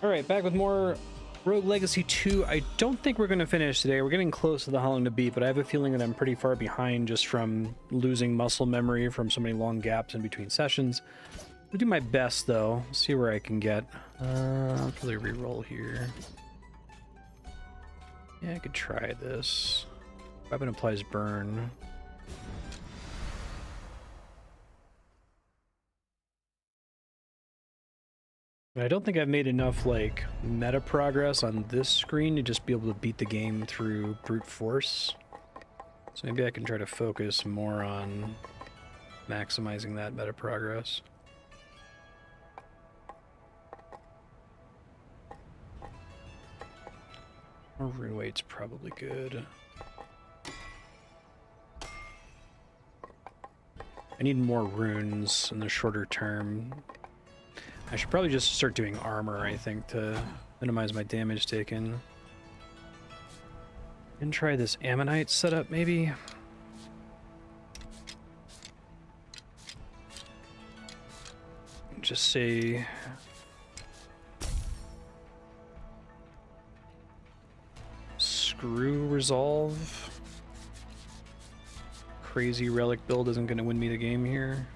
All right, back with more Rogue Legacy 2. I don't think we're going to finish today. We're getting close to the How Long to Beat, but I have a feeling that I'm pretty far behind just from losing muscle memory from so many long gaps in between sessions. I'll do my best, though. See where I can get. I'll probably re-roll here. Yeah, I could try this. Weapon applies burn. I don't think I've made enough, like, meta progress on this screen to just be able to beat the game through brute force. So maybe I can try to focus more on maximizing that meta progress. More rune weight's probably good. I need more runes in the shorter term. I should probably just start doing armor, I think, to minimize my damage taken. And try this Ammonite setup, maybe? Just say... Screw Resolve. Crazy relic build isn't going to win me the game here.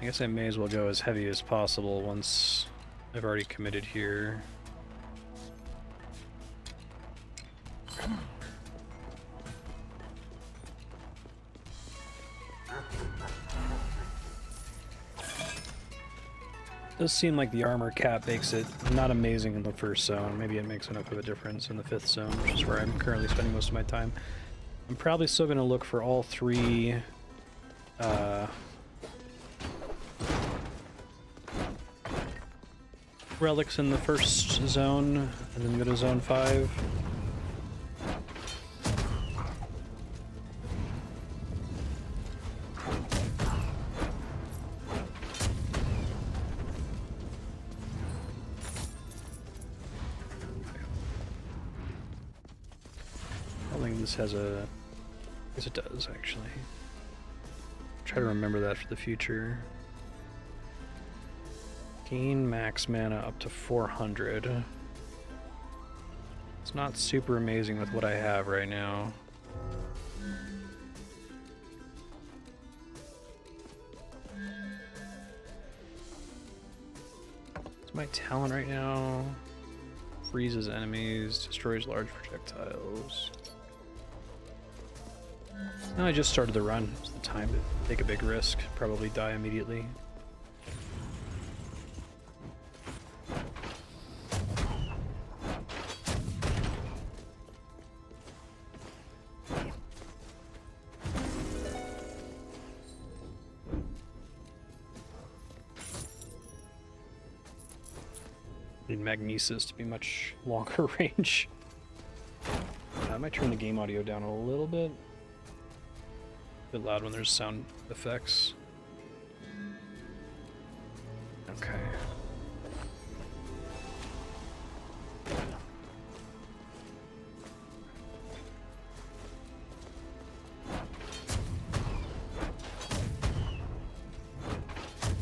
I guess I may as well go as heavy as possible once I've already committed here. Does seem like the armor cap makes it not amazing in the first zone. Maybe it makes enough of a difference in the 5th zone, which is where I'm currently spending most of my time. I'm probably still going to look for all 3 relics in the first zone, and then go to zone 5. I don't think this has a... I guess it does, actually. Try to remember that for the future. Gain max mana up to 400. It's not super amazing with what I have right now. It's my talent right now. Freezes enemies, destroys large projectiles. No, I just started the run. It's the time to take a big risk. Probably die immediately. Need Magnesis to be much longer range. I might turn the game audio down a little bit. A bit loud when there's sound effects. Okay.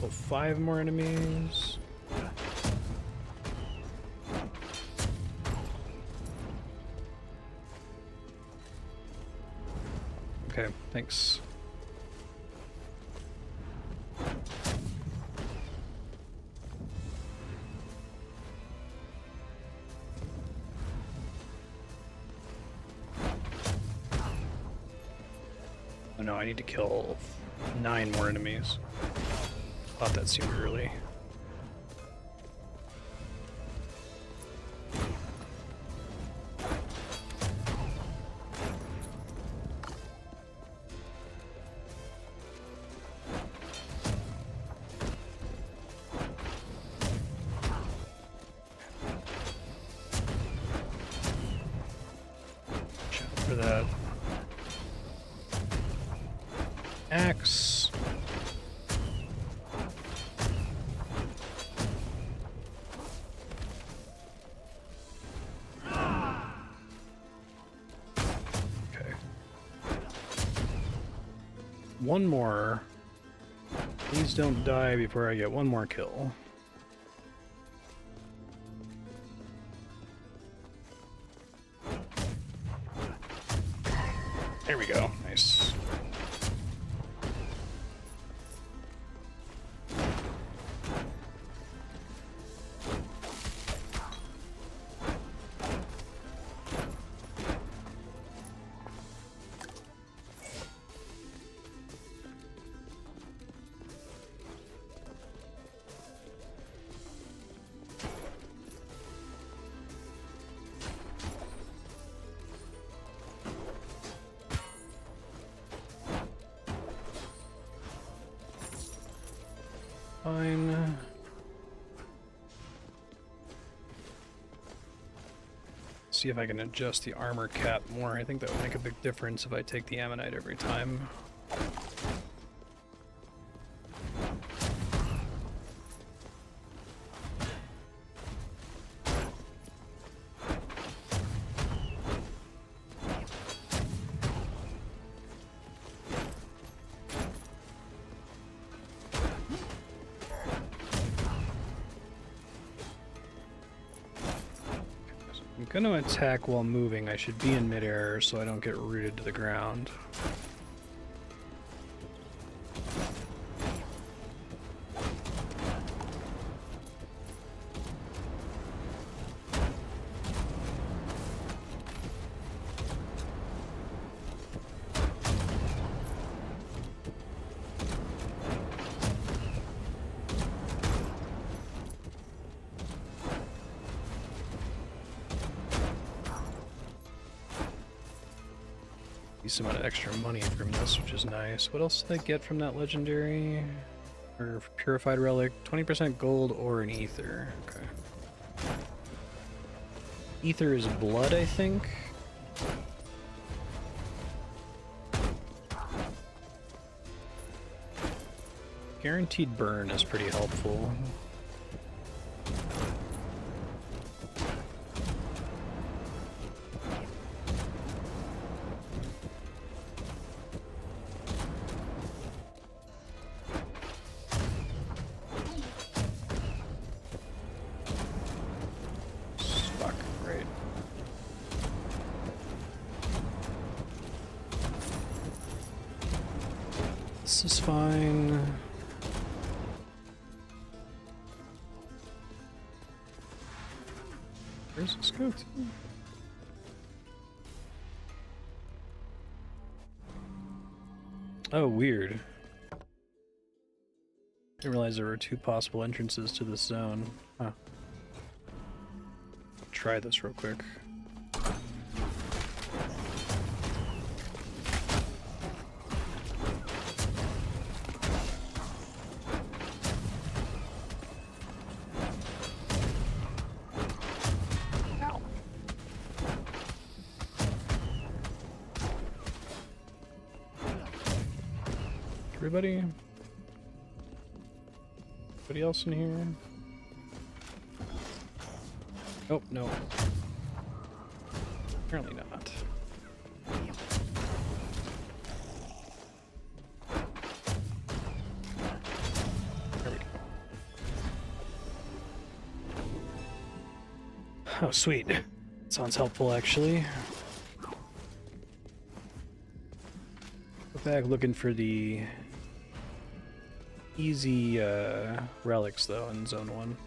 Well, 5 more enemies. Okay, thanks. Oh no, I need to kill 9 more enemies. Thought that seemed early. For that axe. Okay. One more. Please don't die before I get one more kill. There we go. Nice. Fine. See if I can adjust the armor cap more. I think that would make a big difference if I take the ammonite every time. I'm gonna attack while moving. I should be in midair so I don't get rooted to the ground. Some amount of extra money from this, which is nice. What else did I get from that legendary or purified relic? 20% gold or an ether. Okay. Ether is blood, I think. Guaranteed burn is pretty helpful. This is fine. Where's this go to? Oh, weird. Didn't realize there were 2 possible entrances to this zone. Huh. Try this real quick. Everybody? Anybody else in here? Oh, no. Apparently not. There we go. Oh, sweet. Sounds helpful, actually. Go back looking for the easy relics, though, in Zone 1.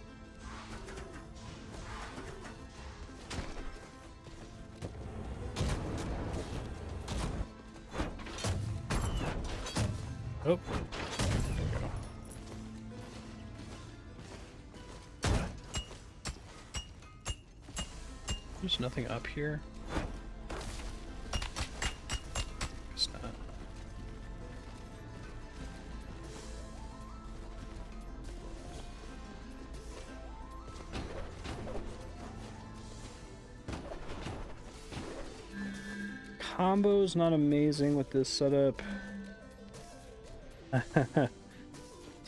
Oh, there we go. There's nothing up here. Guess not. Combo's not amazing with this setup. It's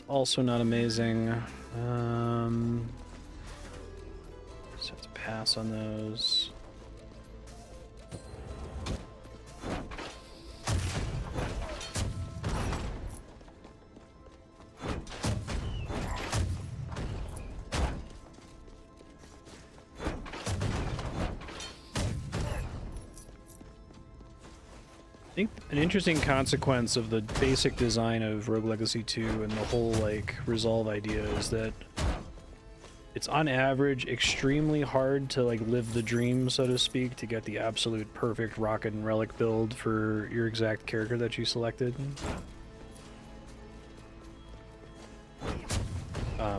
also not amazing. Just have to pass on those. an interesting consequence of the basic design of Rogue Legacy 2 and the whole like resolve idea is that it's on average extremely hard to like live the dream, so to speak, to get the absolute perfect rocket and relic build for your exact character that you selected.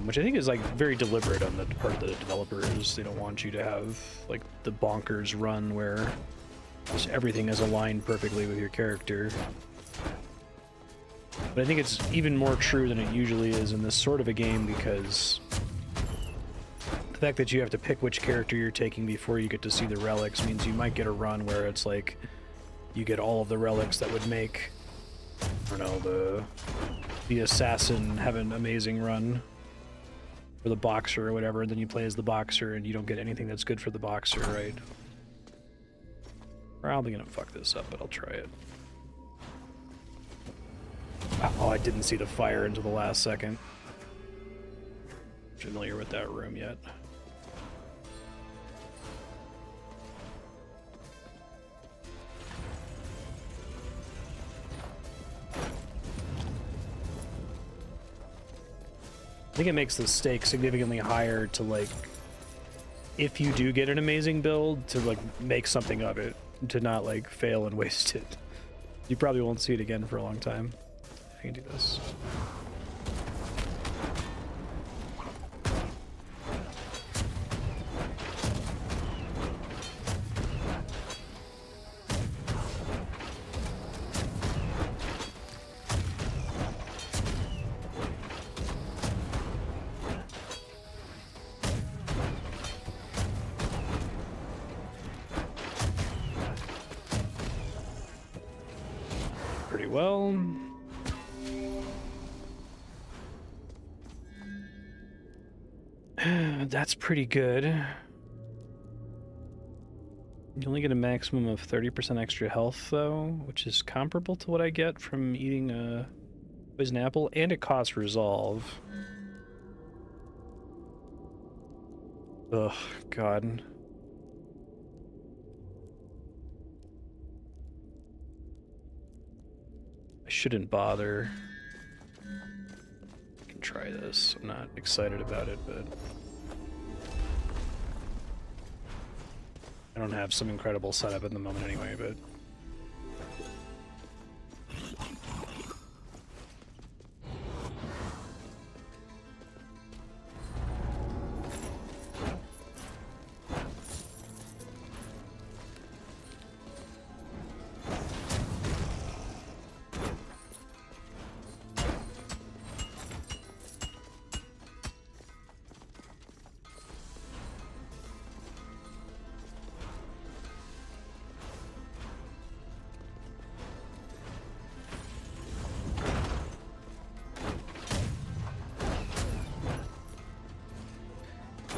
Which I think is like very deliberate on the part of the developers. They don't want you to have like the bonkers run where just everything is aligned perfectly with your character. But I think it's even more true than it usually is in this sort of a game, because the fact that you have to pick which character you're taking before you get to see the relics means you might get a run where it's like you get all of the relics that would make, I don't know, the assassin have an amazing run, or the boxer or whatever, and then you play as the boxer and you don't get anything that's good for the boxer, right? Probably gonna fuck this up, but I'll try it. Oh, I didn't see the fire until the last second. Familiar with that room yet? I think it makes the stake significantly higher to, like, if you do get an amazing build, to like make something of it, to not like fail and waste it. You probably won't see it again for a long time. I can do this. Pretty well. That's pretty good. You only get a maximum of 30% extra health, though, which is comparable to what I get from eating a poison apple, and it costs resolve. Ugh, God. I shouldn't bother. I can try this. I'm not excited about it, but I don't have some incredible setup at the moment anyway, but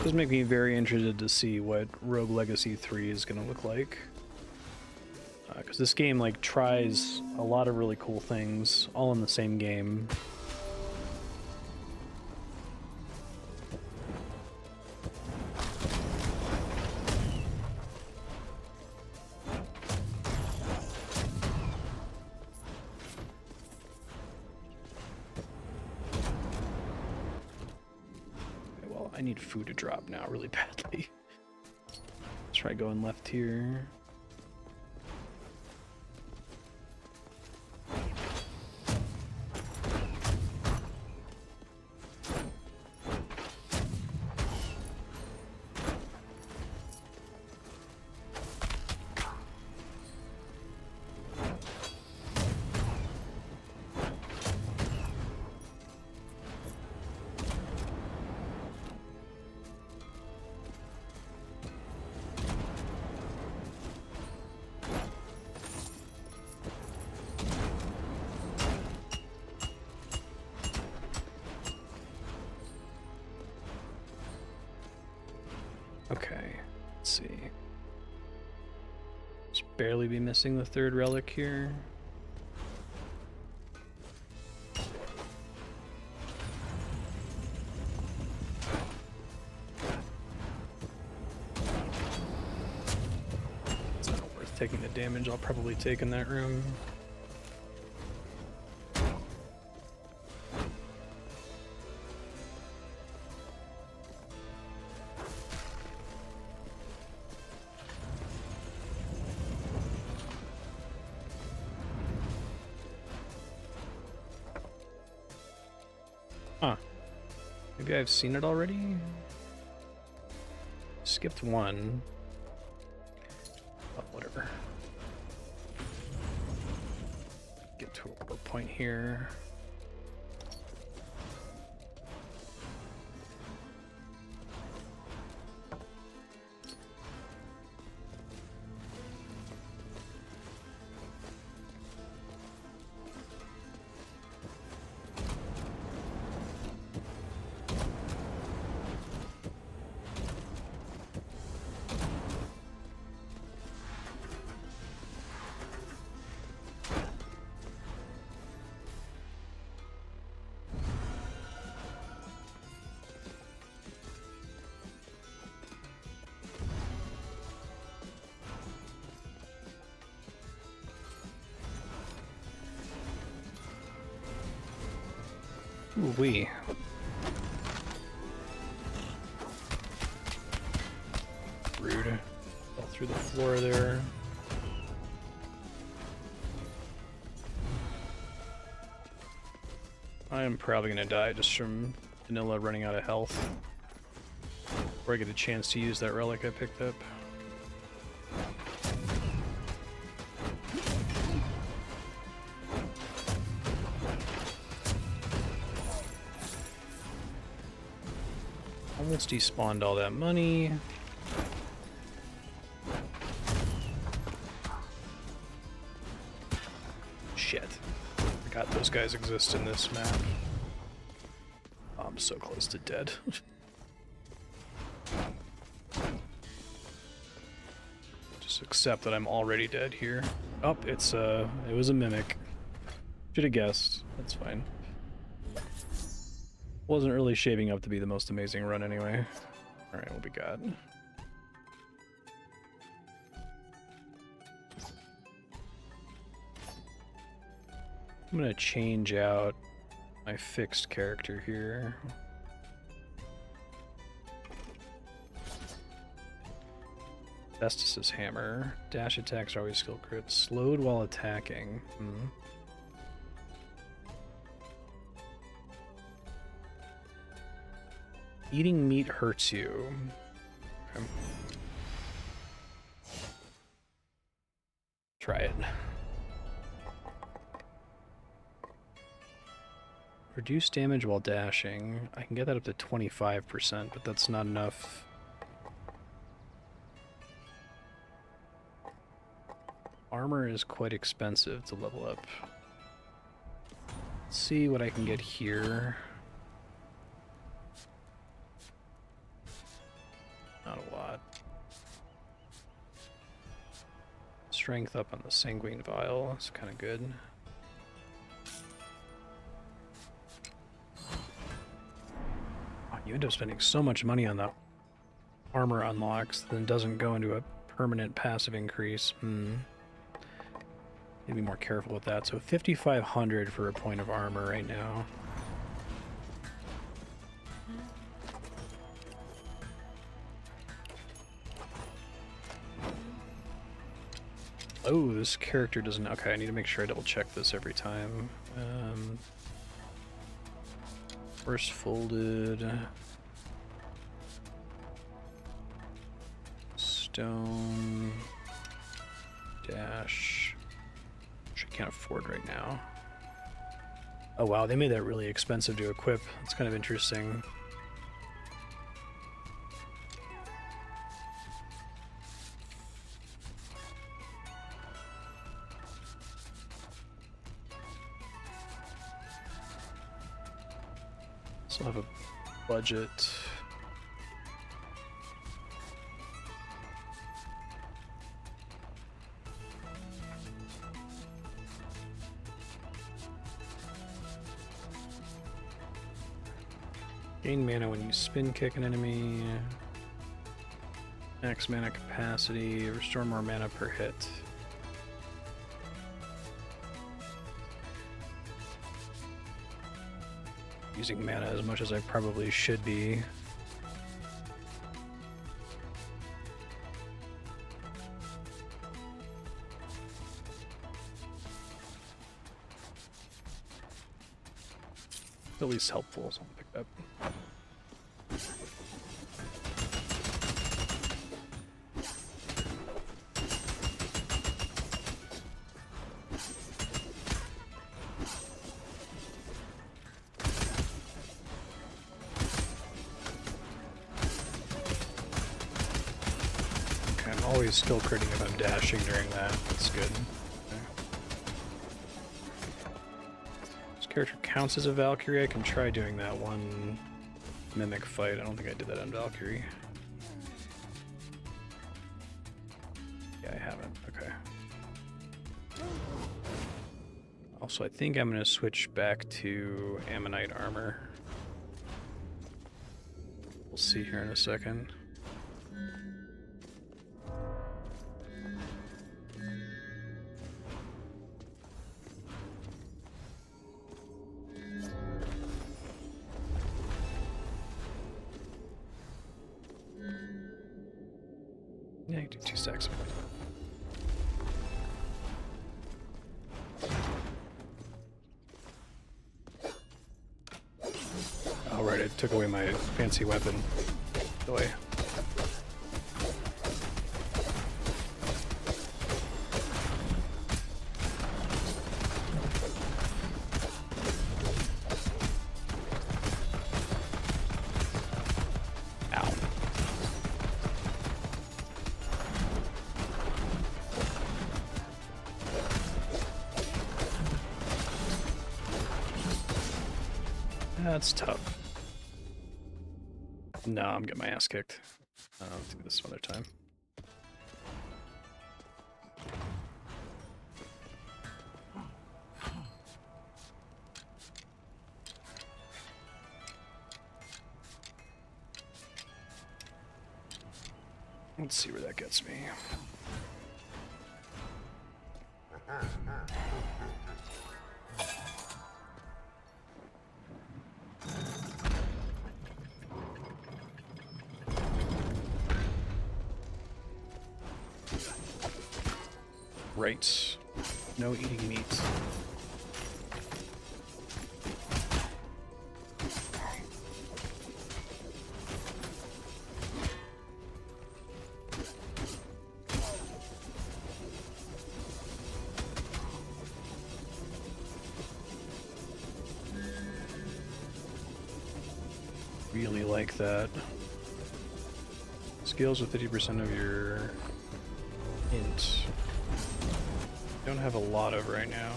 does make me very interested to see what Rogue Legacy 3 is going to look like. Because this game like tries a lot of really cool things all in the same game. I need food to drop now really badly. Let's try going left here. Okay, let's see. Just barely be missing the third relic here. It's not worth taking the damage I'll probably take in that room. Huh. Maybe I've seen it already? Skipped one. Oh, whatever. Get to a order point here. Ooh-wee. Rude. Fell through the floor there. I am probably gonna die just from vanilla running out of health. Before I get a chance to use that relic I picked up. Almost despawned all that money. Shit. Forgot those guys exist in this map. Oh, I'm so close to dead. Just accept that I'm already dead here. Oh, it was a mimic. Should have guessed. That's fine. Wasn't really shaping up to be the most amazing run anyway. Alright, what we got? I'm gonna change out my fixed character here. Festus's hammer. Dash attacks are always skill crits. Slowed while attacking. Eating meat hurts you. Okay. Try it. Reduce damage while dashing. I can get that up to 25%, but that's not enough. Armor is quite expensive to level up. Let's see what I can get here. Not a lot. Strength up on the Sanguine Vial. That's kind of good. Oh, you end up spending so much money on the armor unlocks, then doesn't go into a permanent passive increase. Need to be more careful with that. So 5,500 for a point of armor right now. Oh, this character doesn't... Okay, I need to make sure I double check this every time. First folded... Stone... Dash... Which I can't afford right now. Oh wow, they made that really expensive to equip. It's kind of interesting. Still have a budget. Gain mana when you spin kick an enemy. Max mana capacity. Restore more mana per hit. Using mana as much as I probably should be. Feel at least helpful. So I'll pick it up. Okay, I'm always still critting if I'm dashing during that. That's good. Character counts as a Valkyrie. I can try doing that one mimic fight. I don't think I did that on Valkyrie. Yeah, I haven't. Okay. Also, I think I'm going to switch back to Ammonite armor. We'll see here in a second. Yeah, you do 2 stacks. Oh, right, it took away my fancy weapon. Boy. That's tough. No, I'm getting my ass kicked. I'll do this some other time. Let's see where that gets me. Right. No eating meat. Really like that. Skills with 50% of your int. Don't have a lot of right now.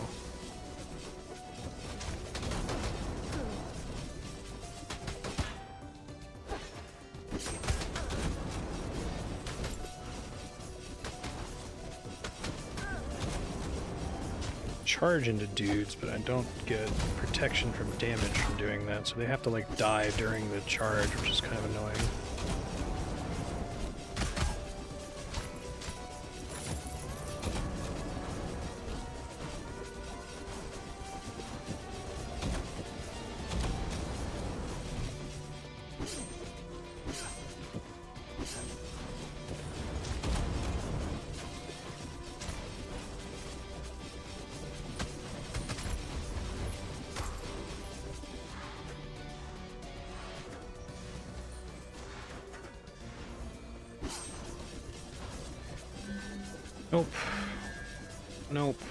Charge into dudes, but I don't get protection from damage from doing that, so they have to like die during the charge, which is kind of annoying. Nope. Nope.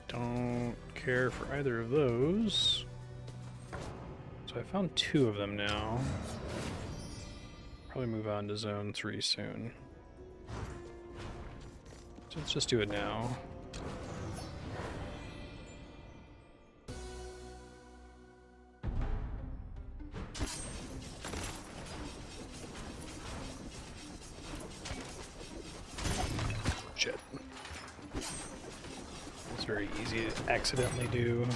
Don't care for either of those. So I found 2 of them now. Probably move on to zone 3 soon. So let's just do it now. Shit. It's very easy to accidentally do.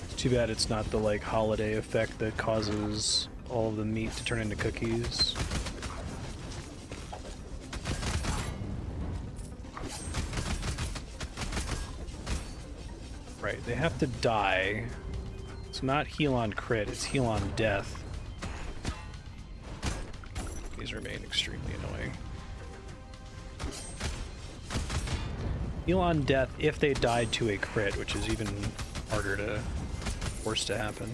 It's too bad it's not the like holiday effect that causes all of the meat to turn into cookies. Right, they have to die. It's not heal on crit, it's heal on death. These remain extremely annoying. Heal on death if they died to a crit, which is even harder to force to happen.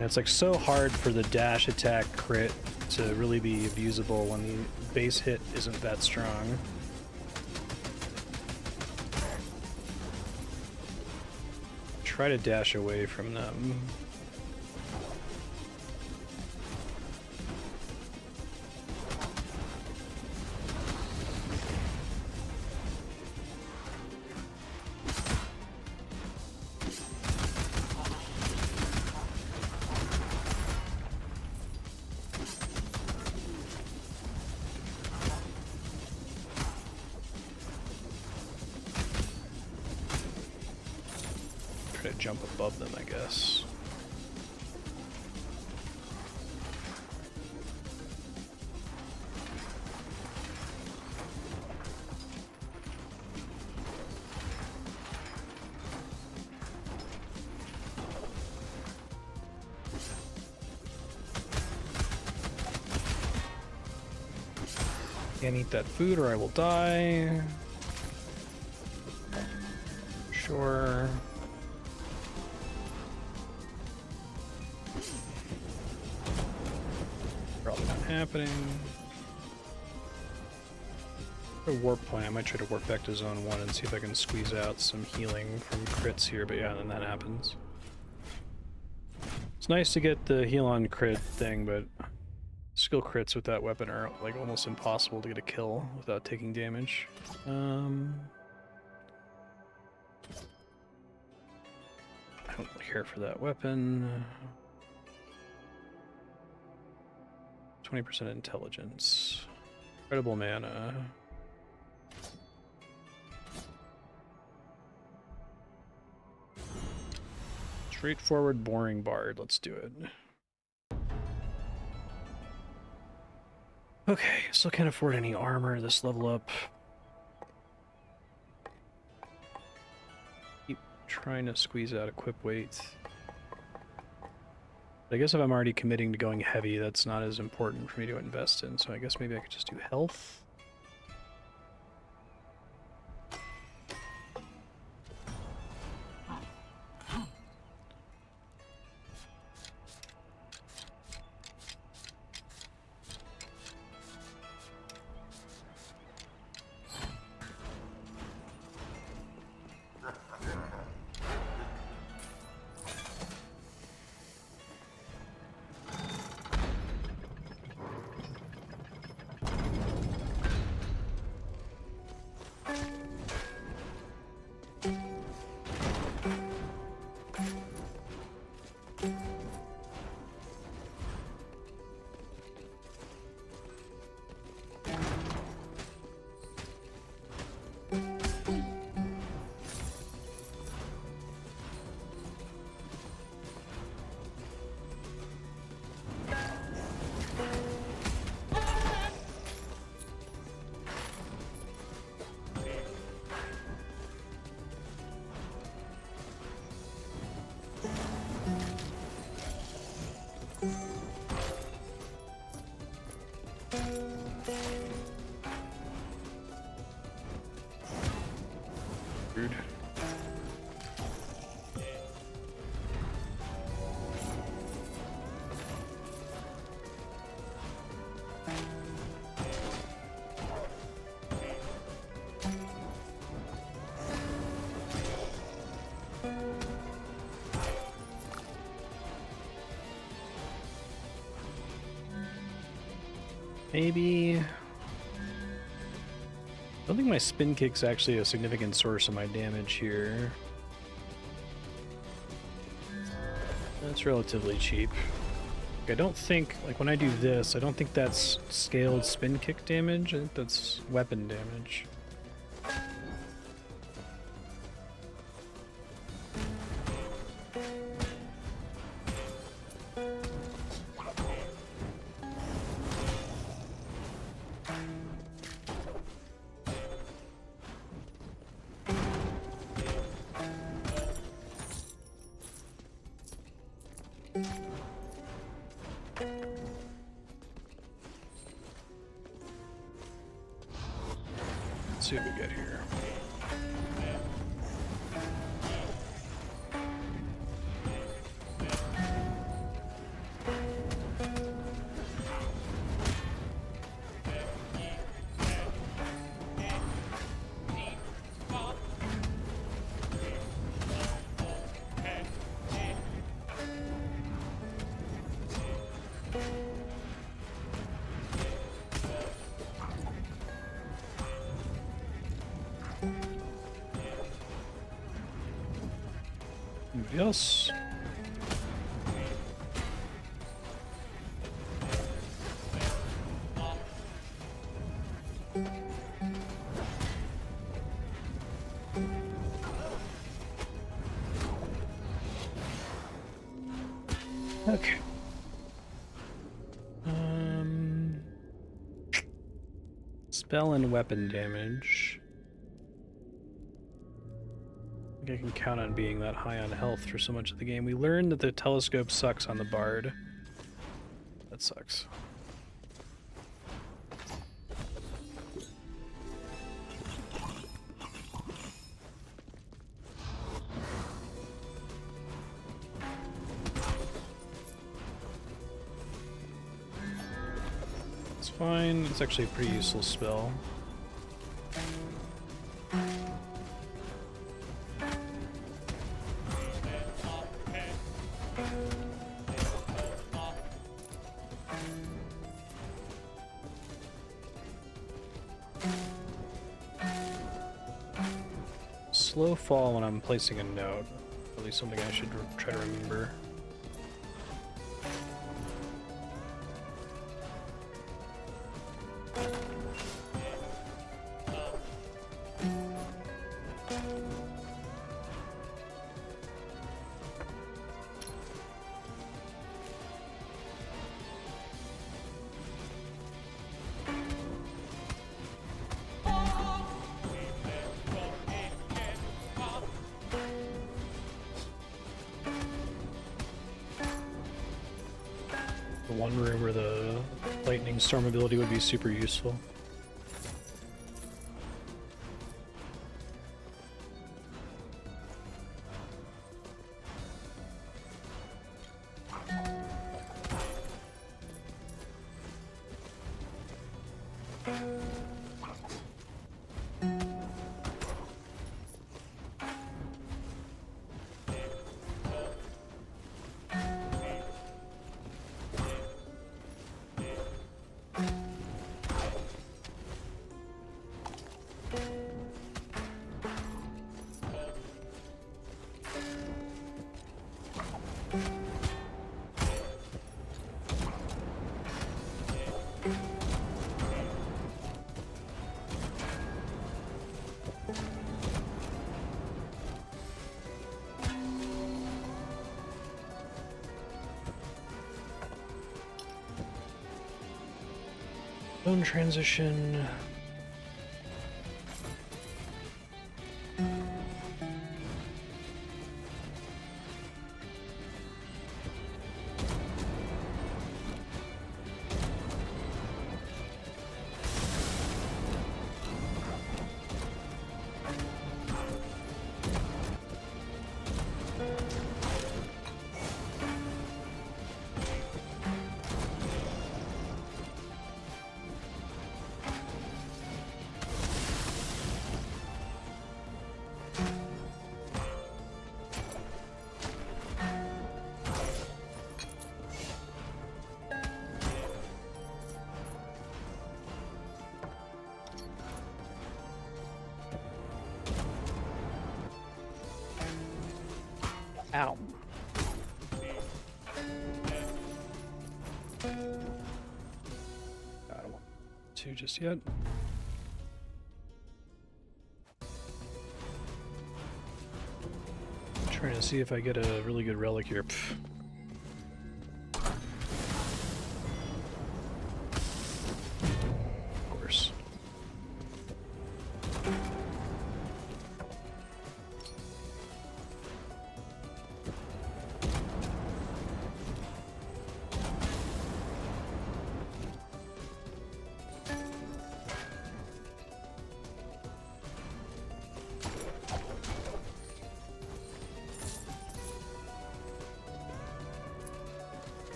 It's like so hard for the dash attack crit to really be abusable when the base hit isn't that strong. Try to dash away from them. Jump above them, I guess. Can't eat that food or I will die. Sure. Happening. A warp point. I might try to warp back to zone 1 and see if I can squeeze out some healing from crits here, but yeah, then that happens. It's nice to get the heal on crit thing, but skill crits with that weapon are like almost impossible to get a kill without taking damage. I don't care for that weapon. 20% intelligence. Incredible mana. Straightforward, boring bard. Let's do it. Okay, still can't afford any armor this level up. Keep trying to squeeze out equip weight. I guess if I'm already committing to going heavy, that's not as important for me to invest in, so I guess maybe I could just do health. Rude. Maybe... I don't think my spin kick's actually a significant source of my damage here. That's relatively cheap. I don't think, like when I do this, I don't think that's scaled spin kick damage, I think that's weapon damage. Let's see what we get here. Anybody else? Okay. Spell and weapon damage. I think I can count on being that high on health for so much of the game. We learned that the telescope sucks on the bard. That sucks. It's fine. It's actually a pretty useful spell. Slow fall when I'm placing a note. At least something I should try to remember. One room where the lightning storm ability would be super useful. Zone transition. Ow. I don't want to just yet. Trying to see if I get a really good relic here. Pfft. Of course.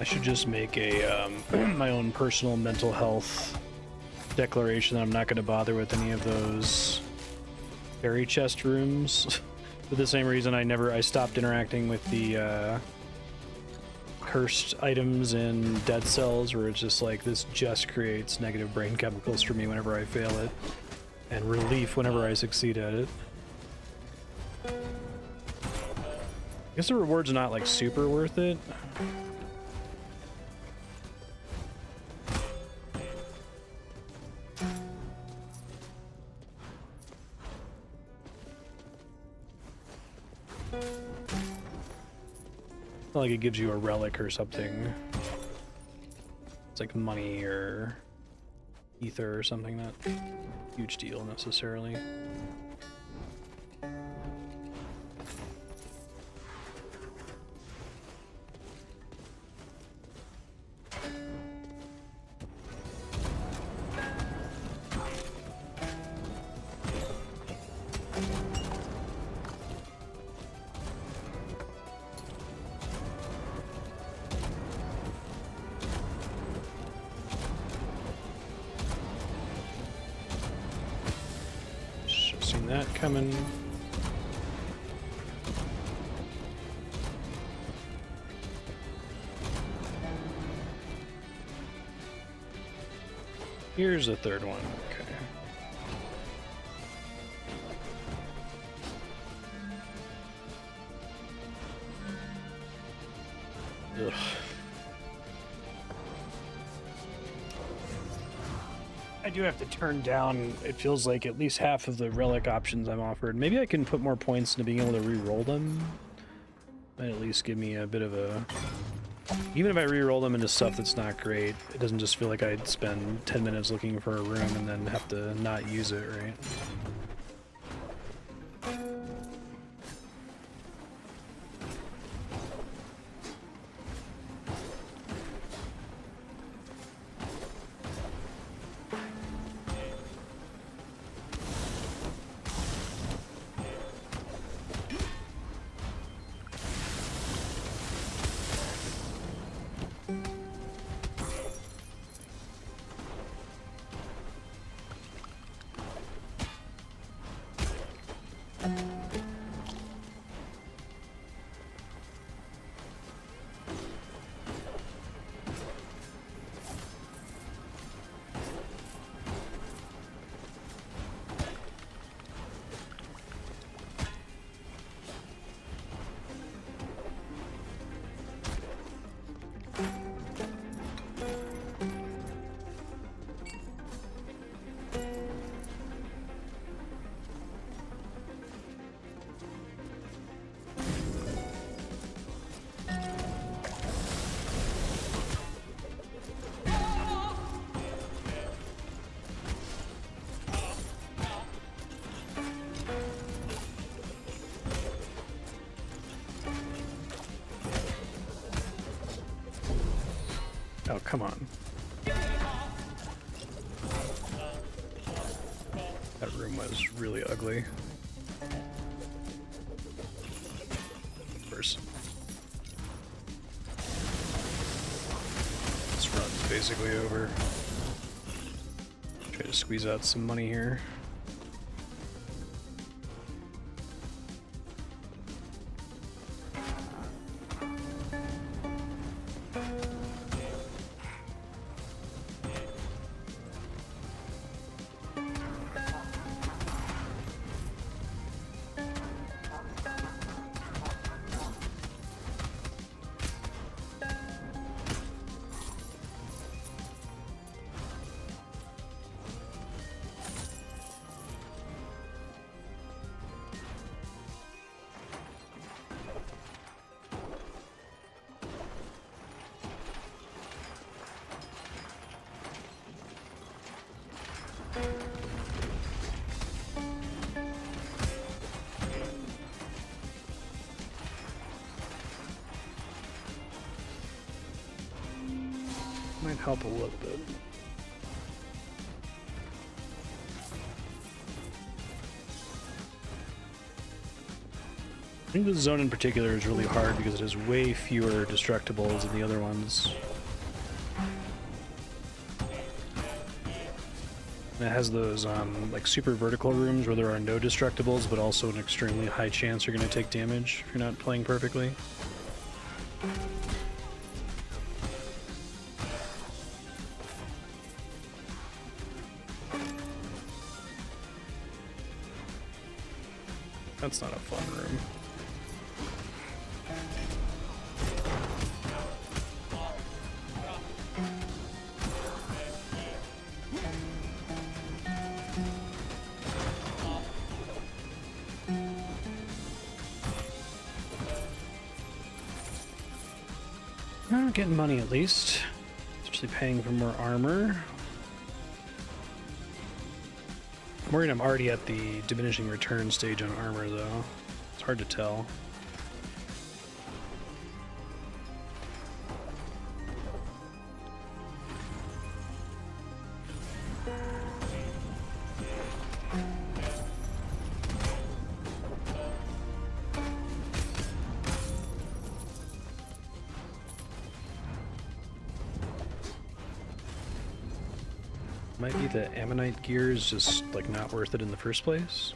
should just make a my own personal mental health declaration that I'm not going to bother with any of those fairy chest rooms for the same reason I stopped interacting with the cursed items in Dead Cells, where it's just like this just creates negative brain chemicals for me whenever I fail it, and relief whenever I succeed at it. I guess the reward's not like super worth it. Not like it gives you a relic or something. It's like money or ether or something. Not a huge deal necessarily. That coming. Here's the third one. Okay. Ugh. I do have to turn down, it feels like, at least half of the relic options I'm offered. Maybe I can put more points into being able to re-roll them. Might at least give me a bit of a... Even if I re-roll them into stuff that's not great, it doesn't just feel like I'd spend 10 minutes looking for a room and then have to not use it, right? Oh, come on. That room was really ugly. First. This run's basically over. Try to squeeze out some money here. Might help a little bit. think this zone in particular is really hard because it has way fewer destructibles than the other ones. And it has those like super vertical rooms where there are no destructibles, but also an extremely high chance you're going to take damage if you're not playing perfectly. That's not a fun room. Getting money at least, especially paying for more armor. I'm worried I'm already at the diminishing return stage on armor though. It's hard to tell. Might be the Ammonite gear is just like not worth it in the first place.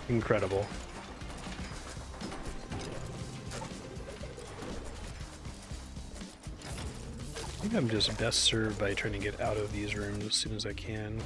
Incredible. I think I'm just best served by trying to get out of these rooms as soon as I can.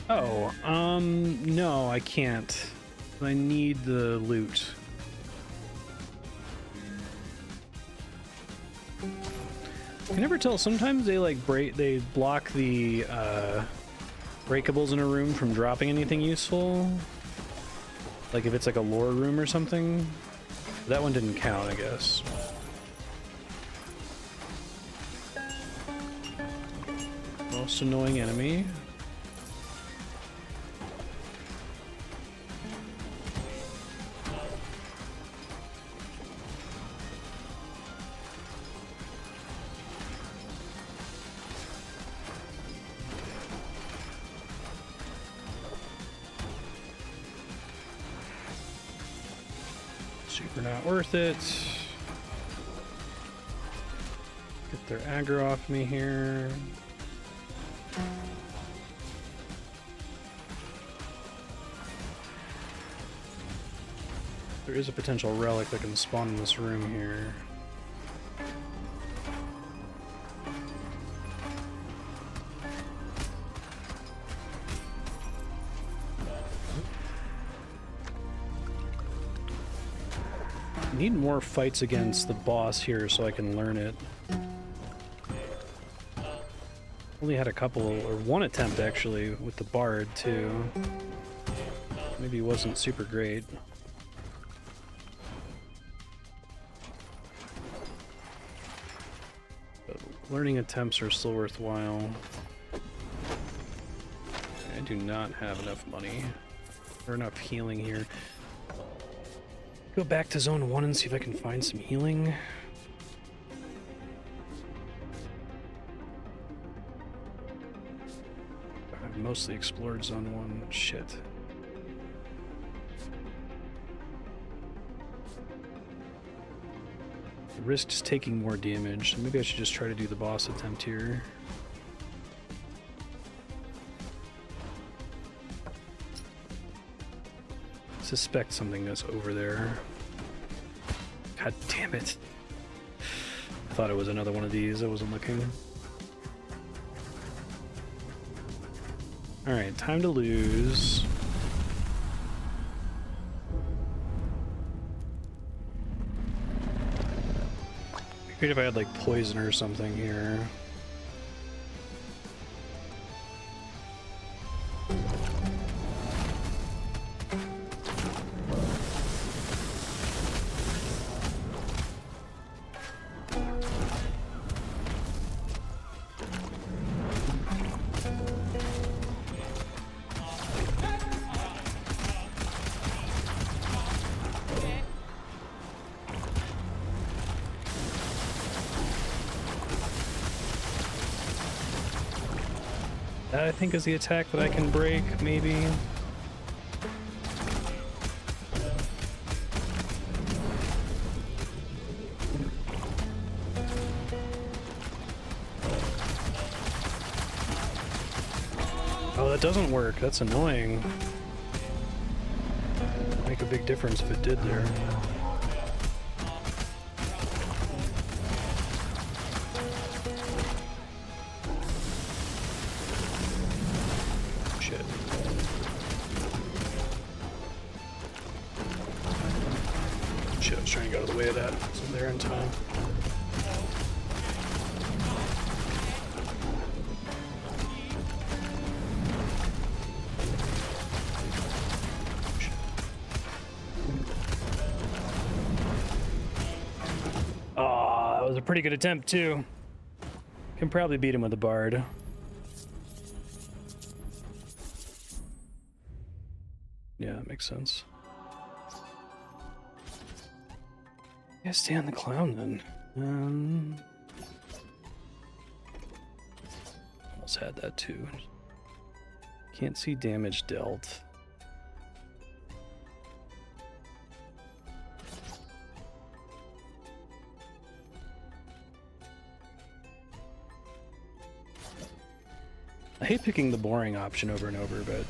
Oh, no, I can't. I need the loot. I can never tell. Sometimes they like they block the breakables in a room from dropping anything useful. Like if it's like a lore room or something. That one didn't count, I guess. Most annoying enemy. Super not worth it. Get their aggro off me here. There is a potential relic that can spawn in this room here. Need more fights against the boss here so I can learn it. Only had a couple, or one attempt actually, with the bard too. Maybe it wasn't super great. But learning attempts are still worthwhile. I do not have enough money, or enough healing here. Go back to zone 1 and see if I can find some healing. I've mostly explored zone 1. Shit. The risk is taking more damage, so maybe I should just try to do the boss attempt here. Suspect something that's over there. God damn it. I thought it was another one of these. I wasn't looking. Alright, time to lose. It'd be great if I had like poison or something here. That I think is the attack that I can break, maybe. Oh, that doesn't work. That's annoying. Make a big difference if it did there. There in time. Oh, that was a pretty good attempt too. Can probably beat him with a bard. Yeah, that makes sense. Yeah, stay on the clown then. Almost had that too. Can't see damage dealt. I hate picking the boring option over and over, but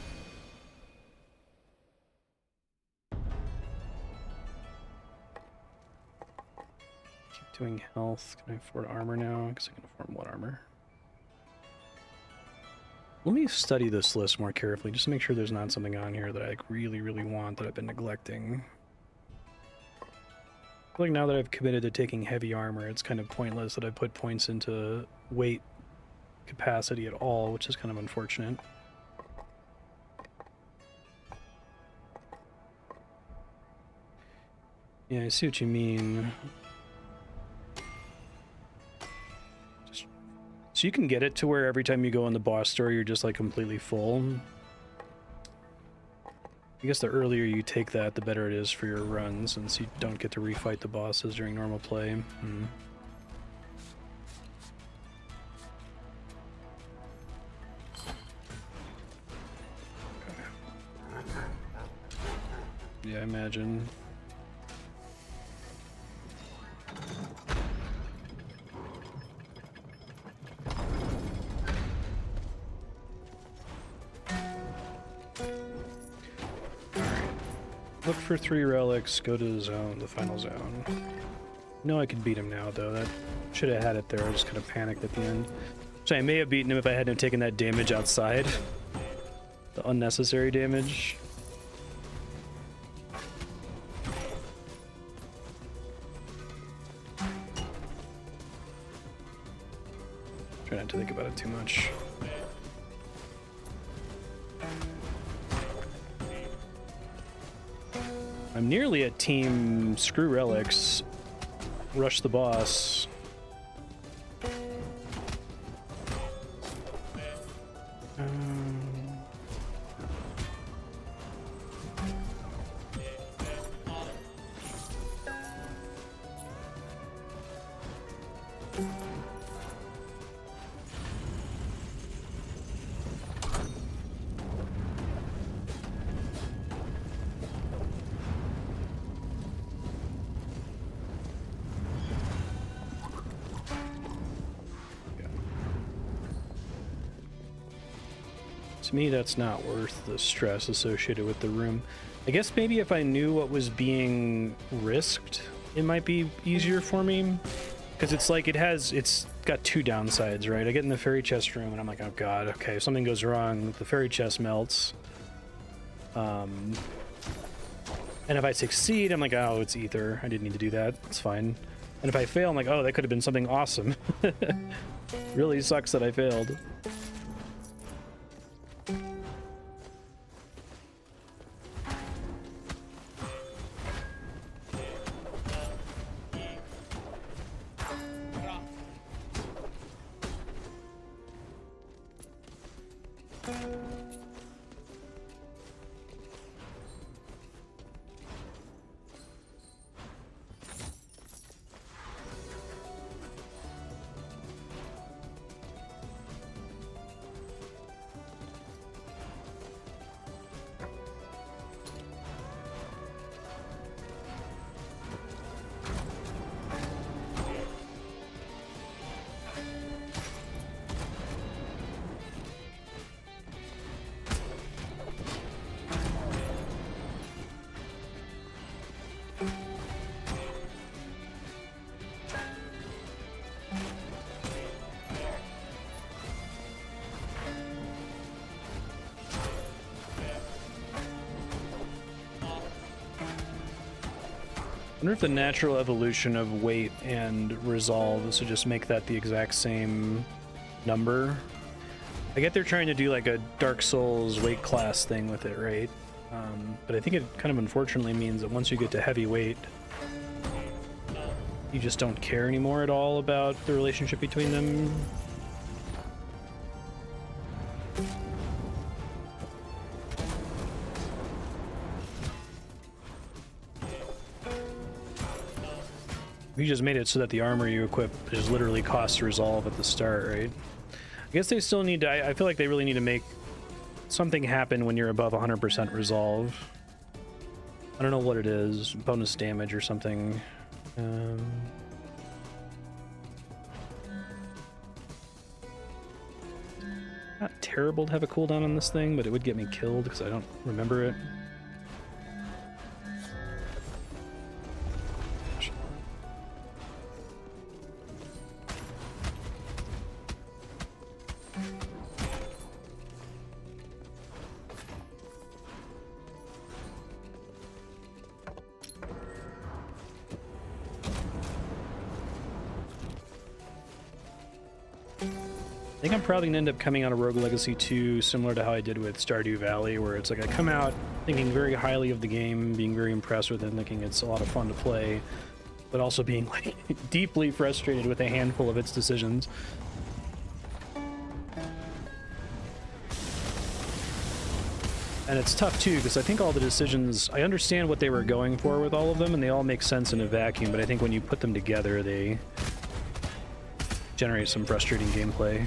doing health. Can I afford armor now? Because I can afford one armor. Let me study this list more carefully, just to make sure there's not something on here that I really, really want that I've been neglecting. I feel like now that I've committed to taking heavy armor, it's kind of pointless that I put points into weight capacity at all, which is kind of unfortunate. Yeah, I see what you mean. So you can get it to where every time you go in the boss store, you're just like completely full. I guess the earlier you take that, the better it is for your run, since you don't get to refight the bosses during normal play. Yeah, I imagine. Look for 3 relics, go to the zone, the final zone. No, I could beat him now, though. That should have had it there. I just kind of panicked at the end. So I may have beaten him if I hadn't taken that damage outside. The unnecessary damage. Try not to think about it too much. I'm nearly at team screw relics, rush the boss. To me, that's not worth the stress associated with the room. I guess maybe if I knew what was being risked, it might be easier for me. Because it's like it's got two downsides, right? I get in the fairy chest room and I'm like, oh god, okay, if something goes wrong, the fairy chest melts. And if I succeed, I'm like, oh, it's ether. I didn't need to do that. It's fine. And if I fail, I'm like, oh, that could have been something awesome. Really sucks that I failed. I wonder if the natural evolution of weight and resolve is to just make that the exact same number. I get they're trying to do like a Dark Souls weight class thing with it, right? But I think it kind of unfortunately means that once you get to heavyweight, you just don't care anymore at all about the relationship between them. You just made it so that the armor you equip is literally cost resolve at the start, right? I guess they still need to, I feel like they really need to make something happen when you're above 100% resolve. I don't know what it is, bonus damage or something. Not terrible to have a cooldown on this thing, but it would get me killed because I don't remember it. I think I'm probably gonna end up coming out of Rogue Legacy 2 similar to how I did with Stardew Valley, where it's like I come out thinking very highly of the game, being very impressed with it, thinking it's a lot of fun to play, but also being like deeply frustrated with a handful of its decisions. And it's tough too, because I think all the decisions, I understand what they were going for with all of them, and they all make sense in a vacuum, but I think when you put them together, they generate some frustrating gameplay.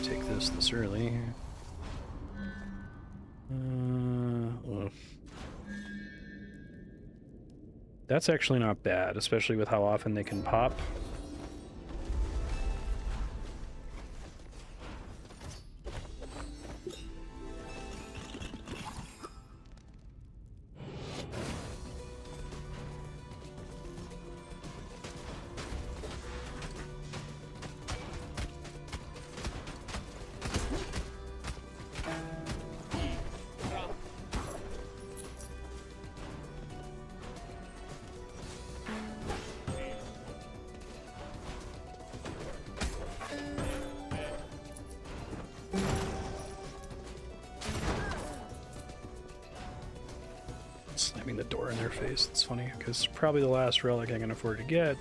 Take this early. That's actually not bad, especially with how often they can pop. slamming the door in their face. It's funny, because probably the last relic I can afford to get.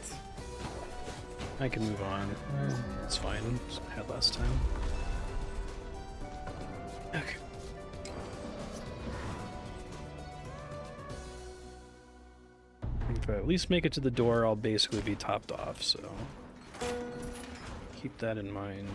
I can move on. It's fine. Just had last time. Okay. If I at least make it to the door, I'll basically be topped off, so keep that in mind.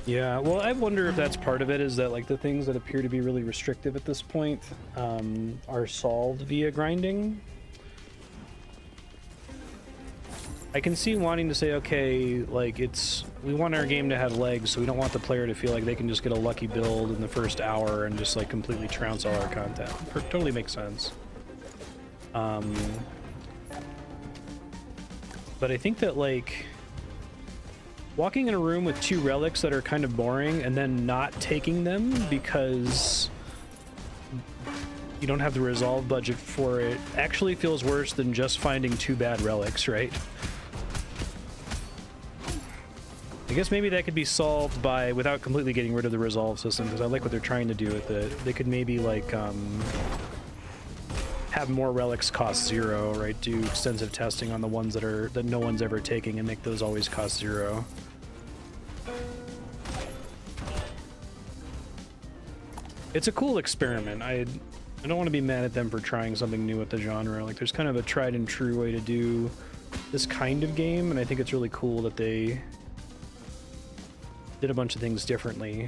Yeah, well, I wonder if that's part of it, is that like the things that appear to be really restrictive at this point are solved via grinding. I can see wanting to say, okay, like we want our game to have legs, so we don't want the player to feel like they can just get a lucky build in the first hour and just like completely trounce all our content. Totally makes sense. But I think that like walking in a room with 2 relics that are kind of boring and then not taking them because you don't have the resolve budget for it actually feels worse than just finding 2 bad relics, right? I guess maybe that could be solved by without completely getting rid of the resolve system, because I like what they're trying to do with it. They could maybe like have more relics cost 0, right? Do extensive testing on the ones that no one's ever taking and make those always cost 0. It's a cool experiment. I don't want to be mad at them for trying something new with the genre. Like, there's kind of a tried and true way to do this kind of game, and I think it's really cool that they did a bunch of things differently.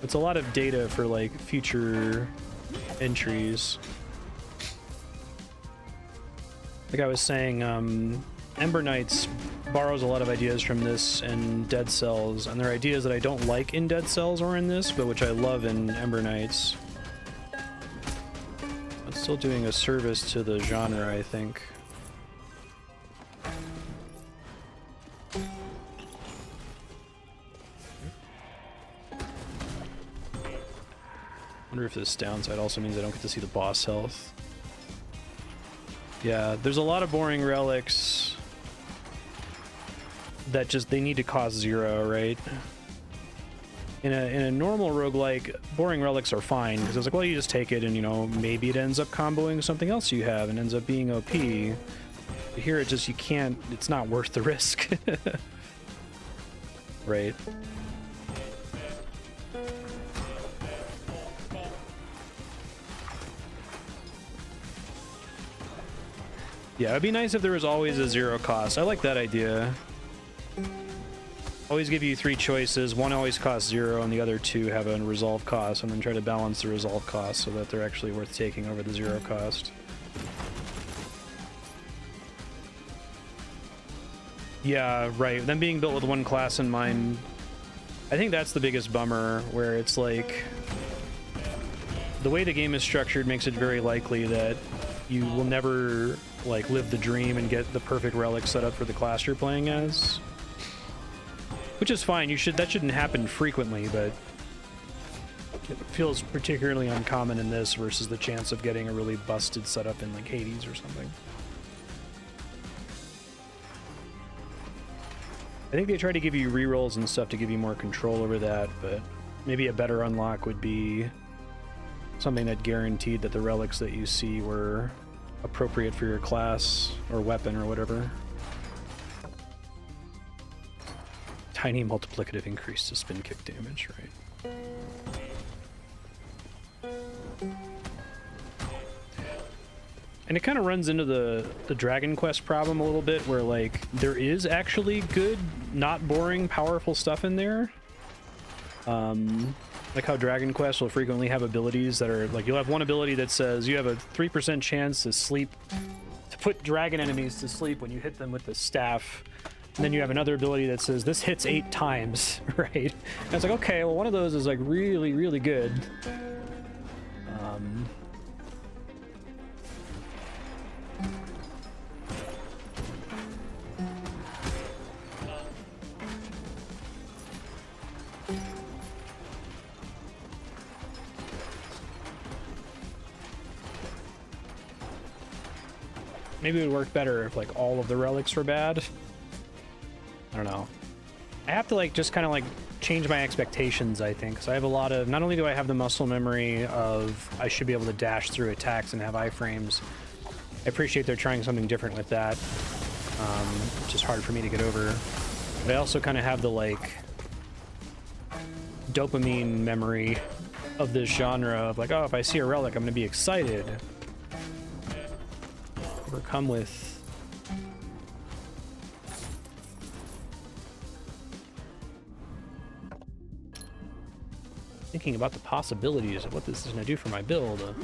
It's a lot of data for like future entries. Like I was saying, Ember Knights borrows a lot of ideas from this and Dead Cells, and there are ideas that I don't like in Dead Cells or in this, but which I love in Ember Knights. It's still doing a service to the genre, I think. I wonder if this downside also means I don't get to see the boss health. Yeah, there's a lot of boring relics that just, they need to cost 0, right? In a normal roguelike, boring relics are fine, because it's like, well, you just take it and, you know, maybe it ends up comboing something else you have and ends up being OP. But here it just, you can't, it's not worth the risk. Right? Yeah, it'd be nice if there was always a 0 cost. I like that idea. Always give you 3 choices. One always costs 0, and the other 2 have a resolve cost, and then try to balance the resolve cost so that they're actually worth taking over the 0 cost. Yeah, right. Them being built with 1 class in mind, I think that's the biggest bummer, where it's like the way the game is structured makes it very likely that you will never like live the dream and get the perfect relic set up for the class you're playing as, which is fine. That shouldn't happen frequently, but it feels particularly uncommon in this versus the chance of getting a really busted setup in like Hades or something. I think they try to give you rerolls and stuff to give you more control over that, but maybe a better unlock would be something that guaranteed that the relics that you see were appropriate for your class or weapon or whatever. Tiny multiplicative increase to spin kick damage, right? And it kind of runs into the Dragon Quest problem a little bit, where like there is actually good, not boring, powerful stuff in there, Like how Dragon Quest will frequently have abilities that are like, you'll have one ability that says you have a 3% chance to sleep, to put dragon enemies to sleep when you hit them with the staff. And then you have another ability that says this hits 8 times, right? And it's like, okay, well, one of those is like really, really good. Maybe it would work better if like all of the relics were bad. I don't know. I have to like just kind of like change my expectations, I think, because I have a lot of, not only do I have the muscle memory of I should be able to dash through attacks and have iframes. I appreciate they're trying something different with that. It's just hard for me to get over. But I also kind of have the like dopamine memory of this genre of like, oh, if I see a relic, I'm going to be excited. Overcome with thinking about the possibilities of what this is going to do for my build.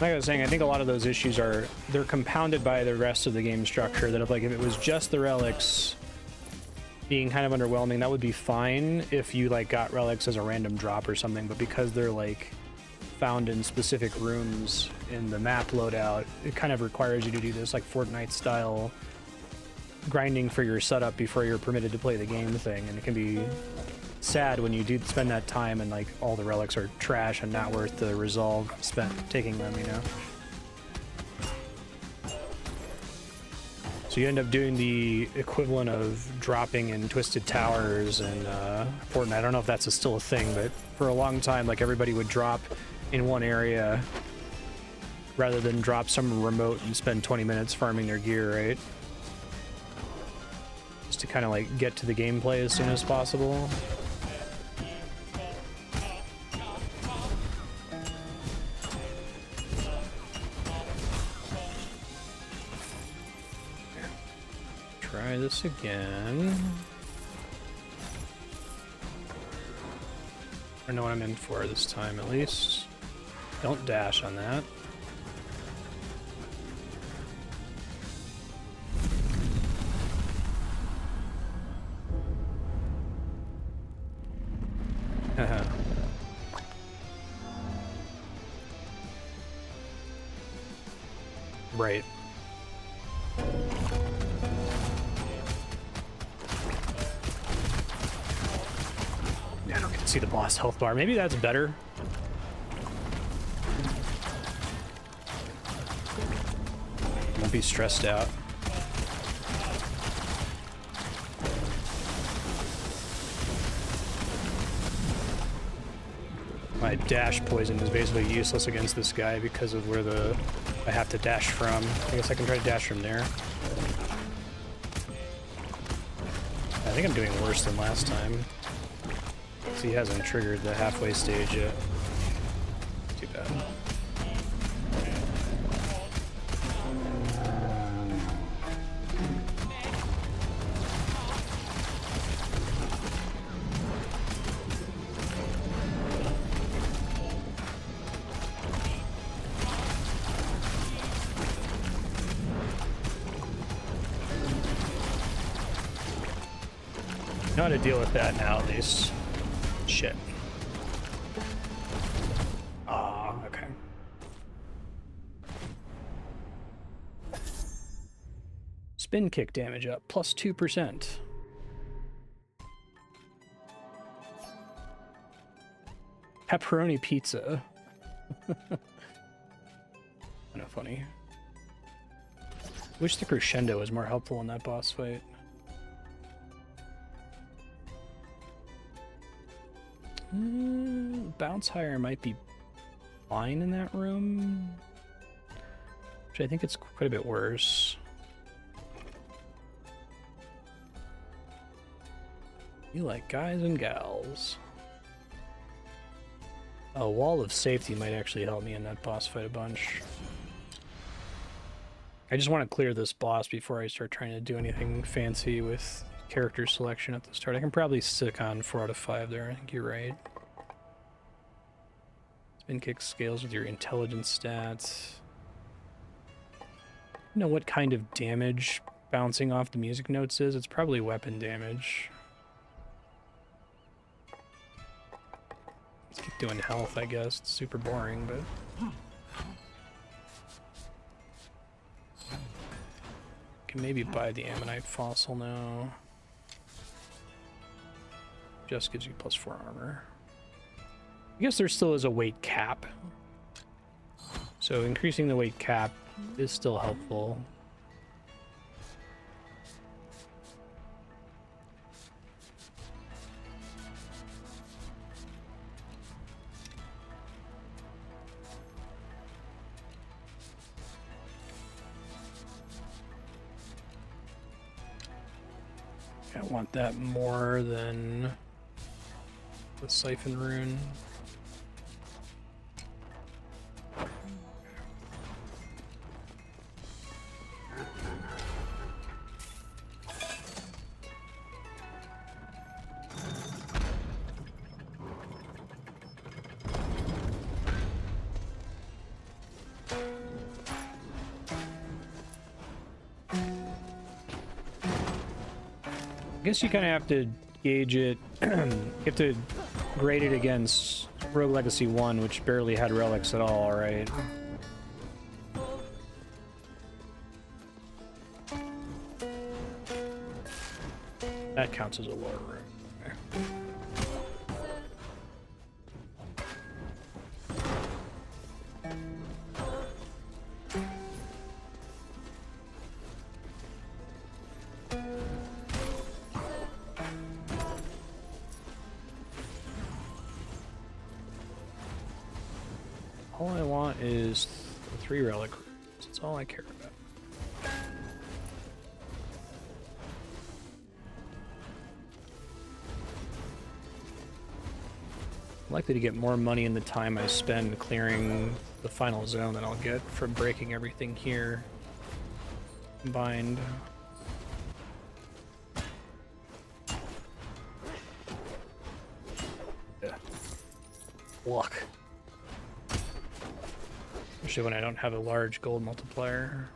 Like I was saying, I think a lot of those issues are, they're compounded by the rest of the game structure, that if like if it was just the relics being kind of underwhelming, that would be fine if you like got relics as a random drop or something, but because they're like found in specific rooms in the map loadout, it kind of requires you to do this like Fortnite style grinding for your setup before you're permitted to play the game thing, and it can be sad when you do spend that time and like all the relics are trash and not worth the resolve spent taking them, you know? So you end up doing the equivalent of dropping in Twisted Towers and Fortnite. I don't know if that's still a thing, but for a long time, like everybody would drop in one area rather than drop some remote and spend 20 minutes farming their gear, right? Just to kind of like get to the gameplay as soon as possible. Try this again. I know what I'm in for this time, at least. Don't dash on that. Right. I don't get to see the boss health bar. Maybe that's better. Won't be stressed out. My dash poison is basically useless against this guy because of where I have to dash from. I guess I can try to dash from there. I think I'm doing worse than last time. He hasn't triggered the halfway stage yet. Too bad. Know how to deal with that now, at least. Shit. Ah, okay. Spin kick damage up, plus 2%. Pepperoni pizza. Kind of funny. Wish the crescendo was more helpful in that boss fight. Bounce higher might be fine in that room, which I think it's quite a bit worse. You like guys and gals. A wall of safety might actually help me in that boss fight a bunch. I just want to clear this boss before I start trying to do anything fancy with character selection at the start. I can probably stick on 4 out of 5 there. I think you're right. Spin kick scales with your intelligence stats. You know what kind of damage bouncing off the music notes is? It's probably weapon damage. Let's keep doing health, I guess. It's super boring, but... Can maybe buy the ammonite fossil now. Just gives you +4 armor. I guess there still is a weight cap. So increasing the weight cap is still helpful. I want that more than the siphon rune. I guess you kind of have to gauge it. You have to grade it against Rogue Legacy 1, which barely had relics at all, right? That counts as a lower room. All I want is the 3 relic rooms. That's all I care about. I'm likely to get more money in the time I spend clearing the final zone than I'll get from breaking everything here combined. Yeah. Luck. Especially when I don't have a large gold multiplier.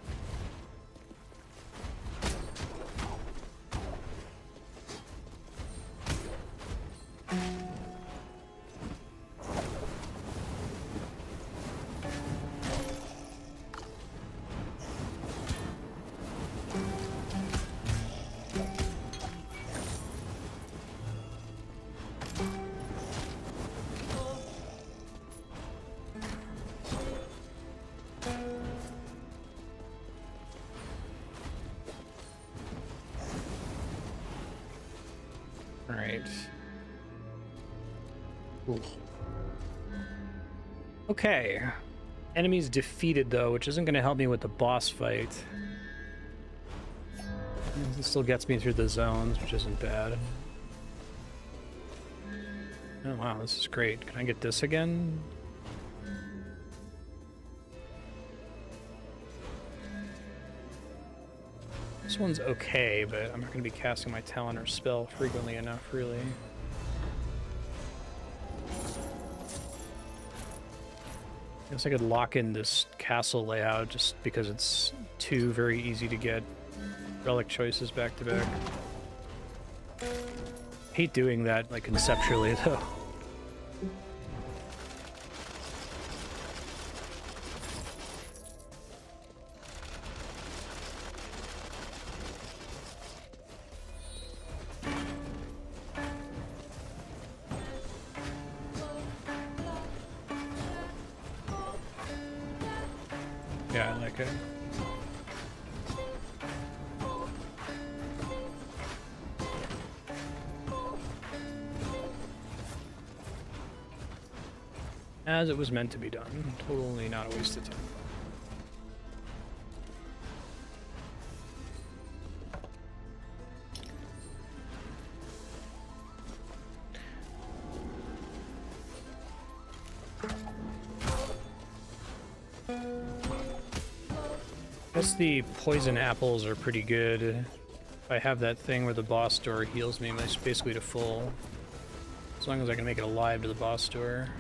Okay. Enemies defeated, though, which isn't going to help me with the boss fight. It still gets me through the zones, which isn't bad. Oh, wow, this is great. Can I get this again? This one's okay, but I'm not going to be casting my talent or spell frequently enough, really. I guess I could lock in this castle layout just because it's 2 very easy to get relic choices back to back. Hate doing that, like, conceptually, though. Yeah, I like it. As it was meant to be done. Totally not a waste of time. I guess the poison apples are pretty good. If I have that thing where the boss door heals me, it's basically to full. As long as I can make it alive to the boss door.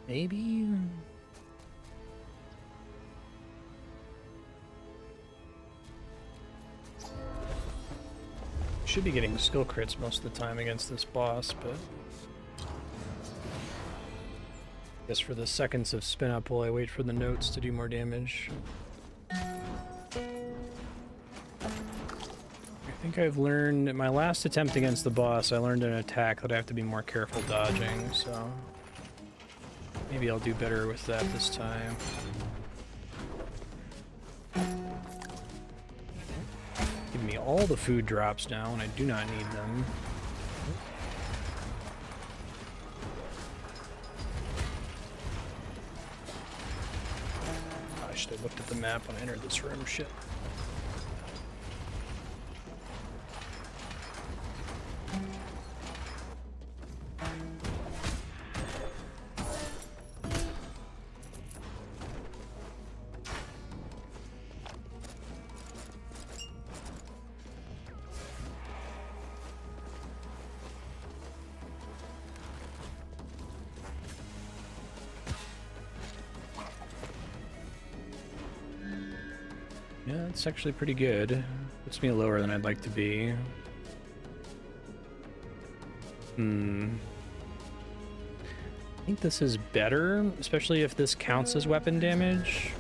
Maybe? Should be getting skill crits most of the time against this boss, but I guess for the seconds of spin up while I wait for the notes to do more damage. I think I've learned, in my last attempt against the boss, I learned an attack that I have to be more careful dodging, so maybe I'll do better with that this time. Give me all the food drops now, and I do not need them. I should have looked at the map when I entered this room. Shit. Yeah, it's actually pretty good. Puts me lower than I'd like to be. I think this is better, especially if this counts as weapon damage.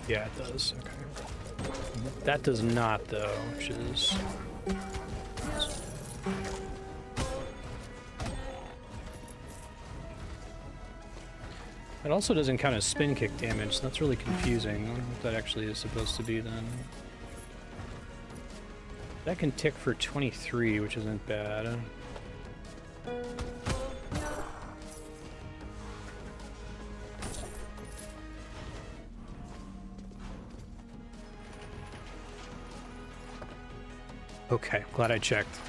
Yeah, it does. Okay. That does not, though, which is... It also doesn't count as spin kick damage, so that's really confusing what that actually is supposed to be then. That can tick for 23, which isn't bad. Okay, glad I checked.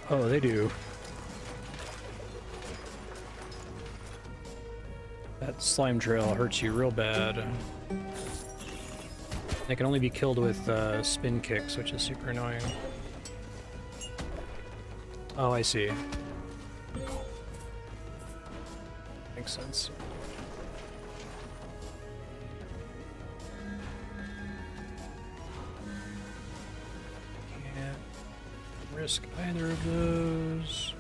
Oh, they do. That slime trail hurts you real bad. They can only be killed with spin kicks, which is super annoying. Oh, I see. Makes sense. Can't risk either of those.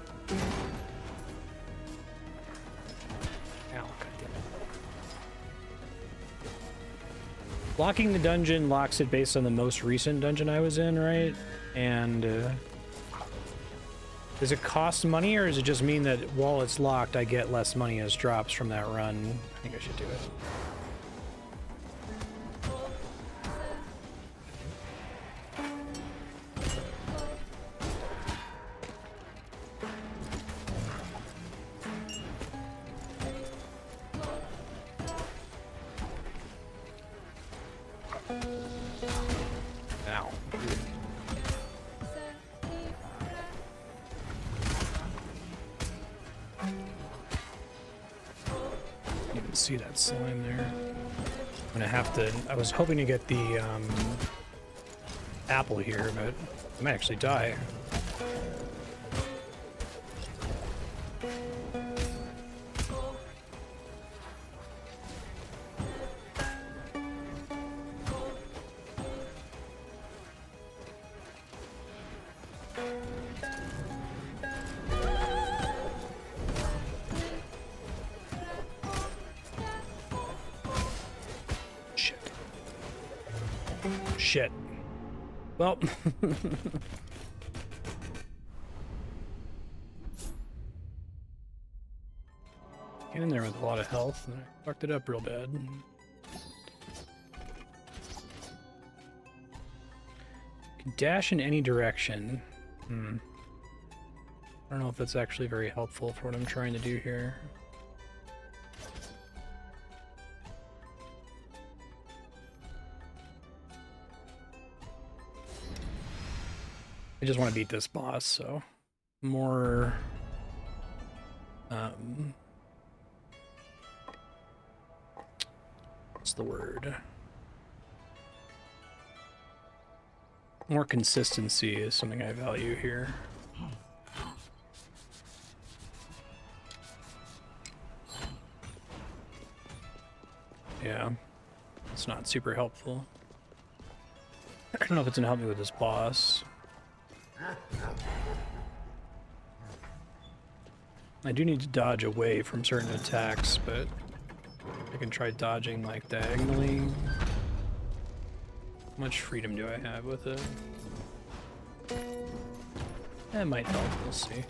Locking the dungeon locks it based on the most recent dungeon I was in, right? And does it cost money, or does it just mean that while it's locked, I get less money as drops from that run? I think I should do it. see that slime there. I'm gonna have to... I was hoping to get the apple here, but I might actually die. Shit. Well. Get in there with a lot of health, and I fucked it up real bad. Can dash in any direction. I don't know if that's actually very helpful for what I'm trying to do here. I just want to beat this boss, so more what's the word? More consistency is something I value here. Yeah, it's not super helpful. I don't know if it's gonna help me with this boss. I do need to dodge away from certain attacks, but I can try dodging like diagonally. How much freedom do I have with it? That might help, we'll see.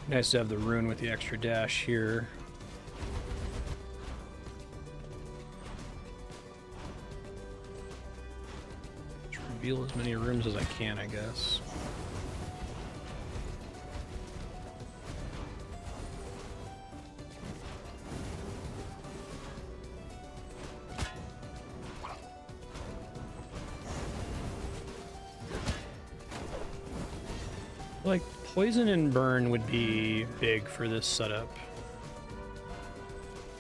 Nice to have the rune with the extra dash here. Just reveal as many rooms as I can, I guess. Like, poison and burn would be big for this setup.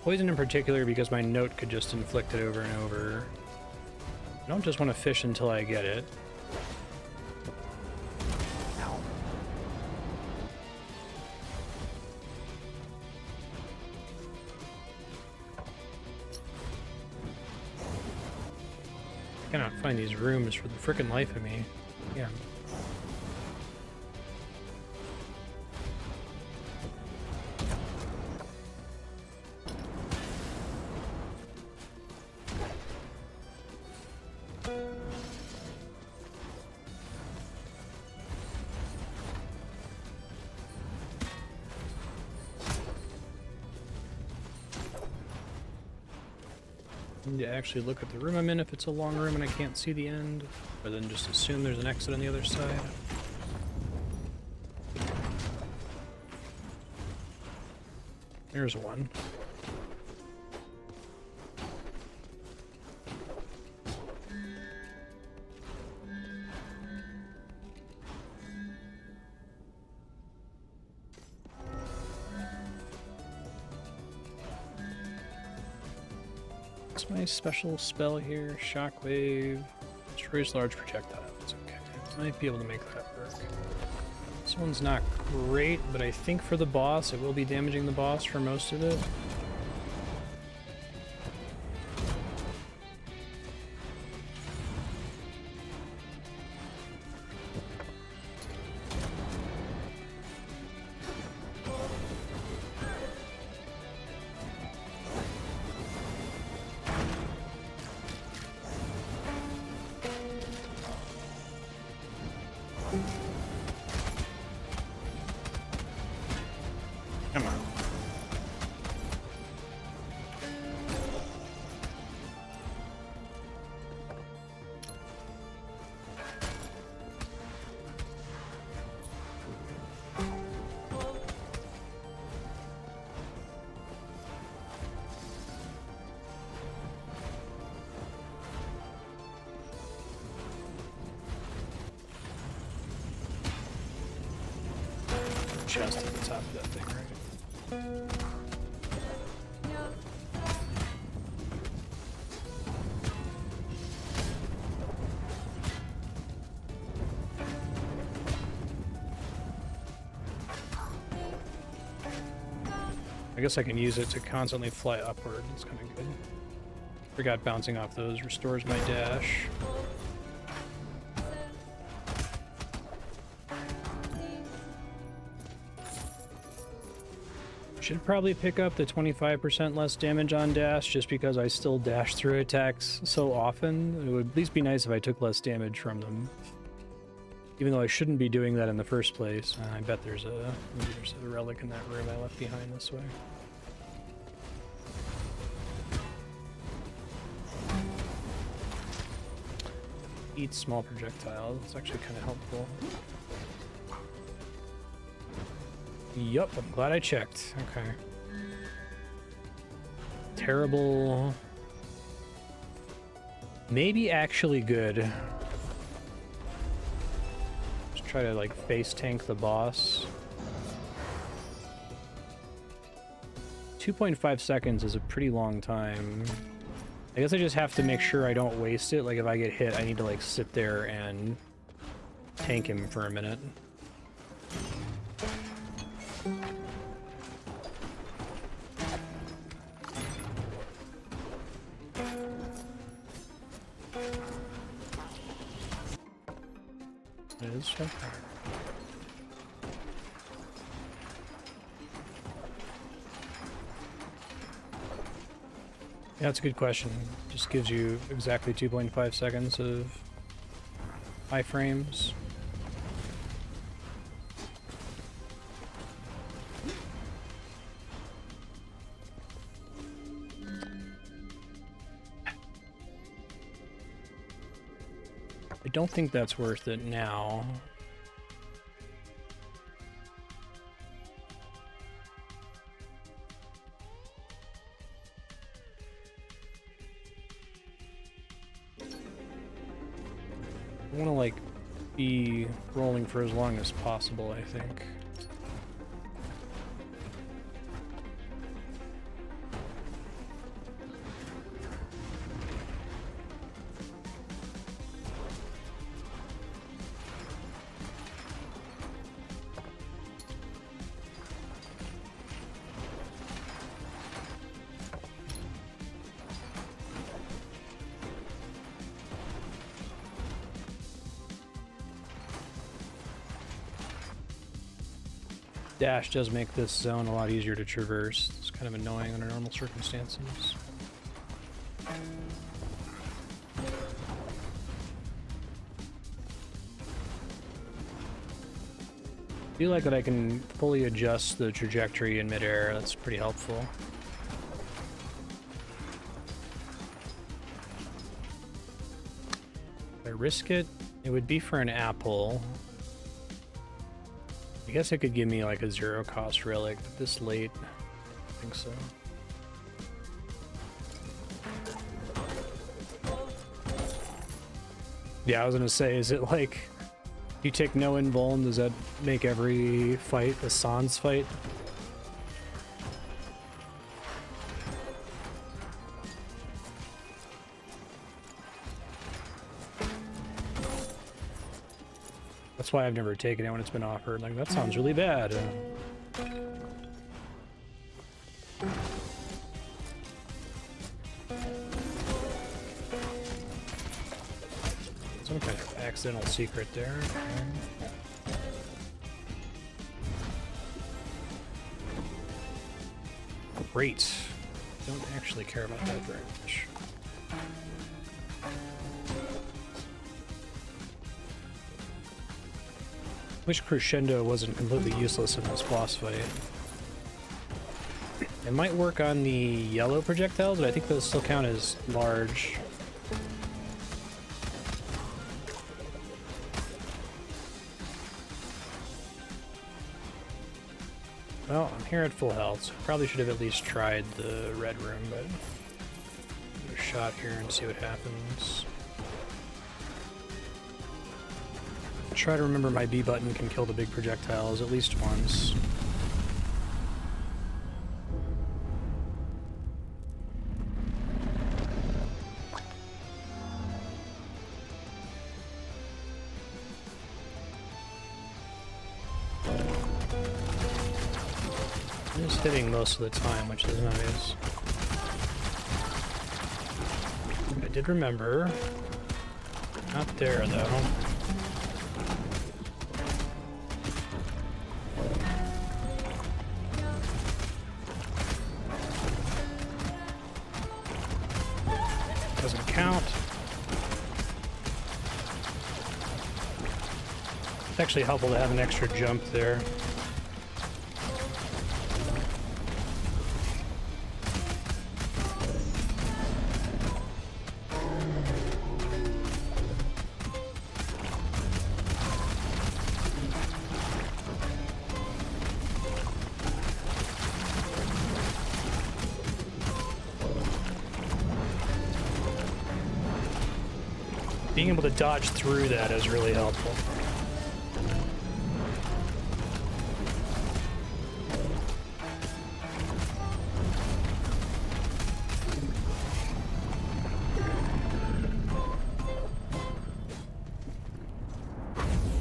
Poison in particular because my note could just inflict it over and over. I don't just want to fish until I get it. I cannot find these rooms for the frickin' life of me. Yeah. To actually look at the room I'm in if it's a long room and I can't see the end, or then just assume there's an exit on the other side. There's one. My special spell here, Shockwave, destroys large projectiles. Okay, might be able to make that work. This one's not great, but I think for the boss, it will be damaging the boss for most of it. Come on. chest at the top of that thing, right? I guess I can use it to constantly fly upward. It's kind of good. Forgot bouncing off those restores my dash. Should probably pick up the 25% less damage on dash just because I still dash through attacks so often. It would at least be nice if I took less damage from them. Even though I shouldn't be doing that in the first place. I bet there's a relic in that room I left behind this way. Eat small projectiles. It's actually kind of helpful. Yup, I'm glad I checked. Okay. Terrible. Maybe actually good. Just try to like face tank the boss. 2.5 seconds is a pretty long time. I guess I just have to make sure I don't waste it. Like if I get hit, I need to like sit there and tank him for a minute. It is so far. Yeah, that's a good question. Just gives you exactly 2.5 seconds of iframes. I don't think that's worth it now. I want to like be rolling for as long as possible, I think. Dash does make this zone a lot easier to traverse. It's kind of annoying under normal circumstances. I feel like that I can fully adjust the trajectory in midair. That's pretty helpful. If I risk it, it would be for an apple. I guess it could give me like a zero cost relic, but this late, I think so. Yeah, I was gonna say, is it like, you take no invuln, does that make every fight a sans fight? That's why I've never taken it when it's been offered. Like, that sounds really bad. Some kind of accidental secret there. Great. Don't actually care about that very much. Wish Crescendo wasn't completely useless in this boss fight. It might work on the yellow projectiles, but I think those still count as large. Well, I'm here at full health, so probably should have at least tried the red room, but give it a shot here and see what happens. try to remember my B button can kill the big projectiles at least once. Just hitting most of the time, which is nice. I did remember. Not there, though. Doesn't count. It's actually helpful to have an extra jump there. Being able to dodge through that is really helpful.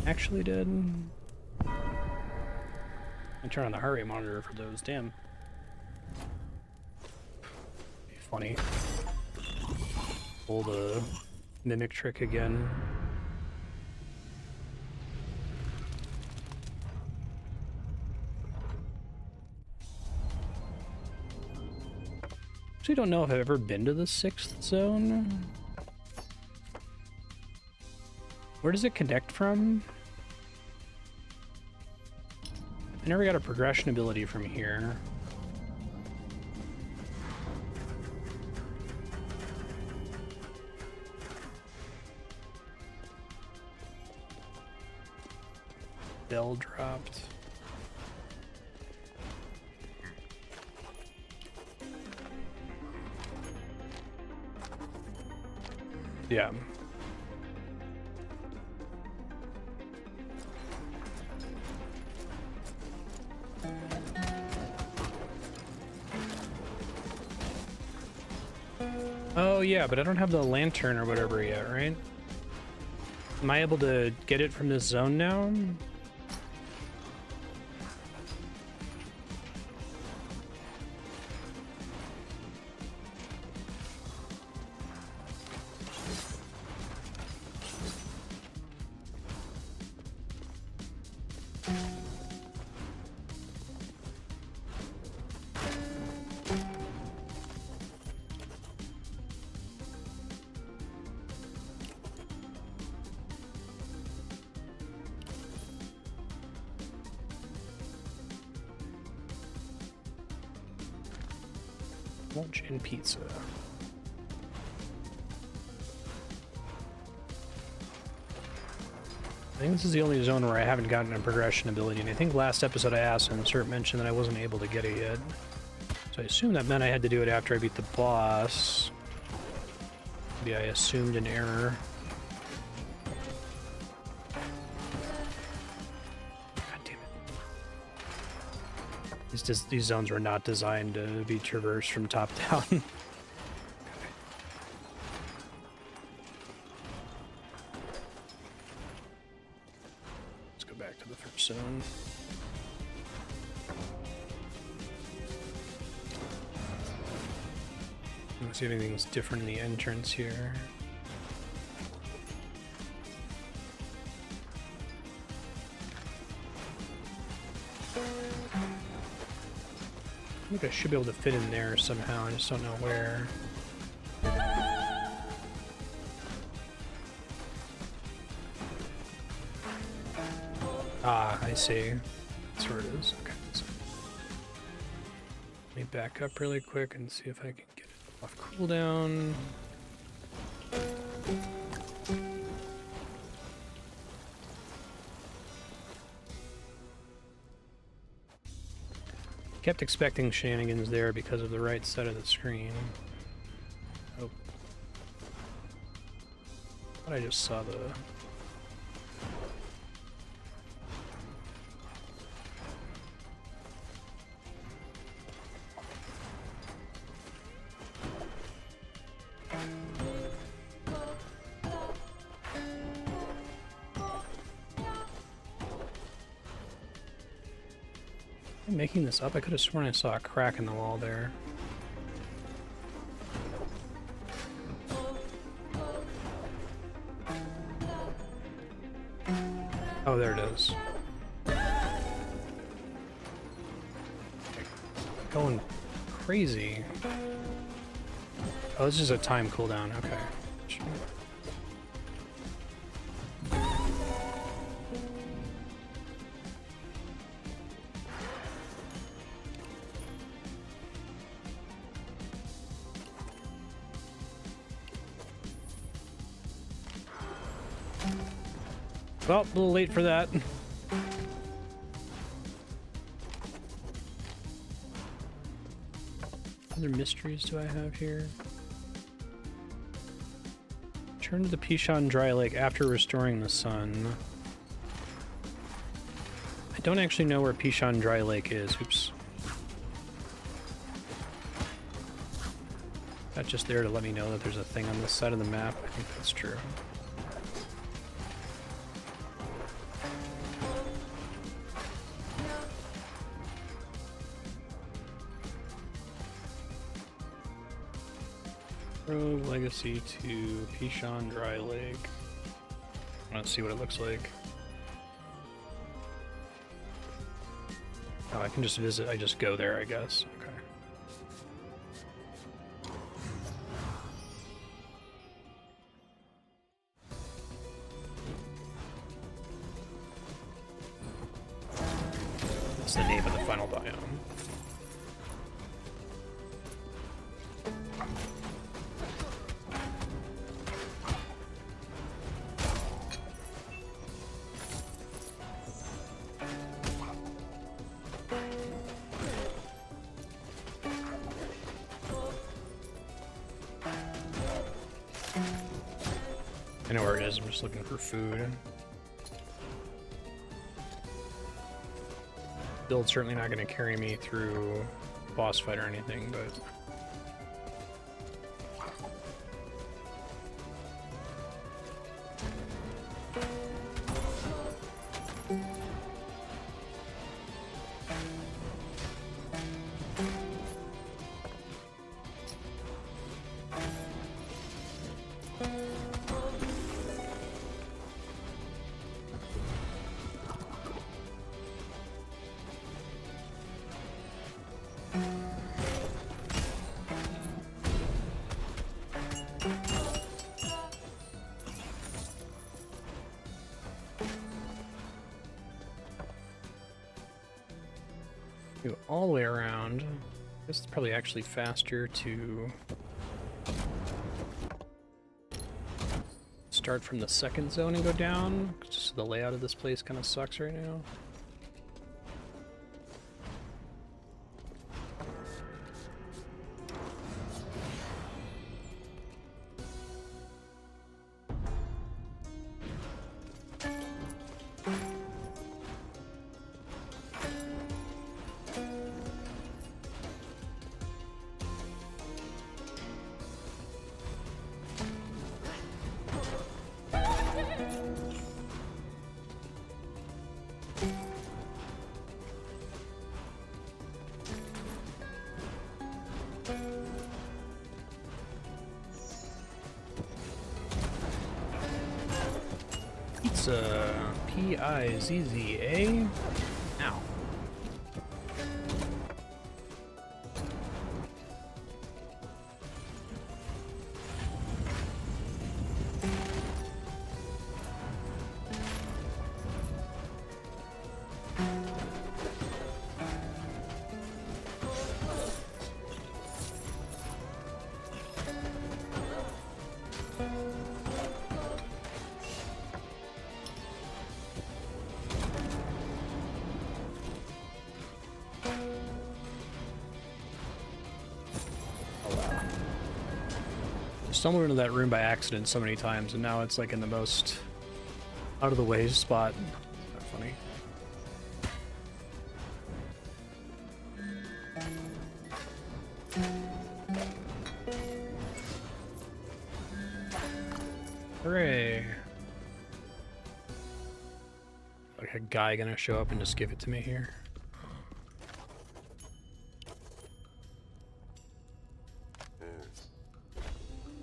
Actually did. I turn on the heart rate monitor for those, damn. Be funny. Pull the mimic trick again. Actually don't know if I've ever been to the 6th zone. Where does it connect from? I never got a progression ability from here. Bell dropped. Yeah. Oh yeah, but I don't have the lantern or whatever yet, right? Am I able to get it from this zone now? Lunch and pizza. I think this is the only zone where I haven't gotten a progression ability, and I think last episode I asked and Cert mentioned that I wasn't able to get it yet. So I assume that meant I had to do it after I beat the boss. Maybe I assumed an error. God damn it. These zones were not designed to be traversed from top down. Back to the first zone. Let's see if anything's different in the entrance here. I think I should be able to fit in there somehow, I just don't know where. Ah, I see. That's where it is. Okay. So let me back up really quick and see if I can get it off cooldown. Kept expecting shenanigans there because of the right side of the screen. Oh. I just saw the... Am I making this up? I could have sworn I saw a crack in the wall there. Oh, there it is. Going crazy. Oh, this is a time cooldown. Okay. Well, a little late for that. Other mysteries do I have here? Turn to the Pishon Dry Lake after restoring the sun. I don't actually know where Pishon Dry Lake is. Oops. That's just there to let me know that there's a thing on this side of the map. I think that's true. Rogue Legacy to Pishon Dry Lake. I want to see what it looks like. Oh, I can just visit. I just go there, I guess. Okay. That's the name of the final biome. I know where it is, I'm just looking for food. Build's certainly not going to carry me through boss fight or anything, but... Go all the way around. This is probably actually faster to start from the second zone and go down. Just the layout of this place kind of sucks right now. Pizza. P-I-Z-Z-A. Ow. Stumbled into that room by accident so many times, and now it's like in the most out of the way spot. Not funny. Hooray! Like a guy gonna show up and just give it to me here.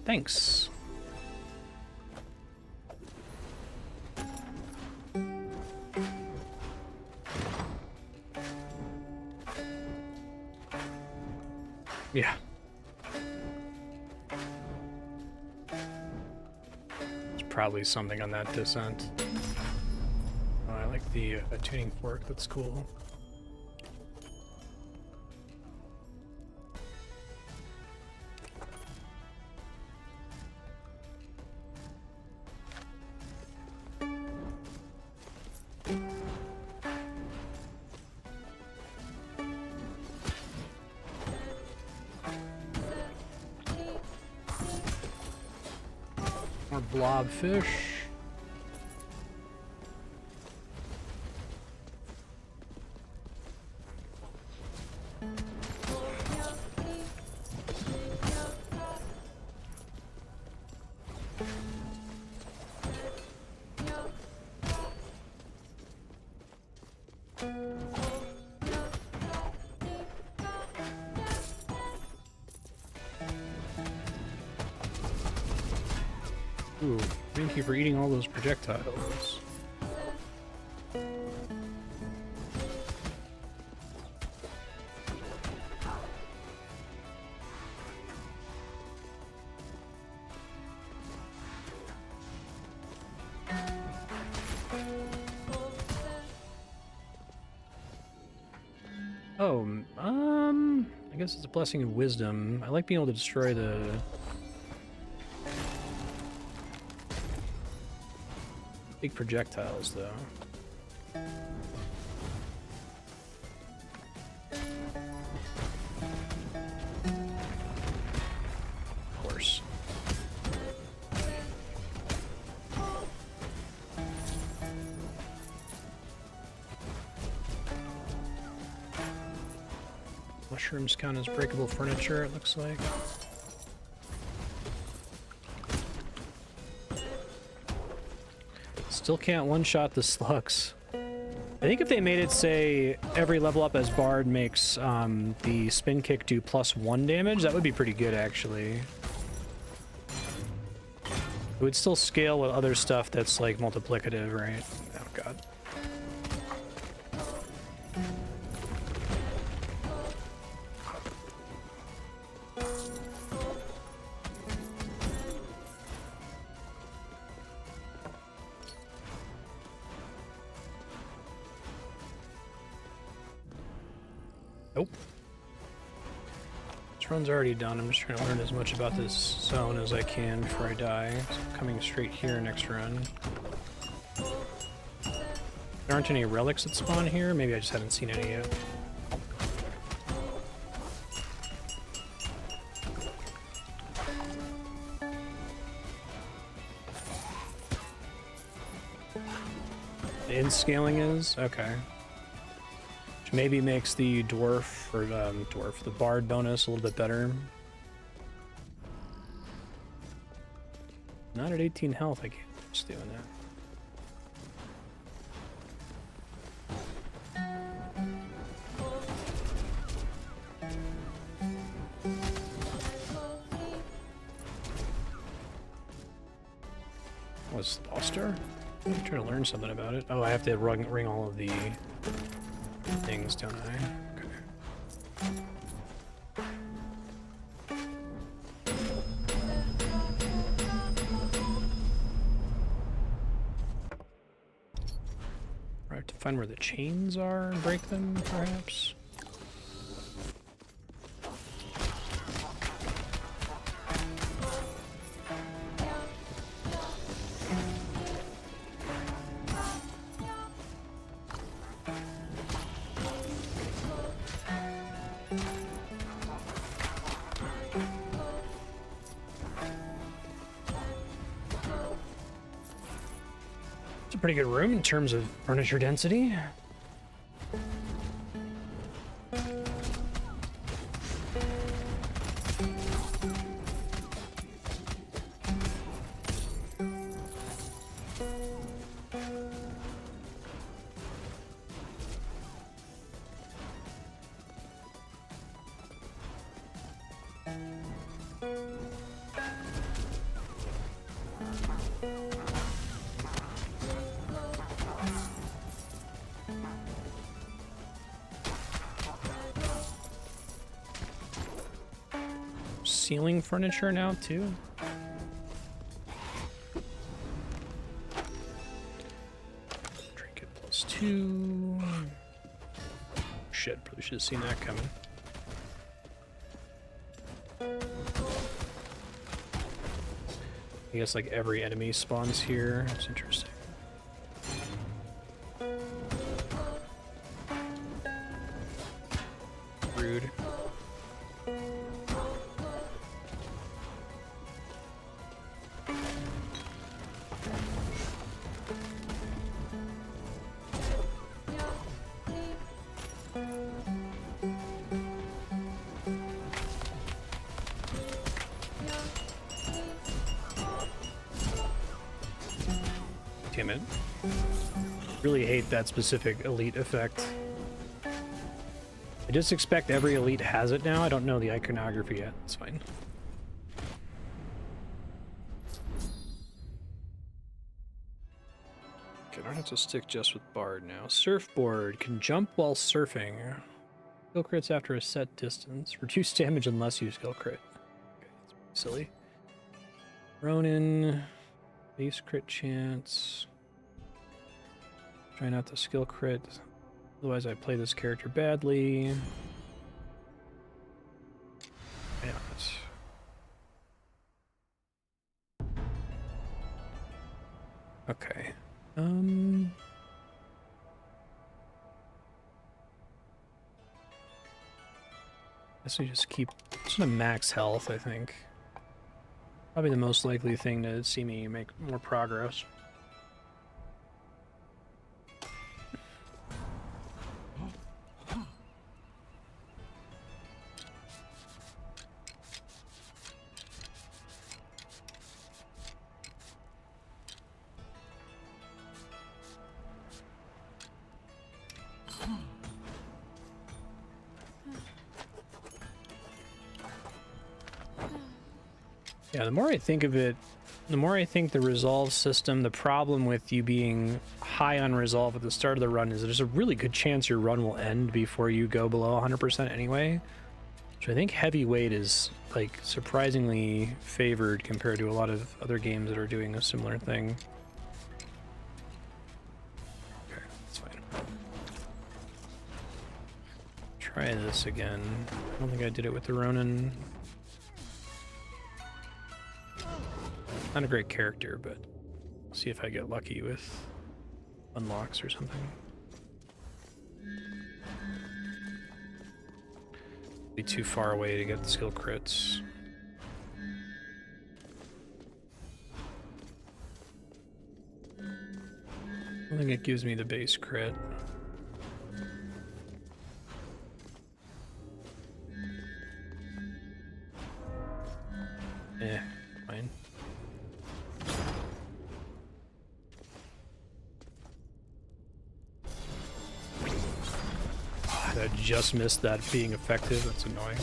Thanks. Yeah. There's probably something on that descent. Oh, I like the tuning fork. That's cool. More blobfish. Ooh, thank you for eating all those projectiles. Oh, I guess it's a blessing of wisdom. I like being able to destroy the big projectiles, though. Of course. Mushrooms count as breakable furniture, it looks like. Still can't one-shot the slugs. I think if they made it say every level up as Bard makes the spin kick do +1 damage, that would be pretty good, actually. It would still scale with other stuff that's like multiplicative, right? Oh god. Nope. This run's already done. I'm just trying to learn as much about this zone as I can before I die. So I'm coming straight here next run. There aren't any relics that spawn here. Maybe I just haven't seen any yet. The in scaling is? Okay. Which maybe makes the dwarf, or the bard bonus a little bit better. Not at 18 health, I can't just doing that. Was Foster? I'm trying to learn something about it. Oh, I have to ring all of the things, don't I? Okay. I have to find where the chains are and break them, perhaps. Pretty good room in terms of furniture density. ceiling furniture now too. Trinket +2. Shit, probably should have seen that coming. I guess like every enemy spawns here. That's interesting. Rude. Damn it. Really hate that specific elite effect. I just expect every elite has it now. I don't know the iconography yet. It's fine. Okay, I don't have to stick just with Bard now. Surfboard can jump while surfing. Skill crits after a set distance. Reduce damage unless you skill crit. Okay, that's pretty silly. Ronin. Base crit chance. Try not to skill crit. Otherwise I play this character badly. Yeah. Okay. Guess we just keep just gonna max health, I think. Probably the most likely thing to see me make more progress. Yeah, the more I think of it, the more I think the resolve system, the problem with you being high on resolve at the start of the run is there's a really good chance your run will end before you go below 100% anyway. So I think heavyweight is like surprisingly favored compared to a lot of other games that are doing a similar thing. Okay, that's fine. Try this again. I don't think I did it with the Ronin. Not a great character, but see if I get lucky with unlocks or something. Be too far away to get the skill crits. I don't think it gives me the base crit. Eh, fine. I just missed that being effective. That's annoying.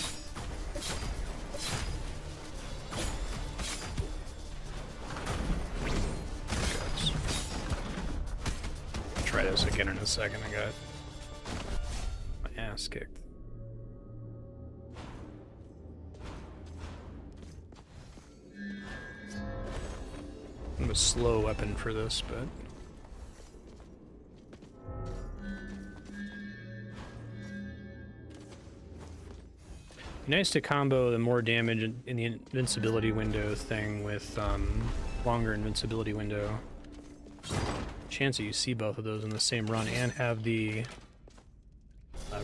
Try this again in a second. I got my ass kicked. I'm a slow weapon for this, but nice to combo the more damage in the invincibility window thing with longer invincibility window. Chance that you see both of those in the same run and have the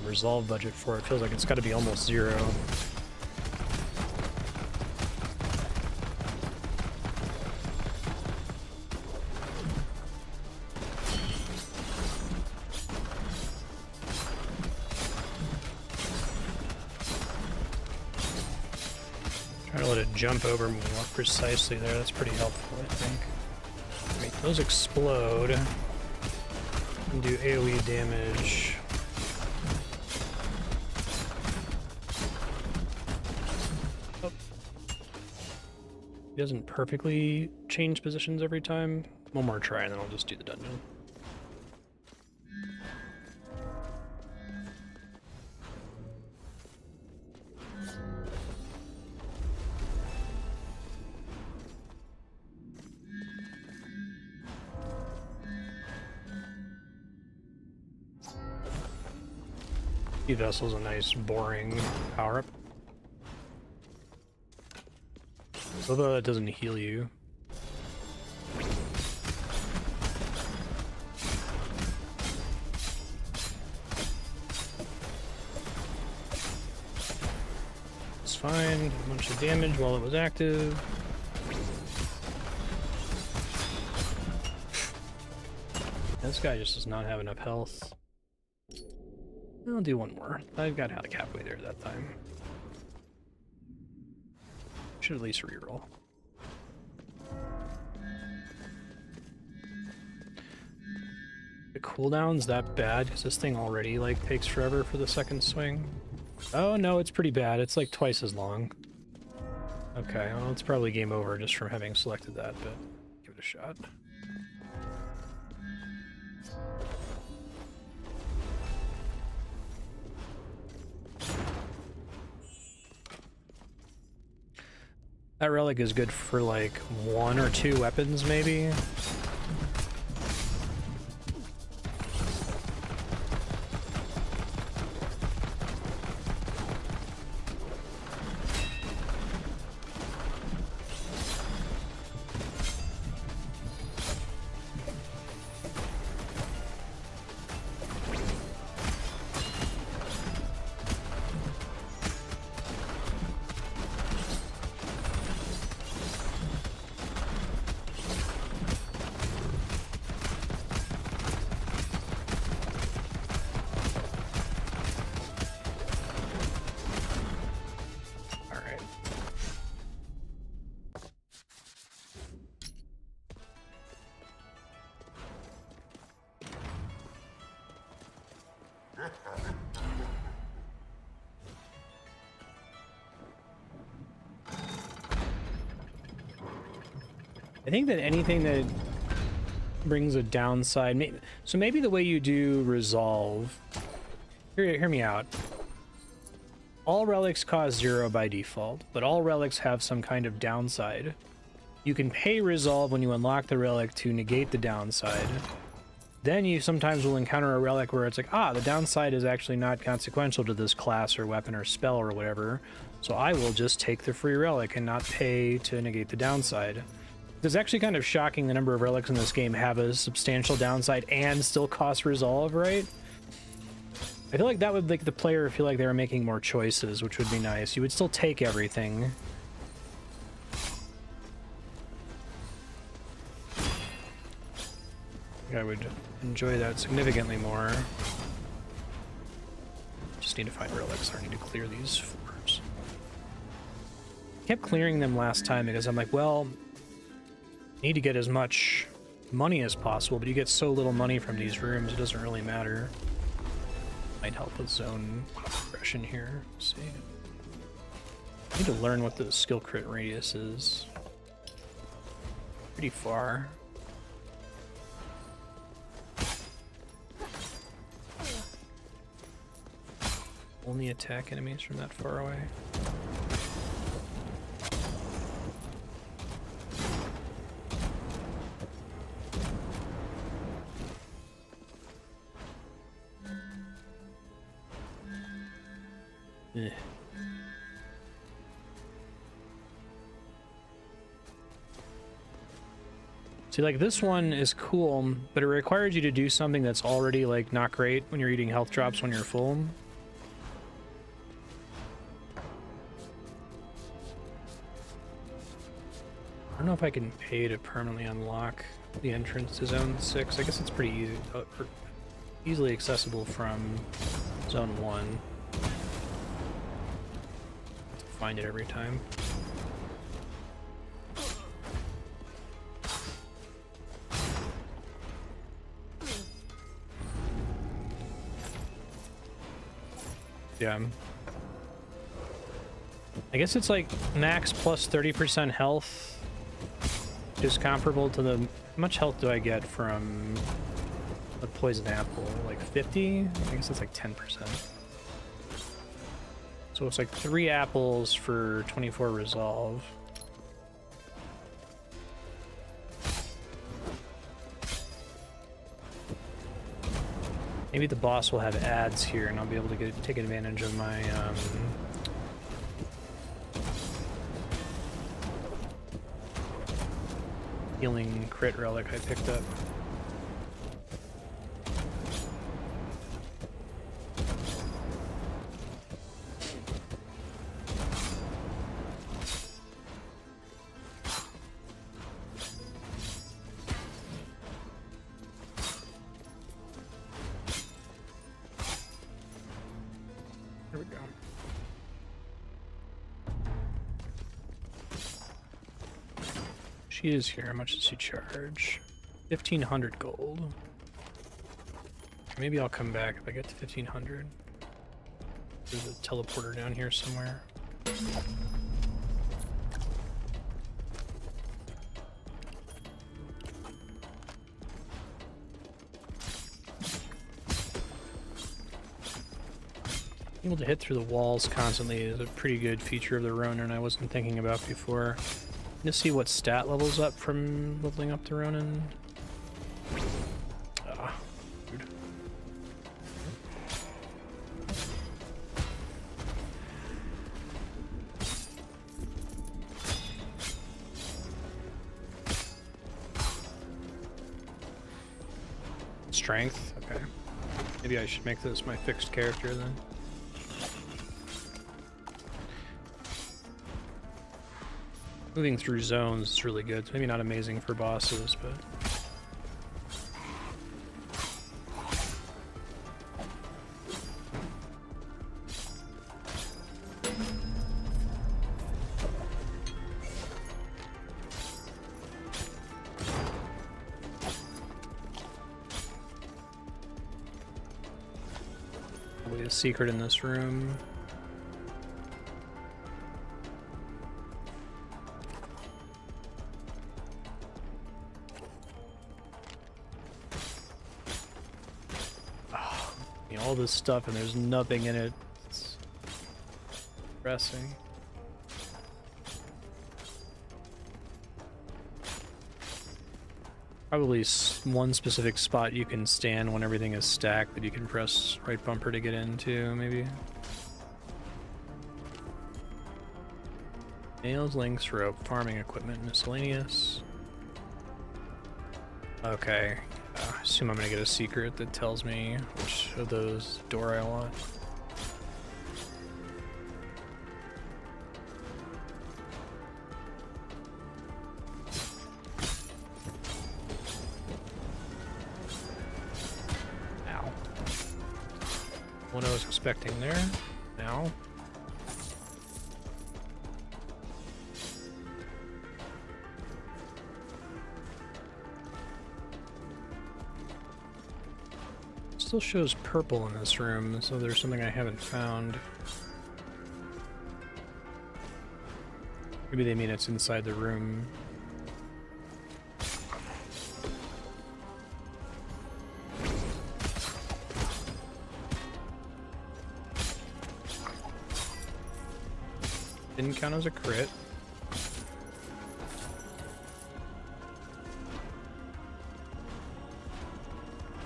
resolve budget for it. Feels like it's got to be almost zero. Jump over more precisely there. That's pretty helpful, I think. Make those explode and do AoE damage. Oh. He doesn't perfectly change positions every time. One more try and then I'll just do the dungeon. Sea Vessel's a nice, boring power-up. Although that doesn't heal you. It's fine, did a bunch of damage while it was active. This guy just does not have enough health. I'll do one more. I've got like halfway there that time. Should at least reroll. The cooldown's that bad because this thing already like takes forever for the second swing. Oh no, it's pretty bad. It's like twice as long. Okay, well it's probably game over just from having selected that, but give it a shot. That relic is good for like 1 or 2 weapons, maybe. I think that anything that brings a downside, so maybe the way you do resolve, hear me out. All relics cost 0 by default, but all relics have some kind of downside. You can pay resolve when you unlock the relic to negate the downside. Then you sometimes will encounter a relic where it's like, ah, the downside is actually not consequential to this class or weapon or spell or whatever, so I will just take the free relic and not pay to negate the downside. It's actually kind of shocking the number of relics in this game have a substantial downside and still cost resolve, right? I feel like that would make the player feel like they were making more choices, which would be nice. You would still take everything. I would enjoy that significantly more. Just need to find relics. I need to clear these floors. I kept clearing them last time because I'm like, well, need to get as much money as possible, but you get so little money from these rooms, it doesn't really matter. Might help with zone progression here. Let's see. I need to learn what the skill crit radius is. Pretty far. Only attack enemies from that far away. Eh. See, like, this one is cool, but it requires you to do something that's already, like, not great when you're eating health drops when you're full. I don't know if I can pay to permanently unlock the entrance to Zone 6. I guess it's pretty easy, easily accessible from Zone 1. Find it every time. Yeah. I guess it's like max plus 30% health is comparable to the... How much health do I get from a poison apple? Like 50? I guess it's like 10%. So it's like 3 apples for 24 resolve. Maybe the boss will have ads here, and I'll be able to take advantage of my healing crit relic I picked up. There we go. She is here. How much does she charge? 1,500 gold. Maybe I'll come back if I get to 1,500. There's a teleporter down here somewhere. Able to hit through the walls constantly is a pretty good feature of the Ronin I wasn't thinking about before. Just see what stat levels up from leveling up the Ronin. Ah, dude. Strength? Okay. Maybe I should make this my fixed character then. Moving through zones is really good. It's maybe not amazing for bosses, but... Probably a secret in this room. All this stuff and there's nothing in it. It's depressing. Probably one specific spot you can stand when everything is stacked that you can press right bumper to get into, maybe. Nails, links, rope, farming equipment, miscellaneous. Okay. I assume I'm gonna get a secret that tells me which of those door I want. Ow. What I was expecting there. Now. Still shows purple in this room, so there's something I haven't found. Maybe they mean it's inside the room. Didn't count as a crit.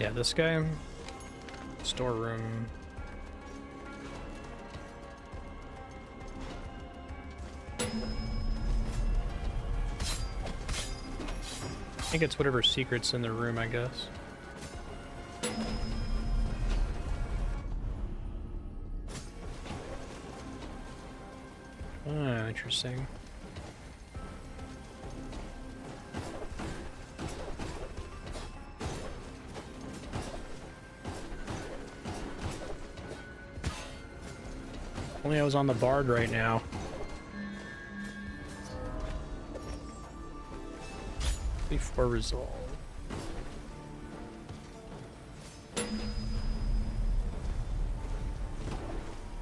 Yeah, this guy. Storeroom. I think it's whatever secret's in the room, I guess. Ah, interesting. Only I was on the bard right now. Before resolve.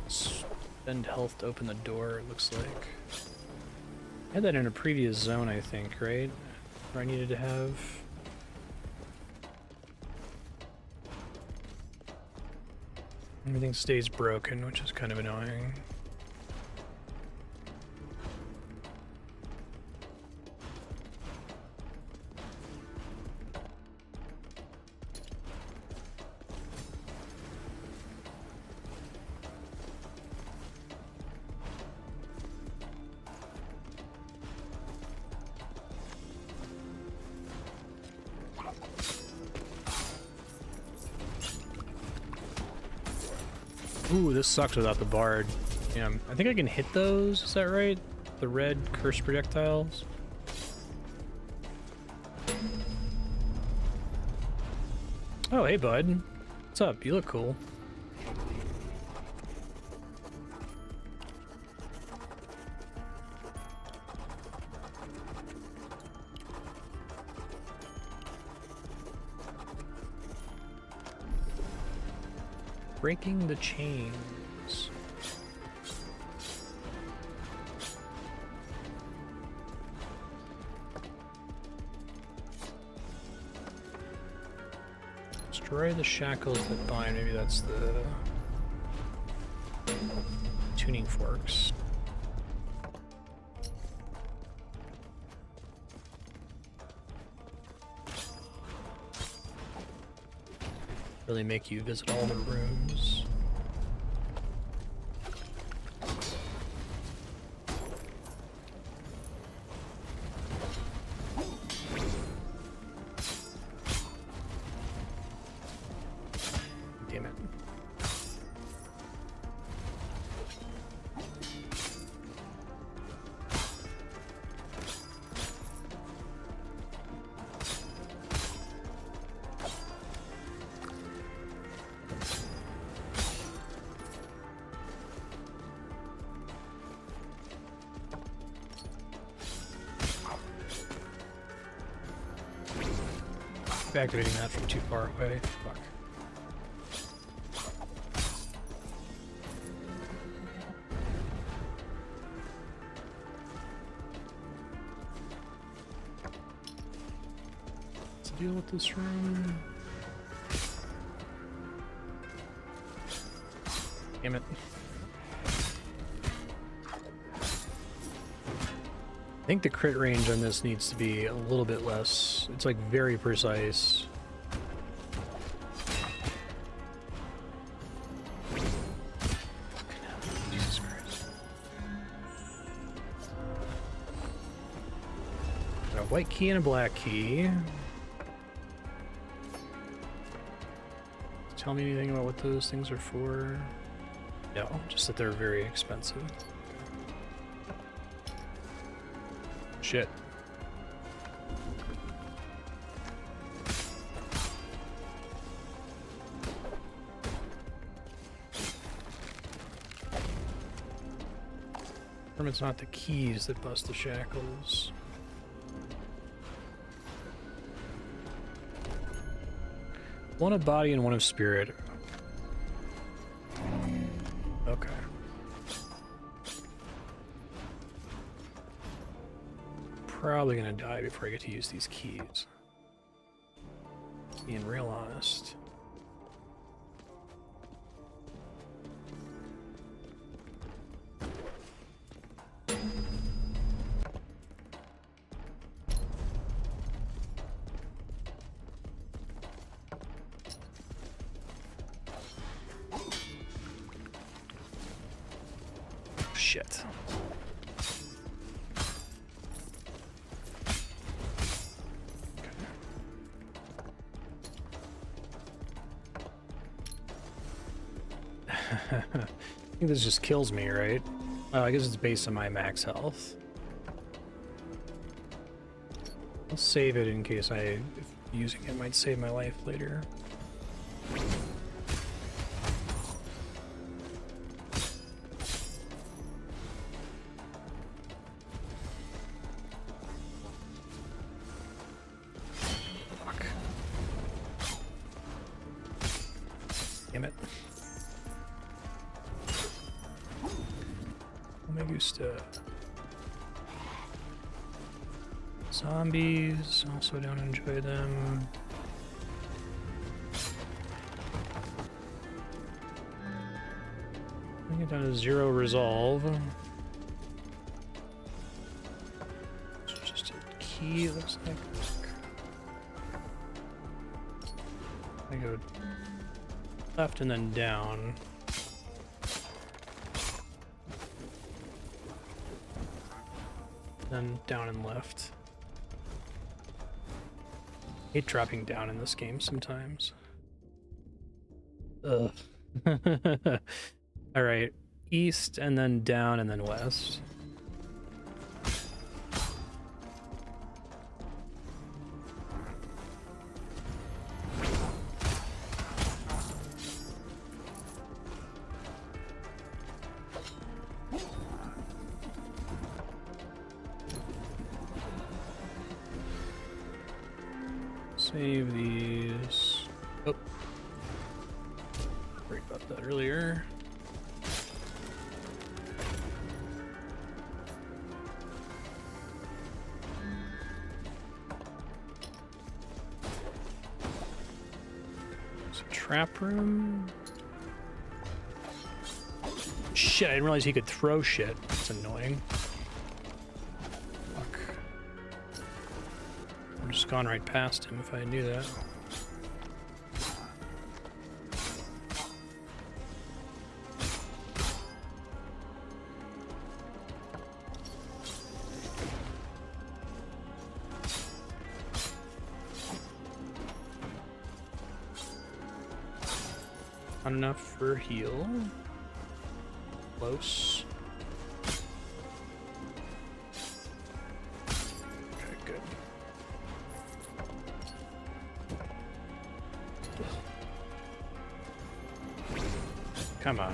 Spend health to open the door, it looks like. I had that in a previous zone, I think, right? Where I needed to have... Everything stays broken, which is kind of annoying. Ooh, this sucks without the bard. Yeah, I think I can hit those, is that right? The red cursed projectiles. Oh, hey, bud. What's up? You look cool. Breaking the chains. Destroy the shackles that bind. Maybe that's the tuning forks. Really make you visit all the rooms. Damn it. Activating that from too far away. Fuck. What's the deal with this room? Damn it. I think the crit range on this needs to be a little bit less. It's like very precise. Fucking hell. Jesus Christ. Got a white key and a black key. Tell me anything about what those things are for? No, just that they're very expensive. Shit. It's not the keys that bust the shackles. One of body and one of spirit. Okay. Probably gonna die before I get to use these keys. Being real honest. Shit. I think this just kills me, right? Oh, I guess it's based on my max health. I'll save it in case if using it might save my life later. Fuck. Damn it. Zombies, also don't enjoy them. Bring it down to 0 resolve. It's just a key, it looks like. I go left and then down. Then down and left. Hate dropping down in this game sometimes. Ugh. All right, east and then down and then west. Save these. Oh. Worried about that earlier. There's a trap room. Shit, I didn't realize he could throw shit. That's annoying. Fuck. I've just gone right past him if I knew that. Not enough for heal. Close. Okay, good. Come on.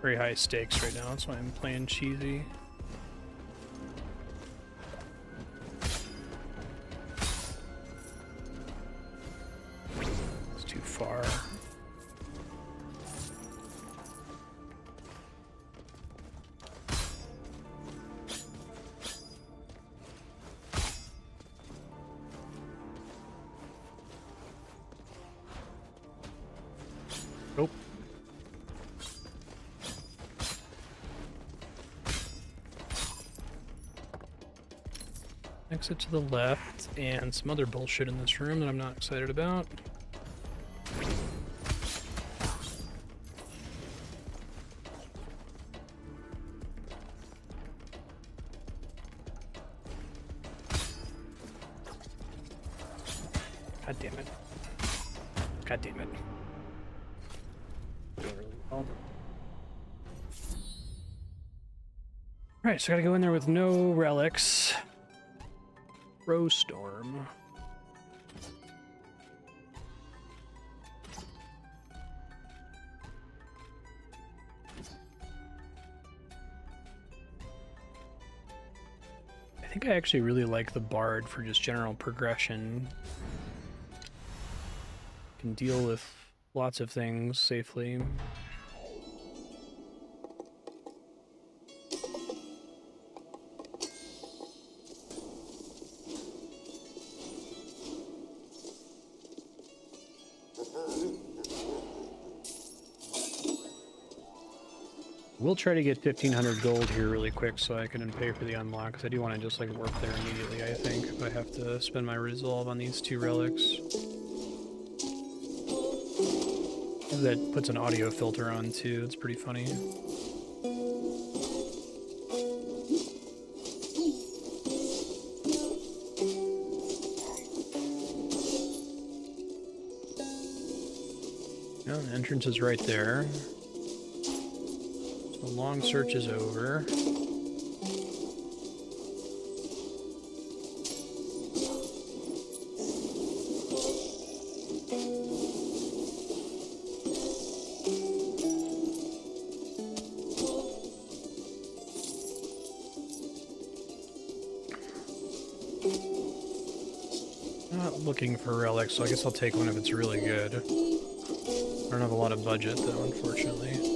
Very high stakes right now, that's why I'm playing cheesy. It's too far. Nope. Exit to the left, and some other bullshit in this room that I'm not excited about. God damn it. God damn it. Doing really well. Alright, so I gotta go in there with no relics. Rose Storm. I think I actually really like the Bard for just general progression. Can deal with lots of things safely. We'll try to get 1,500 gold here really quick so I can pay for the unlock, because I do want to just like work there immediately, I think, if I have to spend my resolve on these 2 relics. That puts an audio filter on too, it's pretty funny. Yeah, the entrance is right there. The long search is over. Not looking for relics, so I guess I'll take one if it's really good. I don't have a lot of budget though, unfortunately.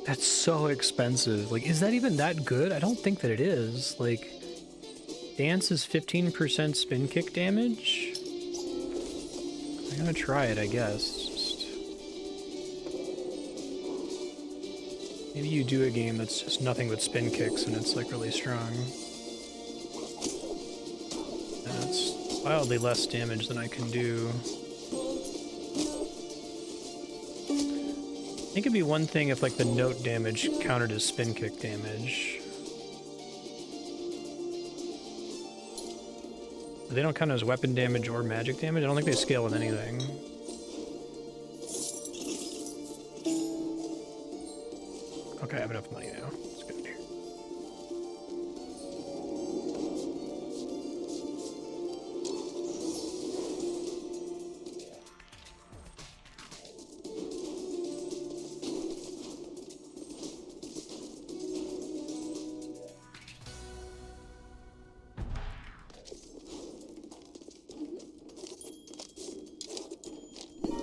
That's so expensive. Like, is that even that good? I don't think that it is. Like, dance is 15% spin kick damage? I'm gonna try it, I guess. Maybe you do a game that's just nothing but spin kicks and it's, like, really strong. That's wildly less damage than I can do. I think it'd be one thing if, like, the note damage countered as spin kick damage. They don't count as weapon damage or magic damage? I don't think they scale with anything. Okay, I have enough money now. It's good here.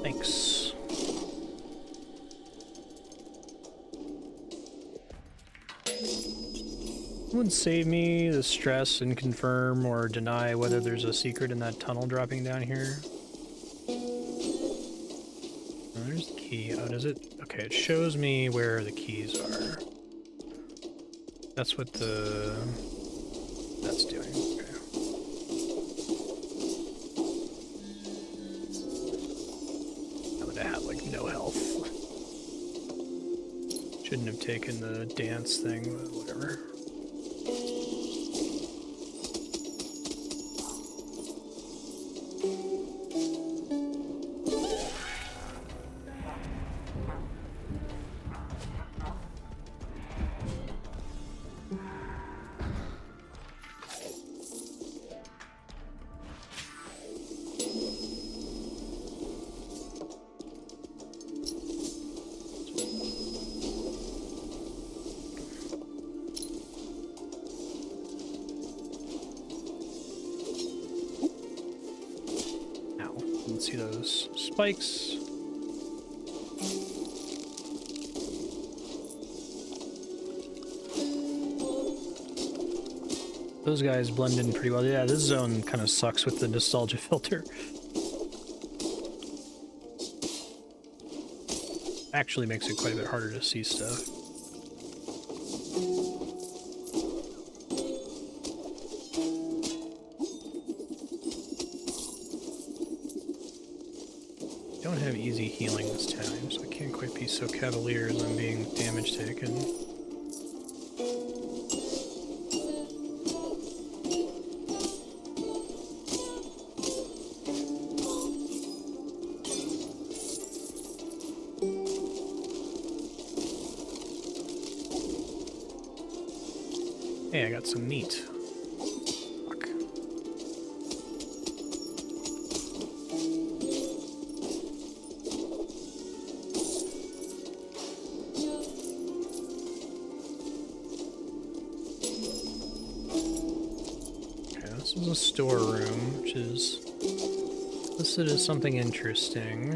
Thanks. Would save me the stress and confirm or deny whether there's a secret in that tunnel dropping down here. Oh, there's the key. Oh, does it? Okay, it shows me where the keys are. That's what that's doing. Okay. I would have had like no health. Shouldn't have taken the dance thing, but whatever. See those spikes. Those guys blend in pretty well. Yeah, this zone kind of sucks with the nostalgia filter. Actually makes it quite a bit harder to see stuff. Don't have easy healing this time, so I can't quite be so cavalier as I'm being damage taken. Hey, I got some meat. Fuck. This is a storeroom, which is listed as something interesting.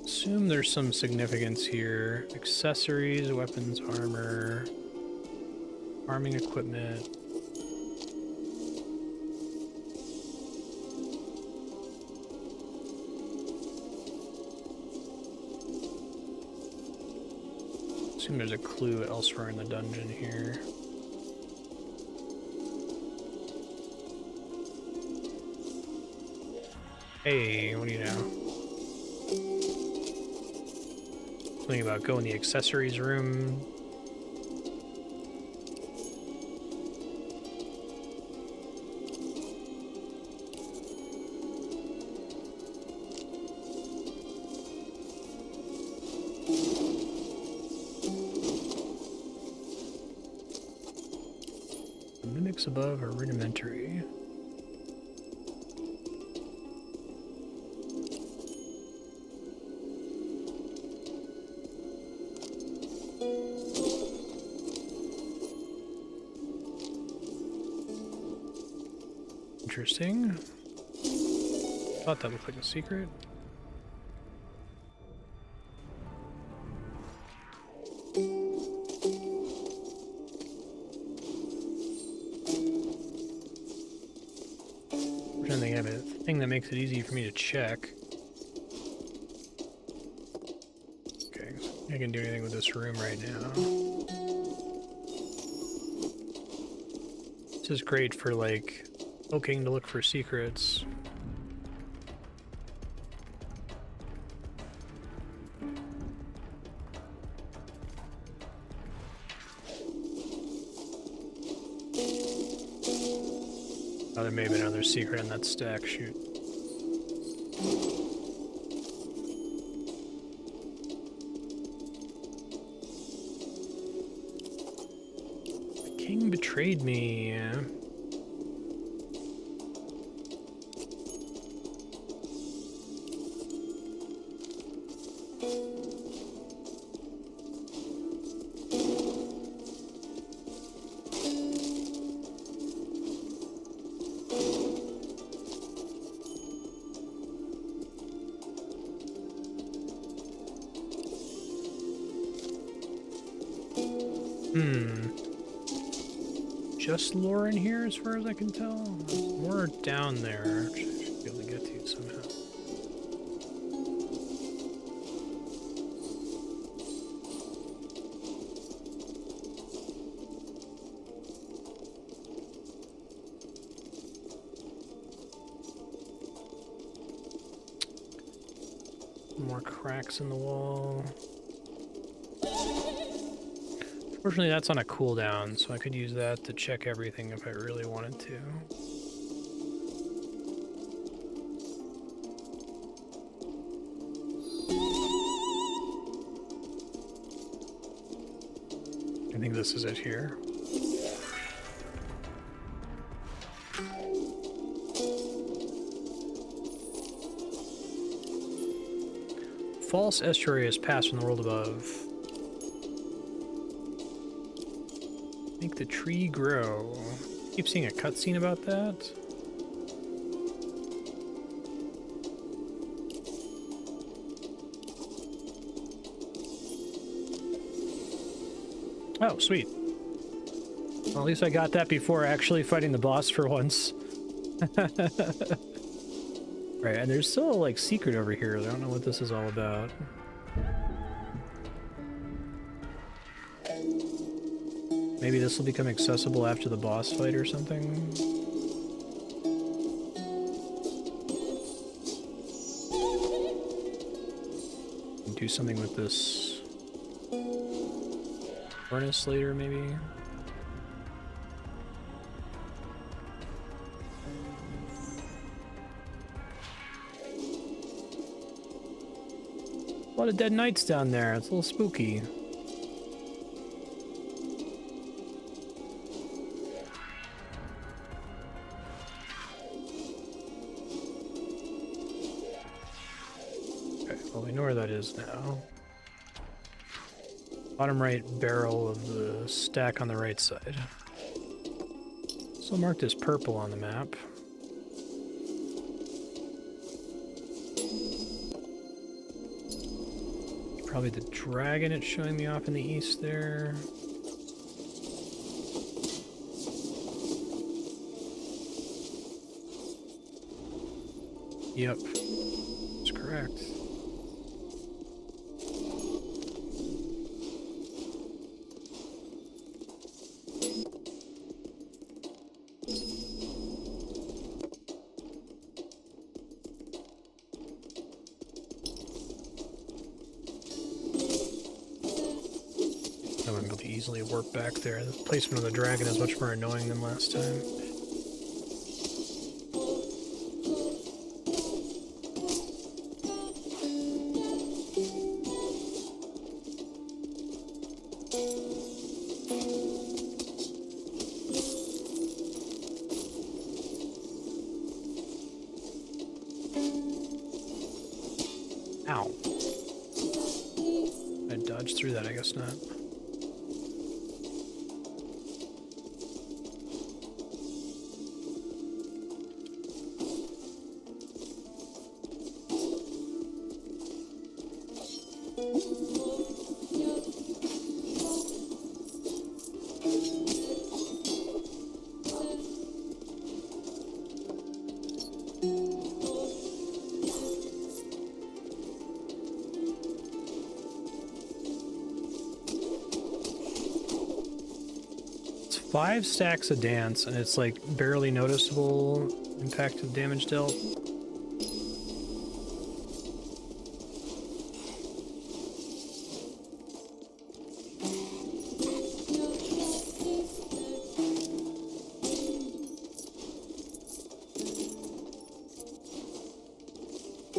Assume there's some significance here. Accessories, weapons, armor, farming equipment. Assume there's a clue elsewhere in the dungeon here. Hey, what do you know? Something about go in the accessories room. The mimics above are rudimentary. Interesting. thought that looked like a secret. I'm trying to think of a thing that makes it easy for me to check. Okay, so I can do anything with this room right now. This is great for like poking to look for secrets. Oh, there may have been another secret in that stack, shoot. The king betrayed me. Just lore in here as far as I can tell. There's more down there, which I should be able to get to somehow. More cracks in the wall. Fortunately, that's on a cooldown, so I could use that to check everything if I really wanted to. I think this is it here. False estuary is passed from the world above. Make the tree grow. Keep seeing a cutscene about that. Oh, sweet. Well, at least I got that before actually fighting the boss for once. Right, and there's still like secret over here. I don't know what this is all about. Maybe this will become accessible after the boss fight or something. Do something with this furnace later, maybe. A lot of dead knights down there. It's a little spooky. That is now. Bottom right barrel of the stack on the right side. So marked as purple on the map. Probably the dragon it's showing me off in the east there. Yep, that's correct. Easily warp back there. The placement of the dragon is much more annoying than last time. Ow. I dodged through that, I guess not. It's 5 stacks of dance, and it's like barely noticeable impact of damage dealt.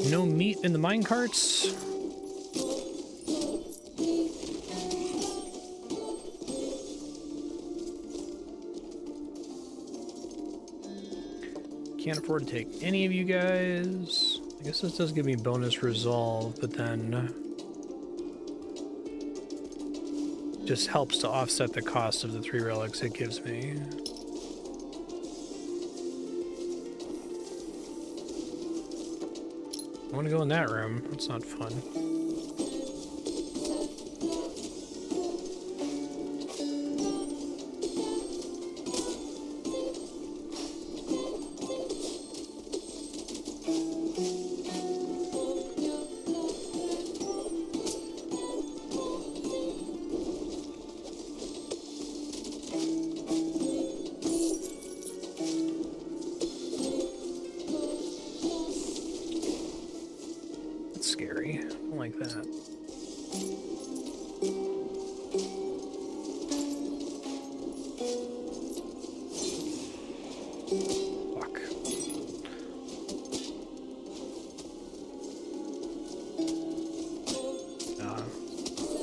No meat in the minecarts. Can't afford to take any of you guys. I guess this does give me bonus resolve, but then just helps to offset the cost of the 3 relics it gives me. I want to go in that room. That's not fun. Scary. I don't like that. Fuck.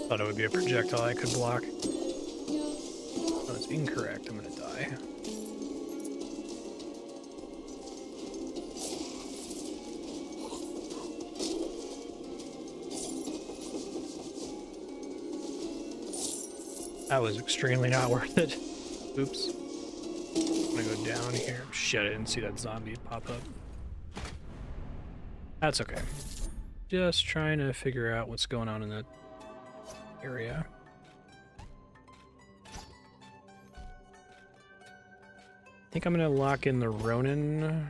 Thought it would be a projectile I could block. That was incorrect. I'm gonna die. That was extremely not worth it. Oops. I'm gonna go down here. Shit, I didn't see that zombie pop up. That's okay. Just trying to figure out what's going on in that area. I think I'm gonna lock in the Ronin.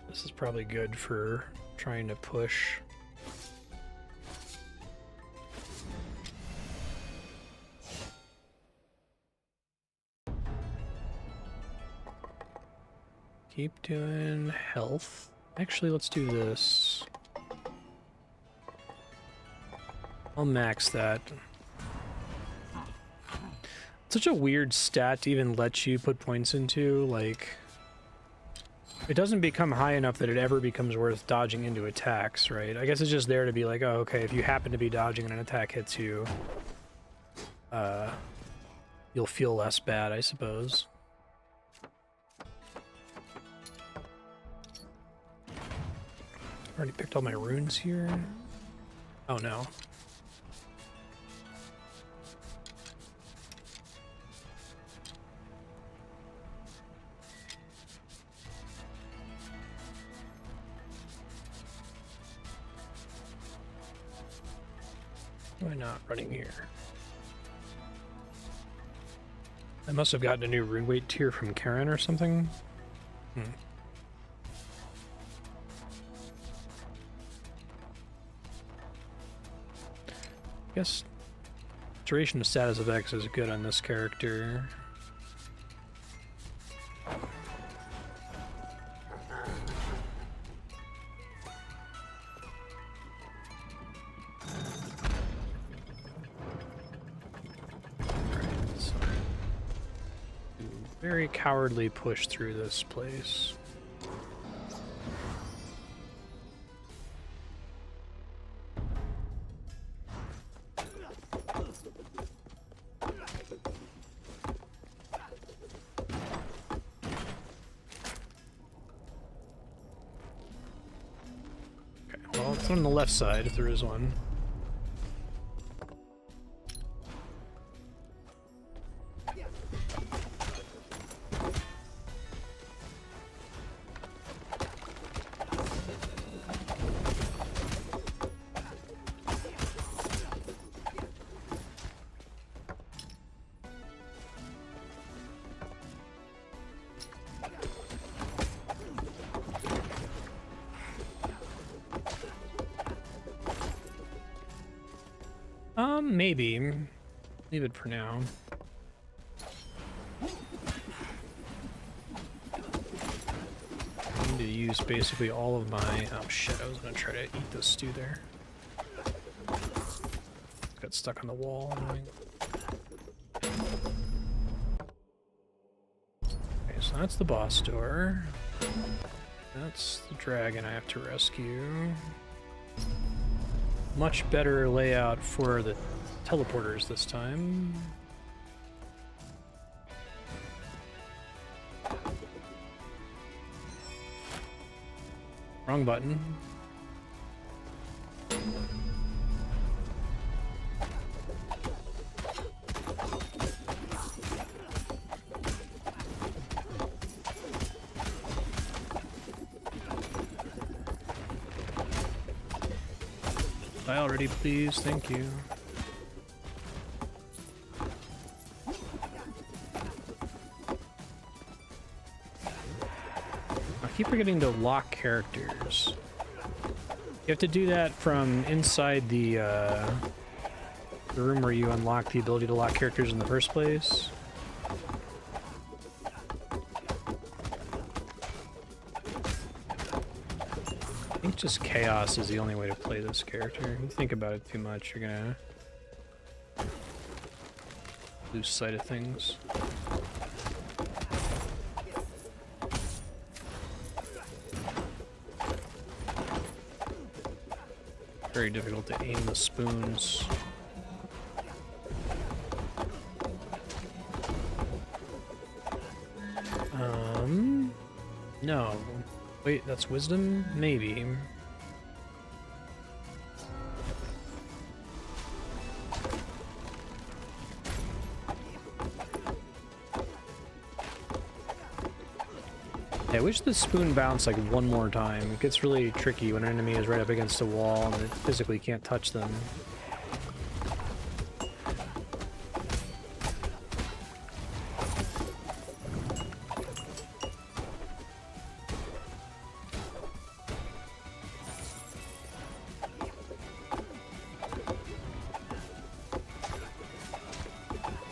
This is probably good for trying to push. Keep doing health. Actually, let's do this. I'll max that. It's such a weird stat to even let you put points into, like... It doesn't become high enough that it ever becomes worth dodging into attacks, right? I guess it's just there to be like, oh, okay, if you happen to be dodging and an attack hits you, you'll feel less bad, I suppose. Already picked all my runes here. Oh no. Why not running here? I must have gotten a new rune weight tier from Karen or something. I guess duration of status of X is good on this character. Alright, so very cowardly push through this place. It's on the left side, if there is one. Maybe. Leave it for now. I need to use basically all of my... Oh shit, I was gonna try to eat the stew there. Got stuck on the wall. Okay, so that's the boss door. That's the dragon I have to rescue. Much better layout for the teleporters this time. Wrong button. Die already, please. Thank you. I keep forgetting to lock characters. You have to do that from inside the room where you unlock the ability to lock characters in the first place. I think just chaos is the only way to play this character. You think about it too much, you're gonna lose sight of things. Very difficult to aim the spoons. No. Wait, that's wisdom? Maybe. I wish the spoon bounced like one more time. It gets really tricky when an enemy is right up against a wall and it physically can't touch them.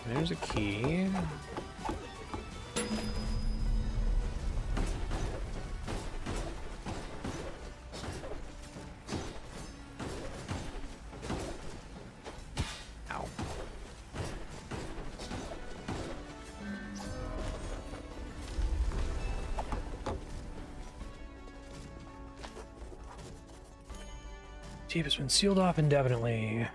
There's a key. Ow. Jeep has been sealed off indefinitely.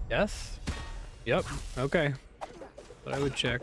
Death? Yep, okay. But I would check.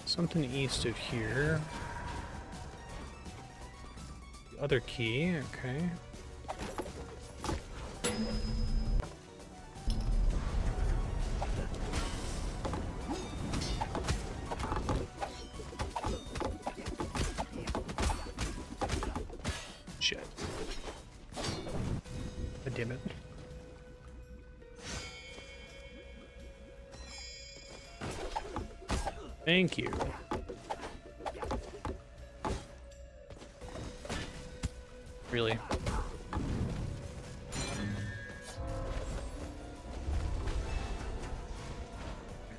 Something east of here. The other key, okay. Shit. God damn it. Thank you. Really?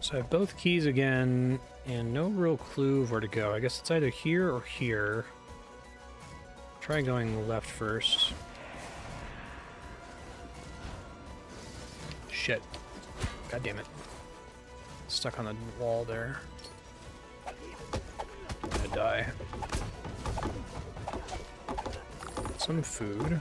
So I have both keys again, and no real clue of where to go. I guess it's either here or here. Try going left first. Shit. God damn it. Stuck on the wall there. I'm gonna die. Some food.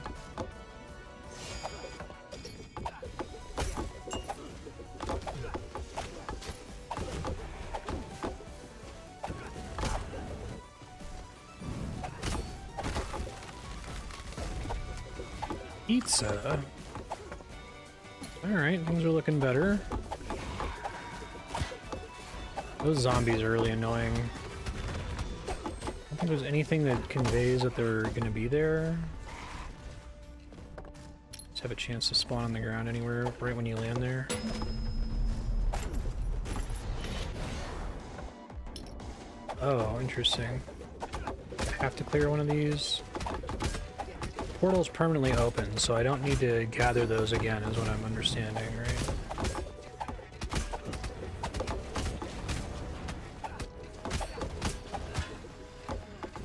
Pizza. Alright, things are looking better. Those zombies are really annoying. I don't think there's anything that conveys that they're gonna be there. Just have a chance to spawn on the ground anywhere right when you land there. Oh, interesting. I have to clear one of these. Portal's permanently open, so I don't need to gather those again, is what I'm understanding, right?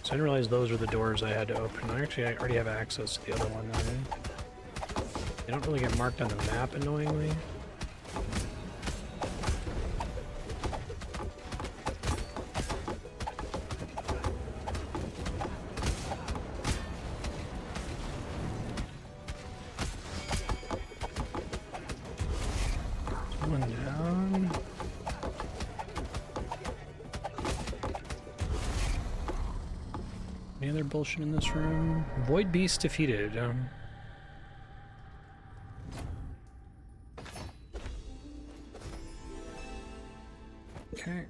So I didn't realize those were the doors I had to open. Actually, I already have access to the other one then. They don't really get marked on the map, annoyingly. One down. Any other bullshit in this room? Void Beast defeated. Okay.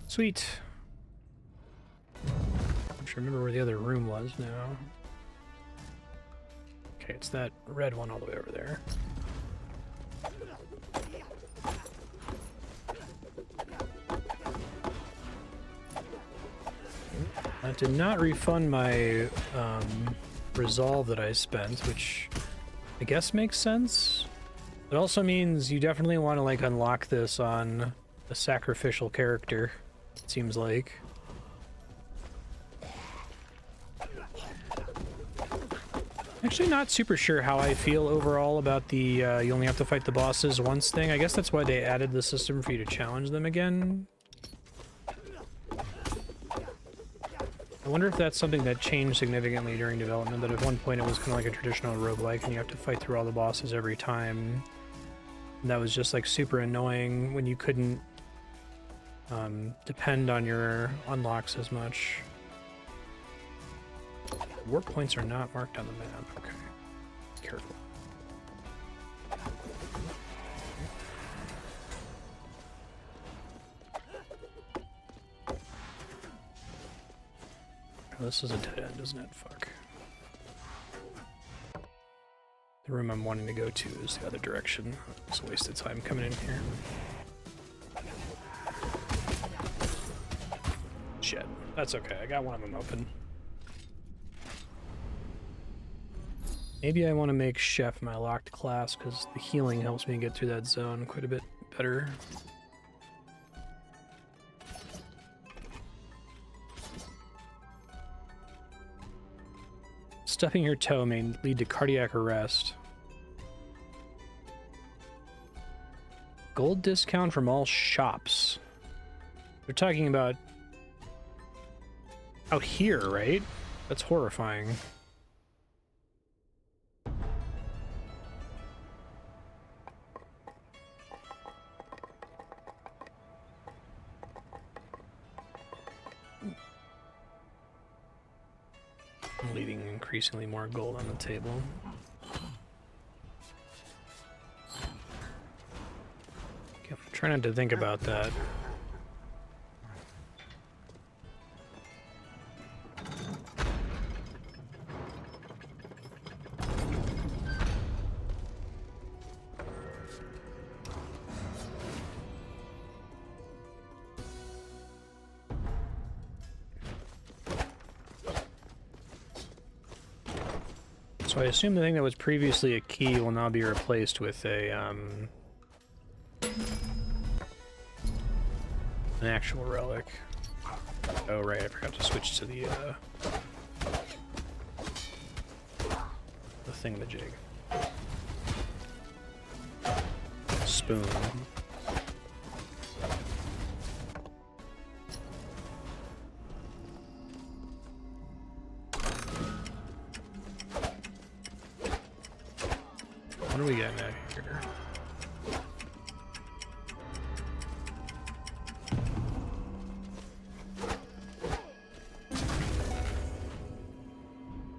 Sweet. I'm trying to remember where the other room was now. Okay, it's that red one all the way over there. That did not refund my resolve that I spent, which I guess makes sense. It also means you definitely want to like unlock this on a sacrificial character, it seems like. Actually not super sure how I feel overall about the you only have to fight the bosses once thing. I guess that's why they added the system for you to challenge them again. I wonder if that's something that changed significantly during development, that at one point it was kind of like a traditional roguelike and you have to fight through all the bosses every time. And that was just like super annoying when you couldn't depend on your unlocks as much. Warp points are not marked on the map. Okay. Careful. Oh, this is a dead end, isn't it? Fuck. The room I'm wanting to go to is the other direction. It's a waste of time coming in here. Shit. That's okay. I got one of them open. Maybe I want to make Chef my locked class because the healing helps me get through that zone quite a bit better. Stuffing your toe may lead to cardiac arrest. Gold discount from all shops. They're talking about out here, right? That's horrifying. Leaving increasingly more gold on the table. Okay, I'm trying not to think about that. So I assume the thing that was previously a key will now be replaced with a, an actual relic. Oh right, I forgot to switch to the, thingamajig. Spoon. What are we getting at here?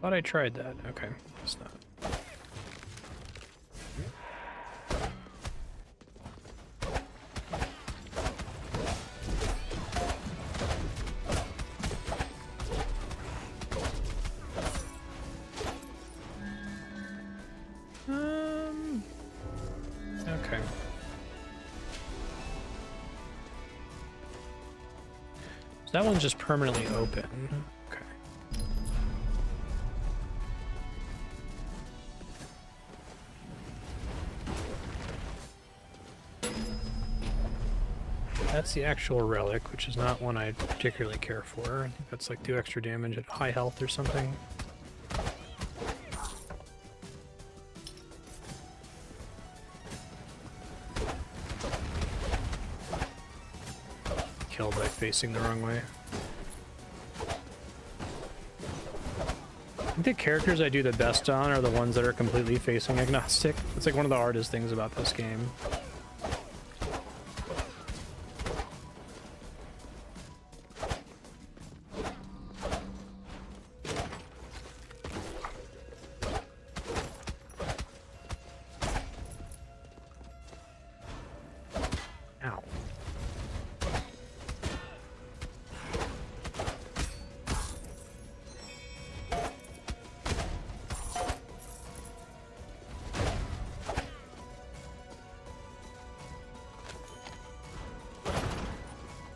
Thought I tried that. Okay, it's not. Okay. So that one's just permanently open. Okay. That's the actual relic, which is not one I particularly care for. I think that's like 2 extra damage at high health or something. Killed by facing the wrong way. I think the characters I do the best on are the ones that are completely facing agnostic. It's like one of the hardest things about this game.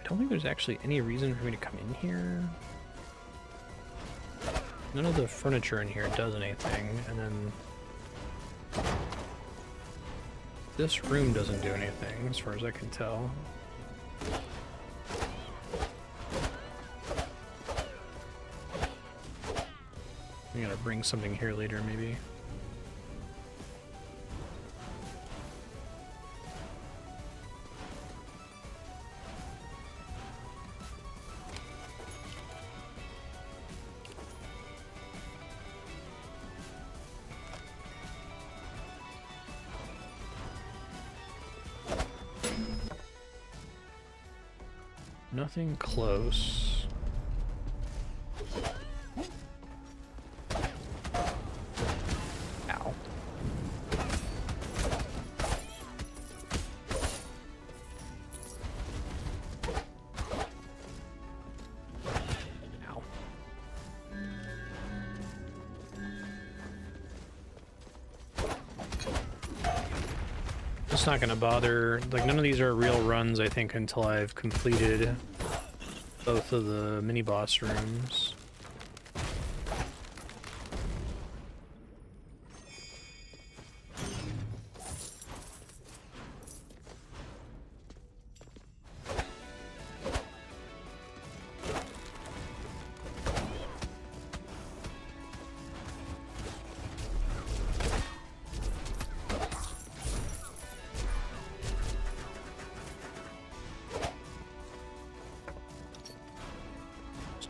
I don't think there's actually any reason for me to come in here. None of the furniture in here does anything, and then this room doesn't do anything as far as I can tell. I'm gonna bring something here later, maybe. Nothing close. Ow. Ow. Just not gonna bother. Like, none of these are real runs, I think, until I've completed both of the mini-boss rooms.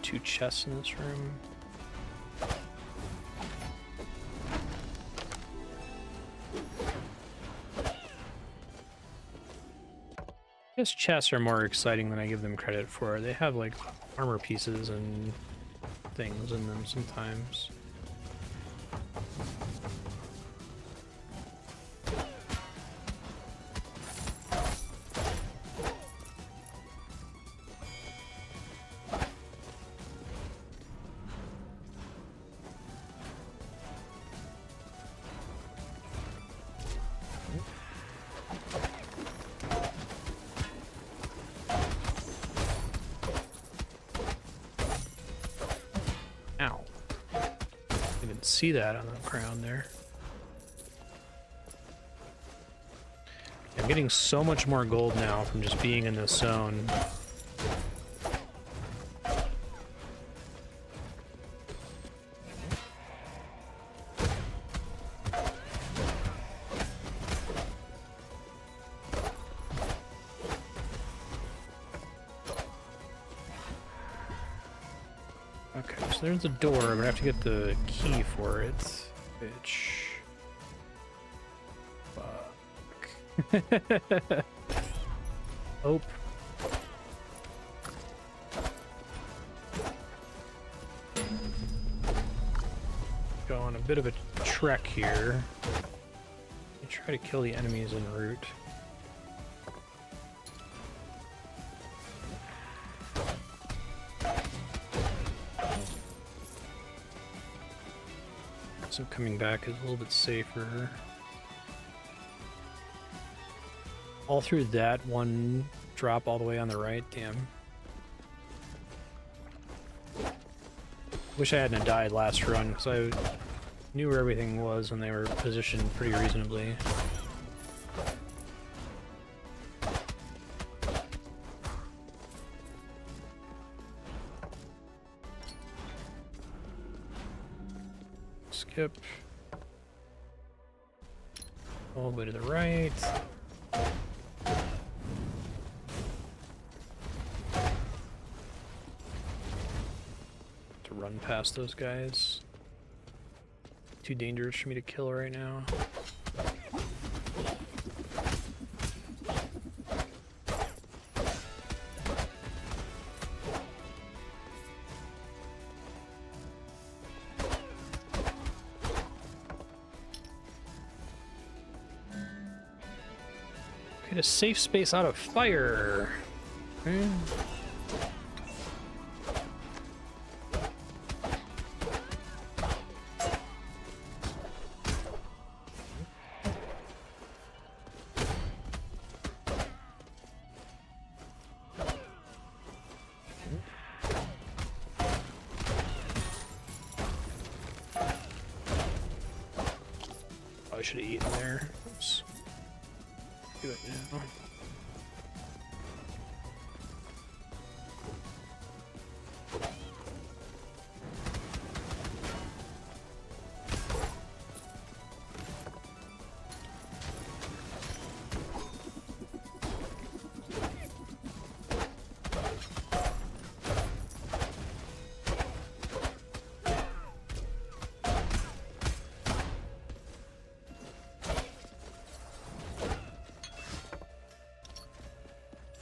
Two chests in this room. I guess chests are more exciting than I give them credit for. They have like armor pieces and things in them sometimes. See that on the ground there. I'm getting so much more gold now from just being in this zone. Okay, so there's a door. I'm gonna have to get the key for it. Bitch. Fuck. Oh. Go on a bit of a trek here. I try to kill the enemies en route. So coming back is a little bit safer. All through that one drop all the way on the right, damn. Wish I hadn't died last run, because I knew where everything was and they were positioned pretty reasonably. Skip. All the way to the right. To run past those guys. Too dangerous for me to kill right now. A safe space out of fire. Okay. I should have eaten there. Oops. Do it now.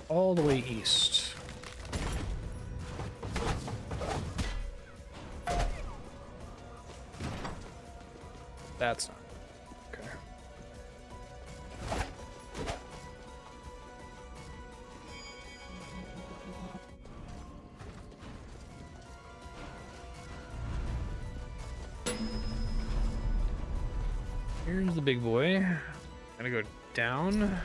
All the way east. That's not okay. Here's the big boy. Gonna go down.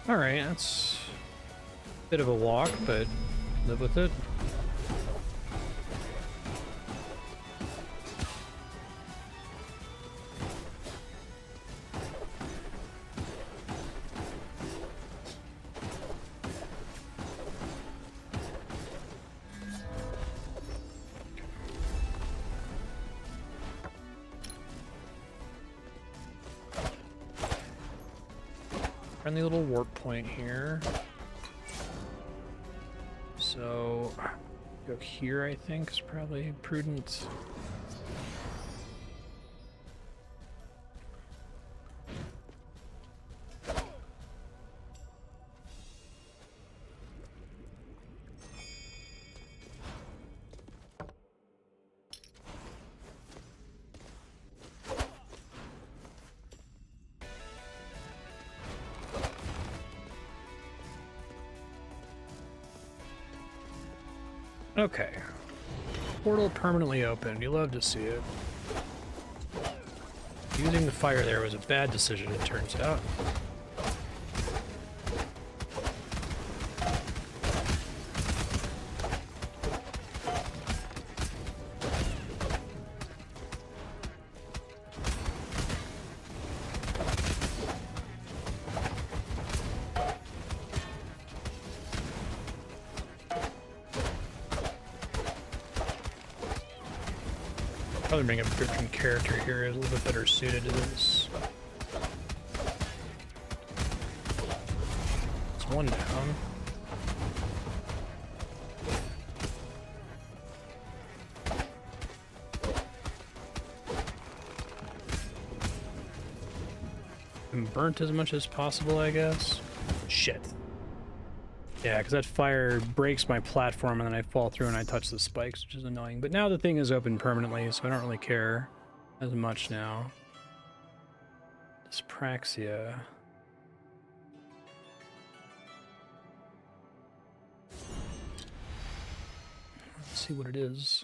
Alright, that's a bit of a walk, but live with it. Friendly little warp point here. So, go here, I think, is probably prudent. Okay. Portal permanently open. You love to see it. Using the fire there was a bad decision, it turns out. Probably bring a different character here, a little bit better suited to this. It's one down. And burnt as much as possible, I guess. Shit. Yeah, because that fire breaks my platform and then I fall through and I touch the spikes, which is annoying. But now the thing is open permanently, so I don't really care as much now. Dyspraxia. Let's see what it is.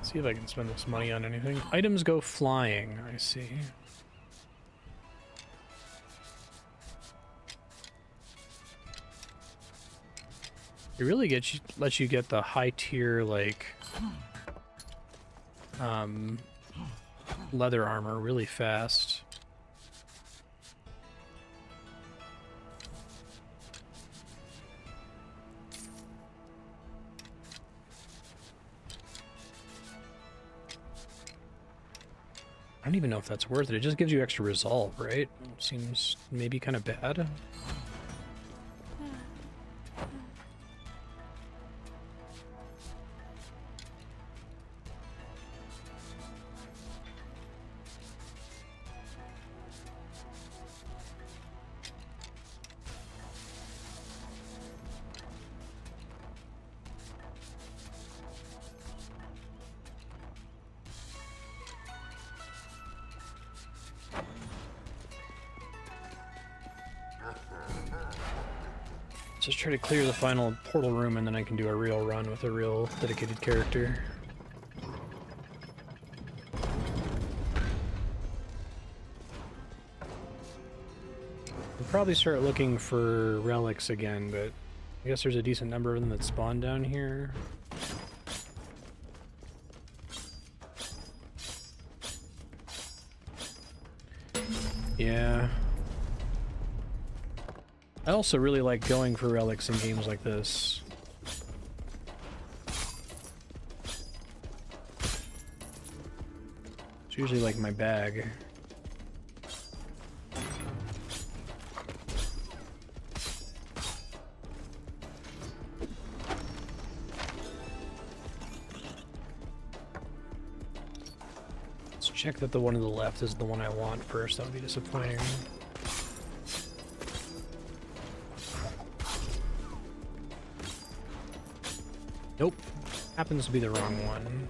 See if I can spend this money on anything. Items go flying, I see. It really lets you get the high tier, like, leather armor really fast. I don't even know if that's worth it. It just gives you extra resolve, right? Seems maybe kind of bad. Just try to clear the final portal room and then I can do a real run with a real dedicated character. We'll probably start looking for relics again, but I guess there's a decent number of them that spawn down here. Yeah. I also really like going for relics in games like this. It's usually like my bag. Let's check that the one on the left is the one I want first. That would be disappointing. Nope. Happens to be the wrong one.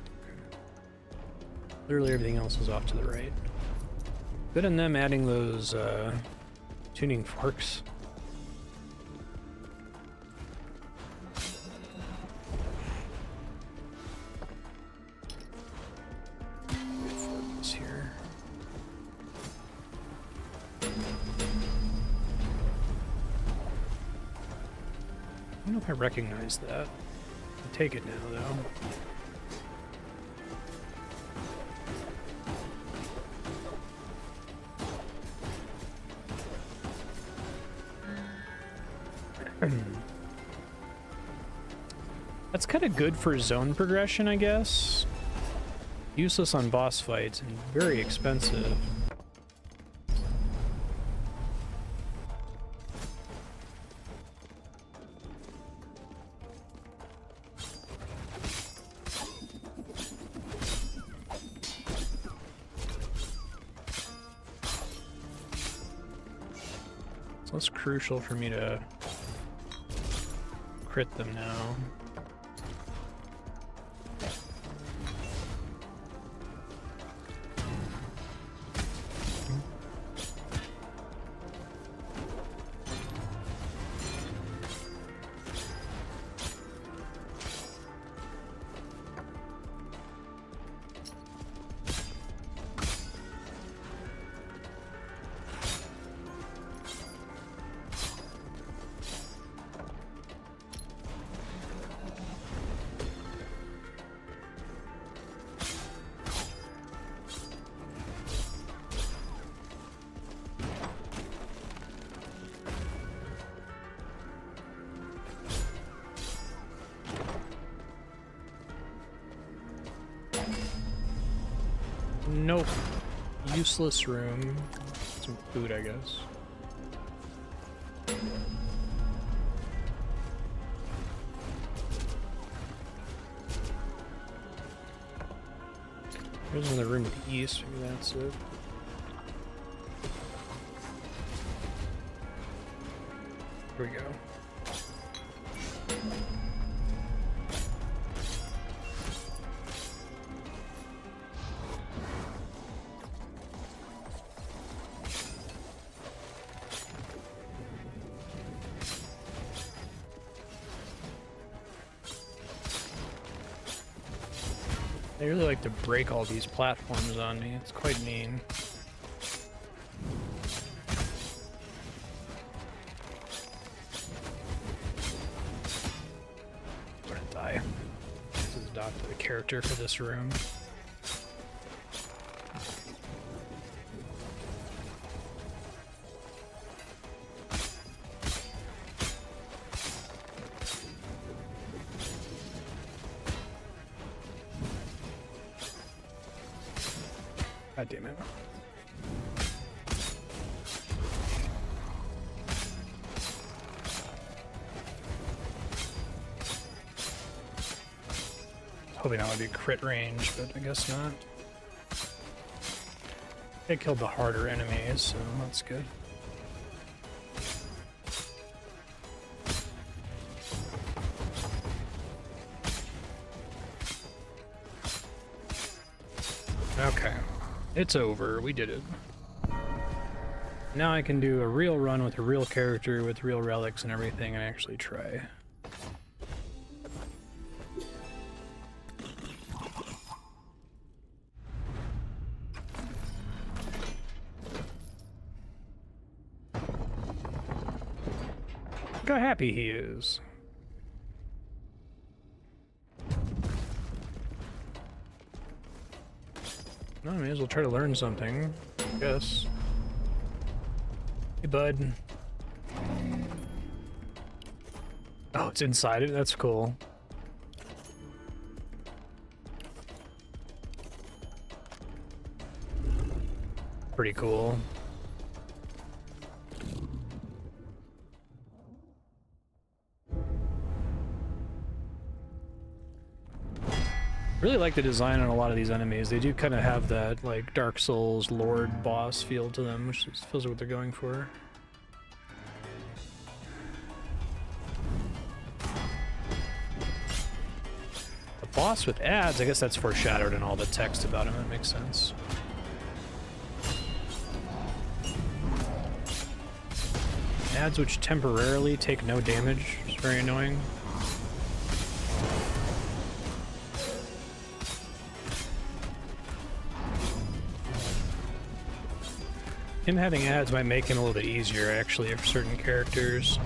Literally everything else is off to the right. Good on them adding those tuning forks. Forks here. I don't know if I recognize that. Take it now, though. That's kind of good for zone progression, I guess. Useless on boss fights and very expensive. So it's crucial for me to crit them now. Nope. Useless room. Some food, I guess. There's another room to the east. Maybe that's it. Here we go. They really like to break all these platforms on me. It's quite mean. I'm gonna die. This is adopted a character for this room. God damn it. Hoping that would be crit range, but I guess not. They killed the harder enemies, so that's good. Okay. It's over. We did it. Now I can do a real run with a real character with real relics and everything and actually try. Look how happy he is. I may as well try to learn something, I guess. Hey, bud. Oh, it's inside it? That's cool. Pretty cool. Really like the design on a lot of these enemies. They do kind of have that like Dark Souls Lord boss feel to them, which feels like what they're going for. A boss with ads, I guess that's foreshadowed in all the text about him. That makes sense. Ads which temporarily take no damage. It's very annoying. Him having ads might make him a little bit easier, actually, for certain characters.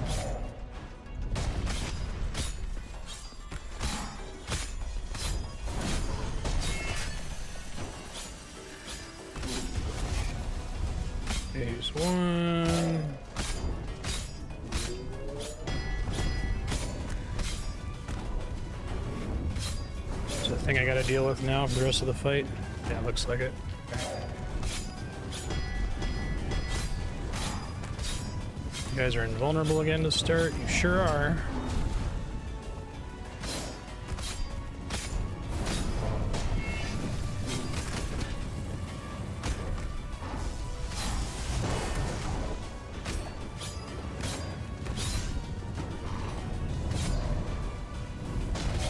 Here's one. Is that the thing I gotta deal with now for the rest of the fight? Yeah, it looks like it. Okay. You guys are invulnerable again to start? You sure are.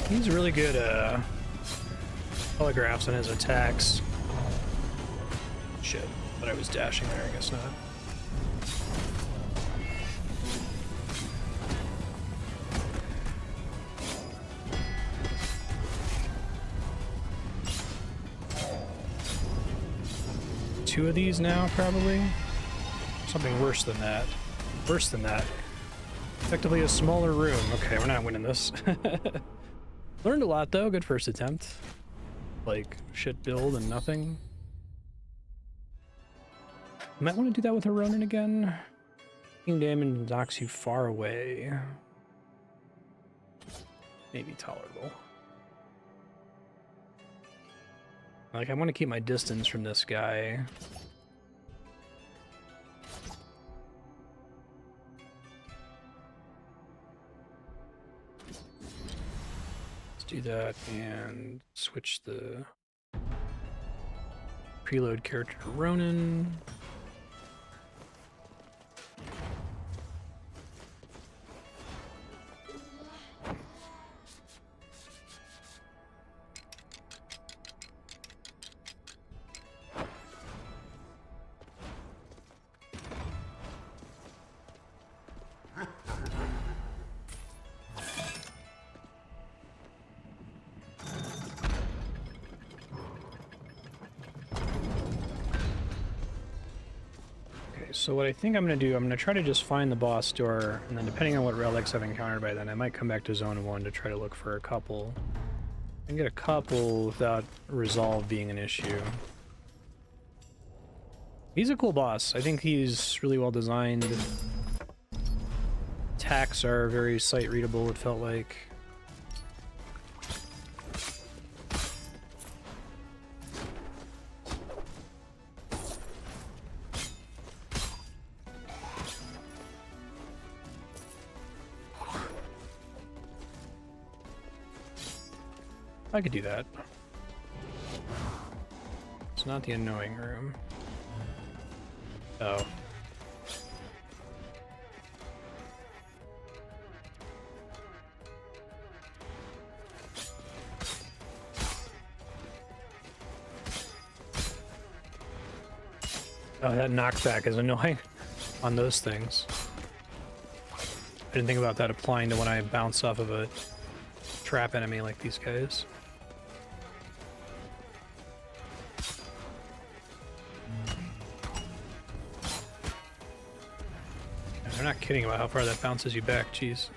He's really good telegraphs on his attacks. Shit, but I was dashing there, I guess not. Two of these now, probably? Something worse than that. Worse than that. Effectively a smaller room. Okay, we're not winning this. Learned a lot, though. Good first attempt. Like, shit build and nothing. Might want to do that with a Ronin again. Taking damage knocks you far away. Maybe tolerable. Like, I want to keep my distance from this guy. Let's do that and switch the preload character to Ronin. So what I think I'm going to do, I'm going to try to just find the boss door, and then depending on what relics I've encountered by then, I might come back to Zone 1 to try to look for a couple. And get a couple without resolve being an issue. He's a cool boss. I think he's really well designed. Attacks are very sight-readable, it felt like. I could do that. It's not the annoying room. Oh. Oh, that knockback is annoying on those things. I didn't think about that applying to when I bounce off of a trap enemy like these guys. They're not kidding about how far that bounces you back, jeez.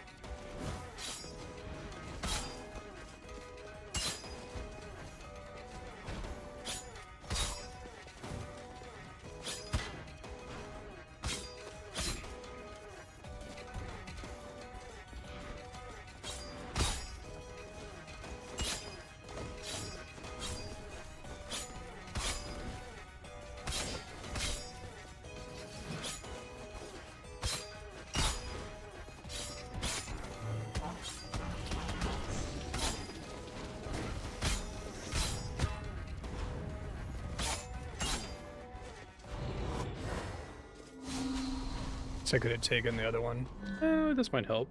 I could have taken the other one. This might help.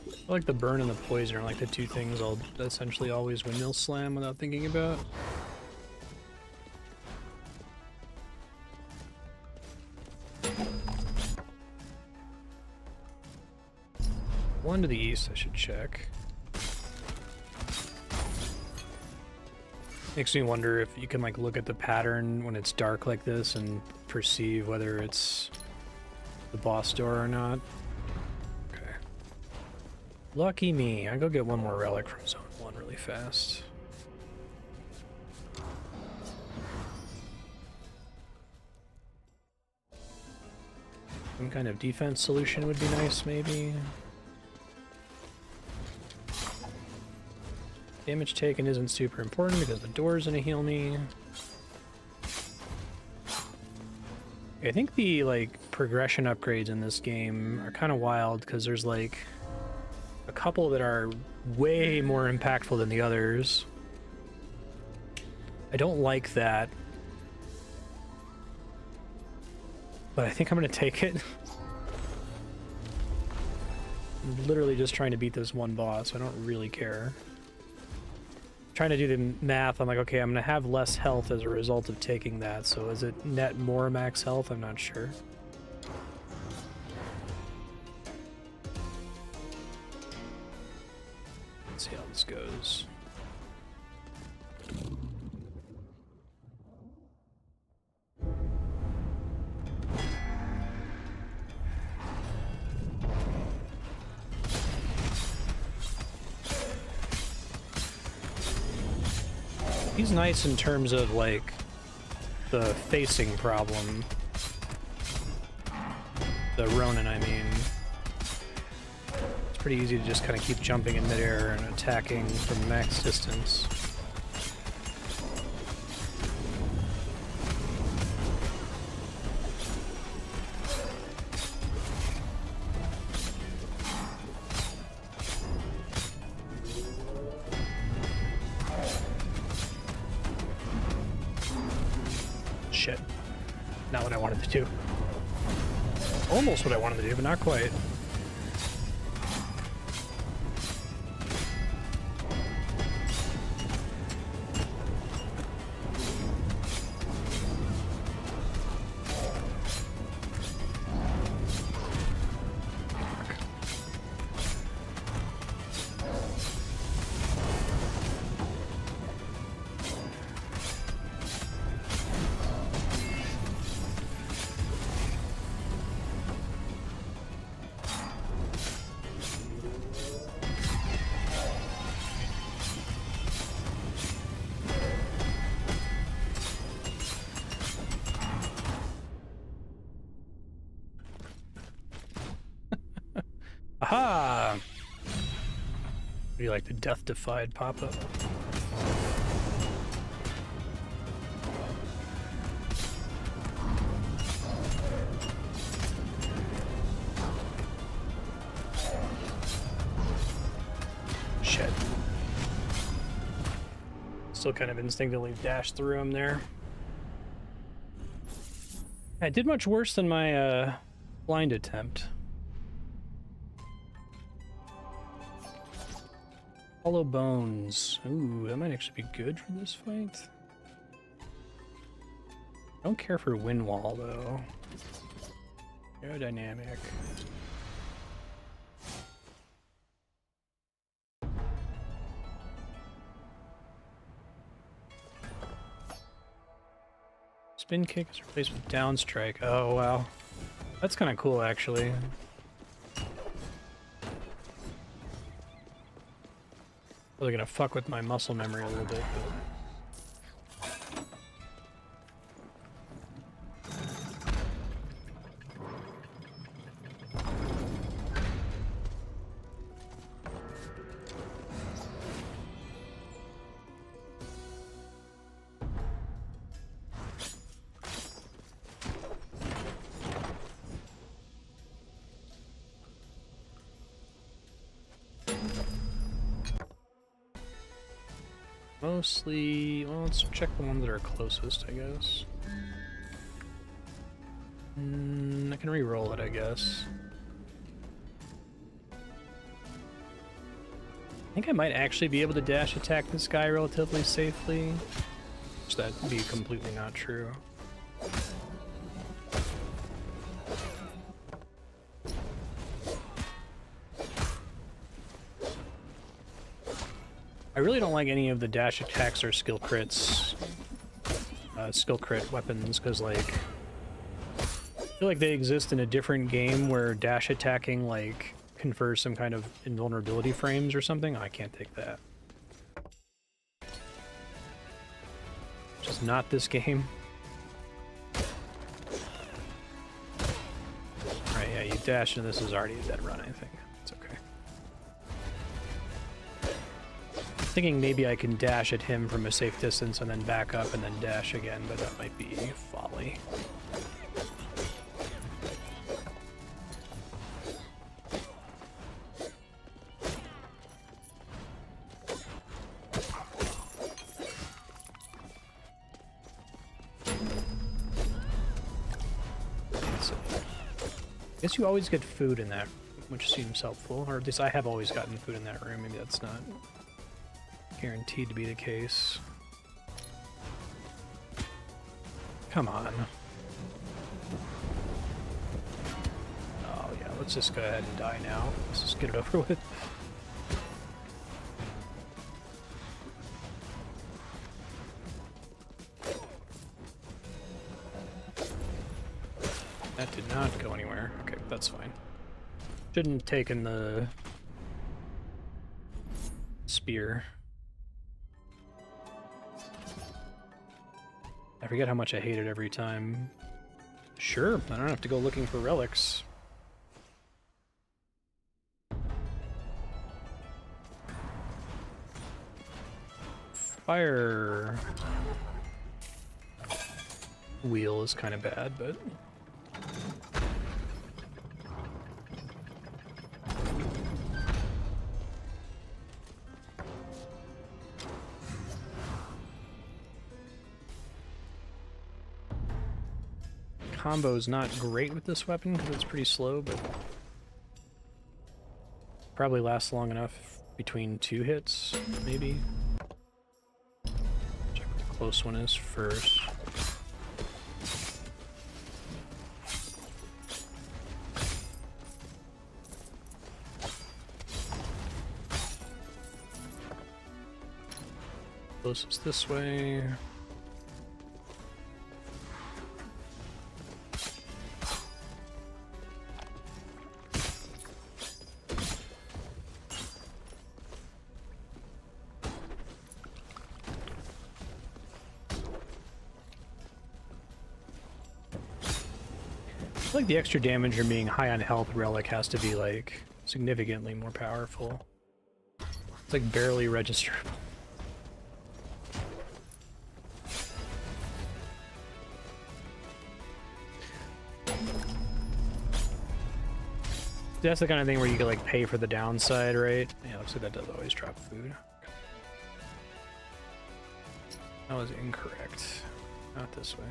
I like the burn and the poison are like the two things I'll essentially always windmill slam without thinking about. One to the east I should check. Makes me wonder if you can like look at the pattern when it's dark like this and perceive whether it's the boss door or not. Okay. Lucky me. I go get one more relic from Zone 1 really fast. Some kind of defense solution would be nice, maybe. Damage taken isn't super important because the door's gonna heal me. I think the like progression upgrades in this game are kind of wild because there's like a couple that are way more impactful than the others. I don't like that, but I think I'm gonna take it. I'm literally just trying to beat this one boss. I don't really care. Trying to do the math, I'm like, okay, I'm gonna have less health as a result of taking that, so is it net more max health? I'm not sure. Let's see how this goes. He's nice in terms of, like, the facing problem. The Ronin, I mean. pretty easy to just kind of keep jumping in midair and attacking from max distance. Shit. Not what I wanted to do. Almost what I wanted to do, but not quite. Aha! What do you like, the death-defied pop-up? Shit. Still kind of instinctively dashed through him there. I did much worse than my blind attempt. Hollow bones. Ooh, that might actually be good for this fight. Don't care for wind wall though. Aerodynamic. Spin kick is replaced with down strike. Oh wow. That's kind of cool actually. Really gonna fuck with my muscle memory a little bit, but... Mostly, well, let's check the ones that are closest, I guess. I can re-roll it, I guess. I think I might actually be able to dash attack this guy relatively safely. Which that'd be completely not true. I really don't like any of the dash attacks or skill crits, skill crit weapons, because, like, I feel like they exist in a different game where dash attacking, like, confers some kind of invulnerability frames or something. I can't take that. Just not this game. Right, yeah, you dash and this is already a dead run, I think. It's okay. Thinking maybe I can dash at him from a safe distance and then back up and then dash again, but that might be folly. I guess you always get food in that, which seems helpful, or at least I have always gotten food in that room. Maybe that's not guaranteed to be the case. Come on. Oh yeah, let's just go ahead and die now. Let's just get it over with. That did not go anywhere. Okay, that's fine. Shouldn't have taken the spear. I forget how much I hate it every time. Sure, I don't have to go looking for relics. Fire wheel is kind of bad, but combo's not great with this weapon because it's pretty slow, but probably lasts long enough between 2 hits, maybe. Check what the close one is first. Closest this way. I feel like the extra damage from being high on health relic has to be like significantly more powerful. It's like barely registerable. That's the kind of thing where you could like pay for the downside, right? Yeah, looks like that does always drop food. That was incorrect. Not this way.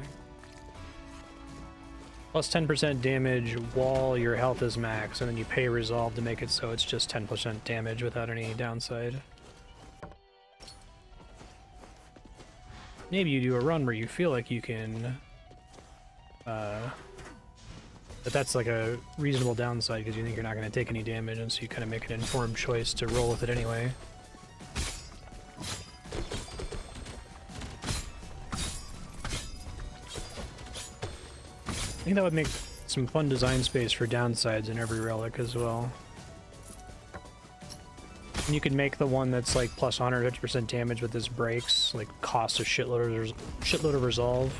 Plus 10% damage while your health is max, and then you pay resolve to make it so it's just 10% damage without any downside. Maybe you do a run where you feel like you can but that's like a reasonable downside because you think you're not going to take any damage, and so you kind of make an informed choice to roll with it anyway. I think that would make some fun design space for downsides in every relic as well. And you could make the one that's like plus 150% damage with this breaks, like cost a shitload of resolve.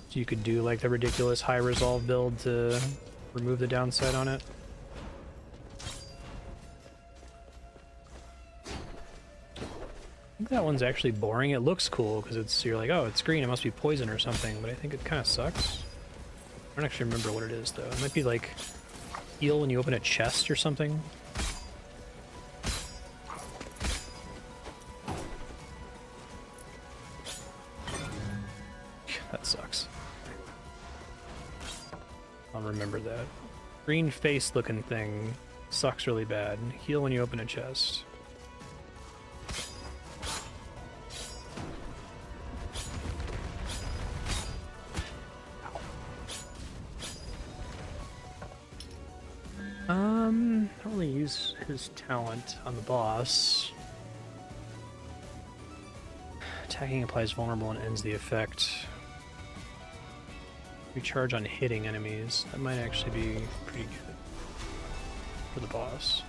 So you could do like the ridiculous high resolve build to remove the downside on it. I think that one's actually boring. It looks cool because you're like, oh, it's green, it must be poison or something, but I think it kind of sucks. I don't actually remember what it is though. It might be like heal when you open a chest or something. That sucks. I'll remember that. Green face looking thing sucks really bad. Heal when you open a chest. Don't really use his talent on the boss. Attacking applies vulnerable and ends the effect. Recharge on hitting enemies. That might actually be pretty good for the boss.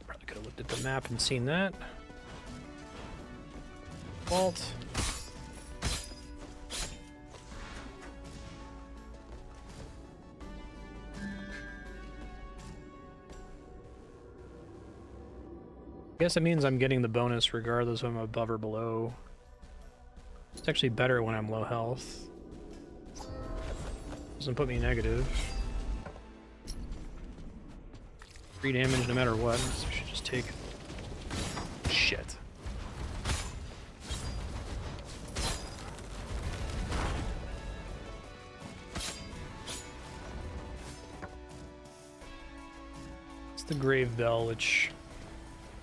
Probably could have looked at the map and seen that. Vault. I guess it means I'm getting the bonus regardless if I'm above or below. It's actually better when I'm low health. Doesn't put me negative. 3 damage no matter what, so I should just take... Shit. It's the Grave Bell, which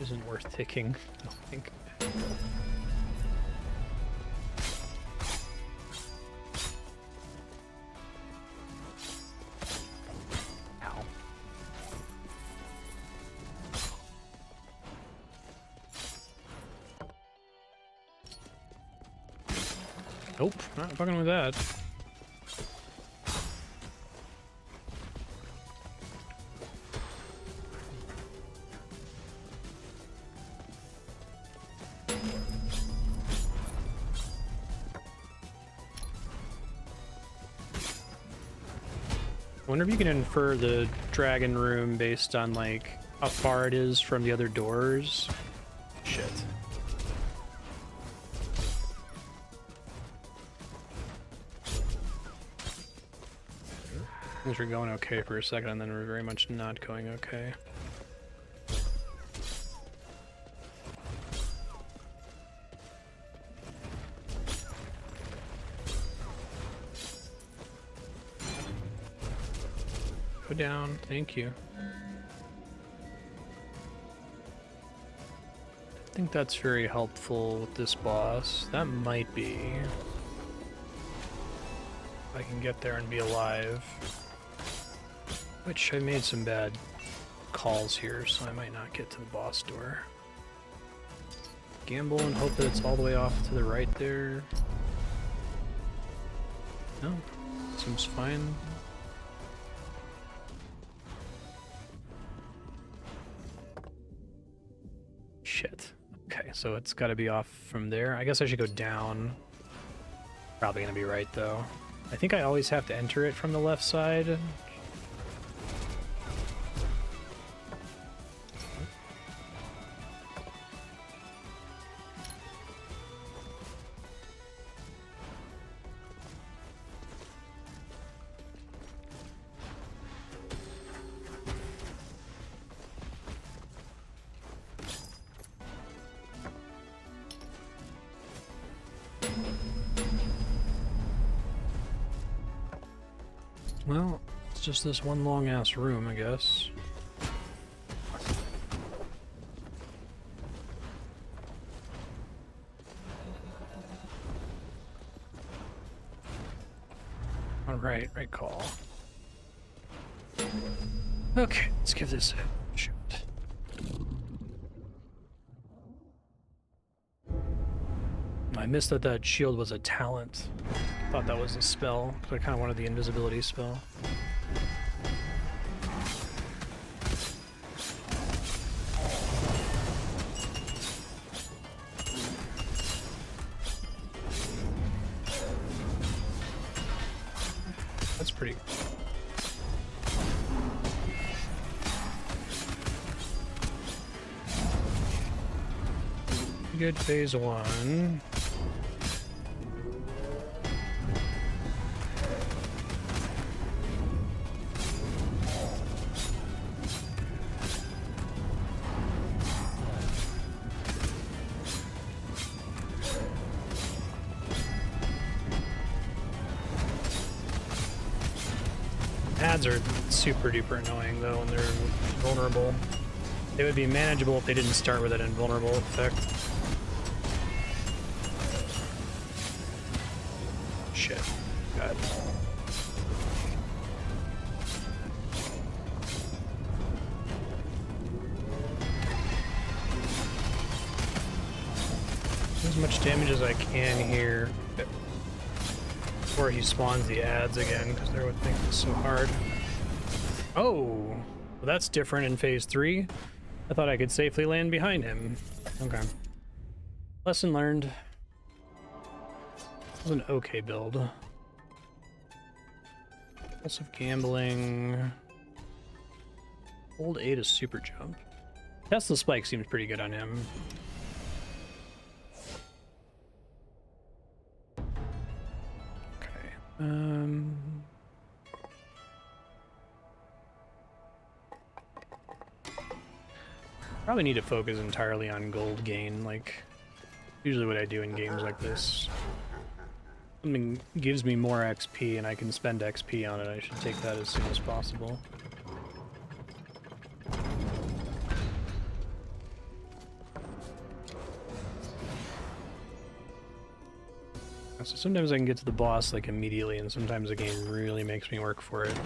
isn't worth taking, I don't think. Ow. Nope, not fucking with that. I wonder if you can infer the dragon room based on like how far it is from the other doors. Shit. Things were going okay for a second, and then we're very much not going okay. Go down, thank you. I think that's very helpful with this boss. That might be. If I can get there and be alive. Which I made some bad calls here, so I might not get to the boss door. Gamble and hope that it's all the way off to the right there. No, seems fine. Shit. Okay, so it's got to be off from there. I guess I should go down. Probably gonna be right though. I think I always have to enter it from the left side. Well, it's just this one long-ass room, I guess. Alright, right call. Okay, let's give this a shot. I missed that that shield was a talent. Thought that was a spell, but I kind of wanted the invisibility spell. That's pretty. Good phase one. Ads are super duper annoying though when they're vulnerable. They would be manageable if they didn't start with that invulnerable effect. Shit. God. As much damage as I can here before he spawns the ads again, because they would think it's so hard. Oh, well, that's different in phase 3. I thought I could safely land behind him. Okay. Lesson learned. It was an okay build. Impulsive gambling. Hold A to super jump. Tesla spike seems pretty good on him. Probably need to focus entirely on gold gain, like usually what I do in games like this. Something gives me more XP and I can spend XP on it, I should take that as soon as possible. So sometimes I can get to the boss like immediately, and sometimes the game really makes me work for it.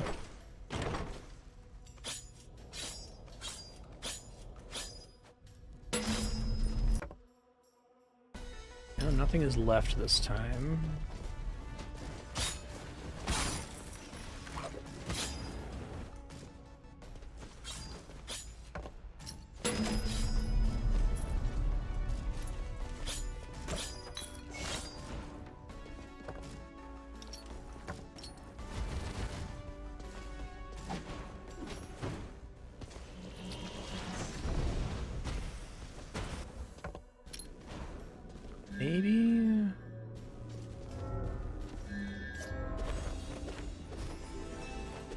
No, nothing is left this time. Maybe?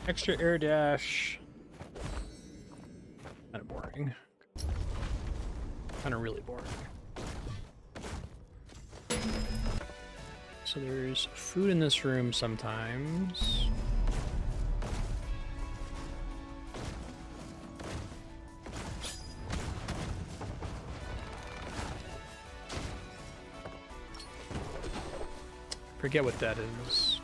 Extra air dash. Kind of boring. Kind of really boring. So there's food in this room sometimes. Forget what that is.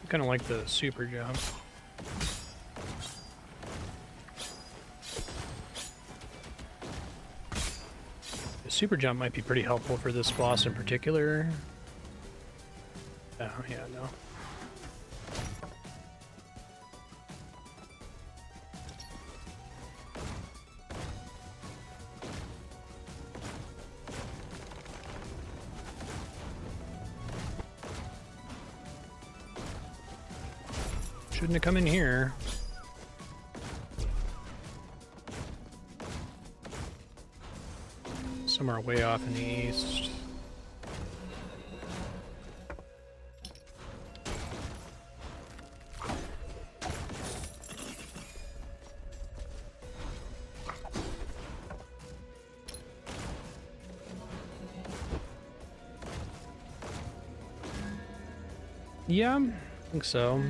I kind of like the super jump. The super jump might be pretty helpful for this boss in particular. Oh, yeah, no. Shouldn't have come in here. Somewhere way off in the east. Yeah, I think so.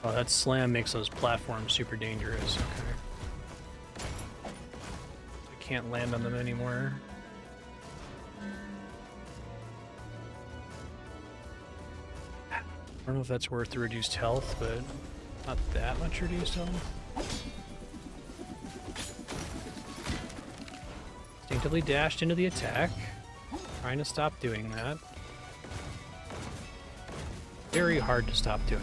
Oh, that slam makes those platforms super dangerous. Okay. I can't land on them anymore. I don't know if that's worth the reduced health, but not that much reduced health. Instinctively dashed into the attack. Trying to stop doing that. Very hard to stop doing.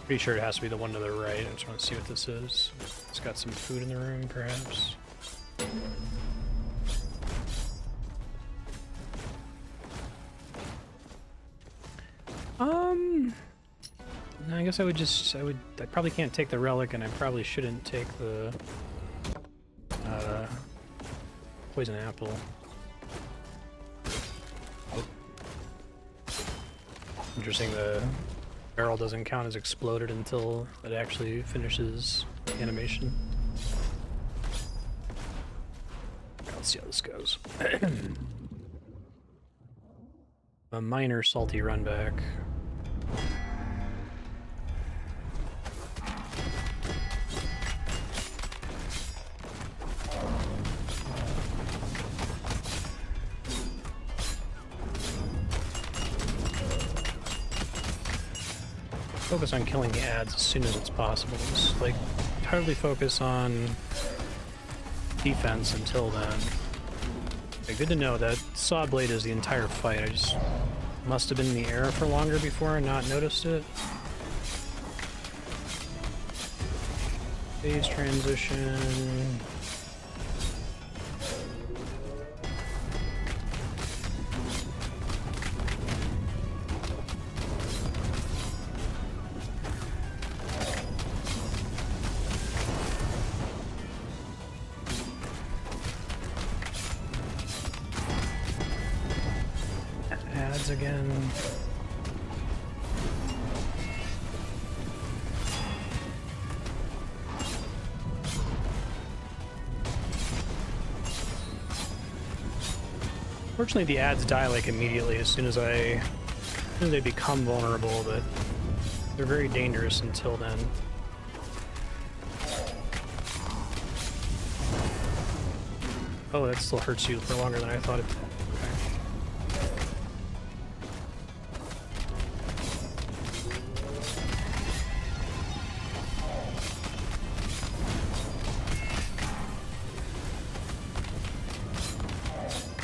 Pretty sure it has to be the one to the right. I just want to see what this is. It's got some food in the room, perhaps. No, I guess I probably can't take the relic, and I probably shouldn't take the poison apple. Interesting, the barrel doesn't count as exploded until it actually finishes animation. Let's see how this goes. A minor salty run back. Focus on killing the ads as soon as it's possible. Just like entirely focus on defense until then. Okay, good to know that saw blade is the entire fight. I just must have been in the air for longer before and not noticed it. Phase transition. Again. Fortunately, the ads die like immediately as soon as they become vulnerable, but they're very dangerous until then. Oh, that still hurts you for longer than I thought it did.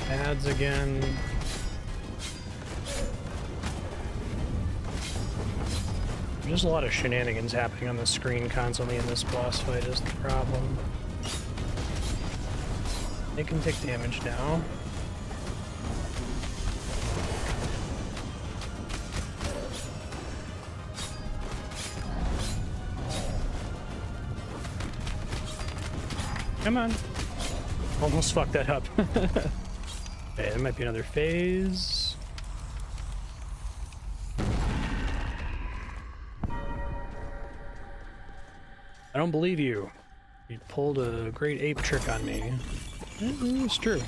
Ads again. There's a lot of shenanigans happening on the screen constantly in this boss fight is the problem. They can take damage now. Come on. Almost fucked that up. Okay, there might be another phase. I don't believe you. You pulled a great ape trick on me. It's true.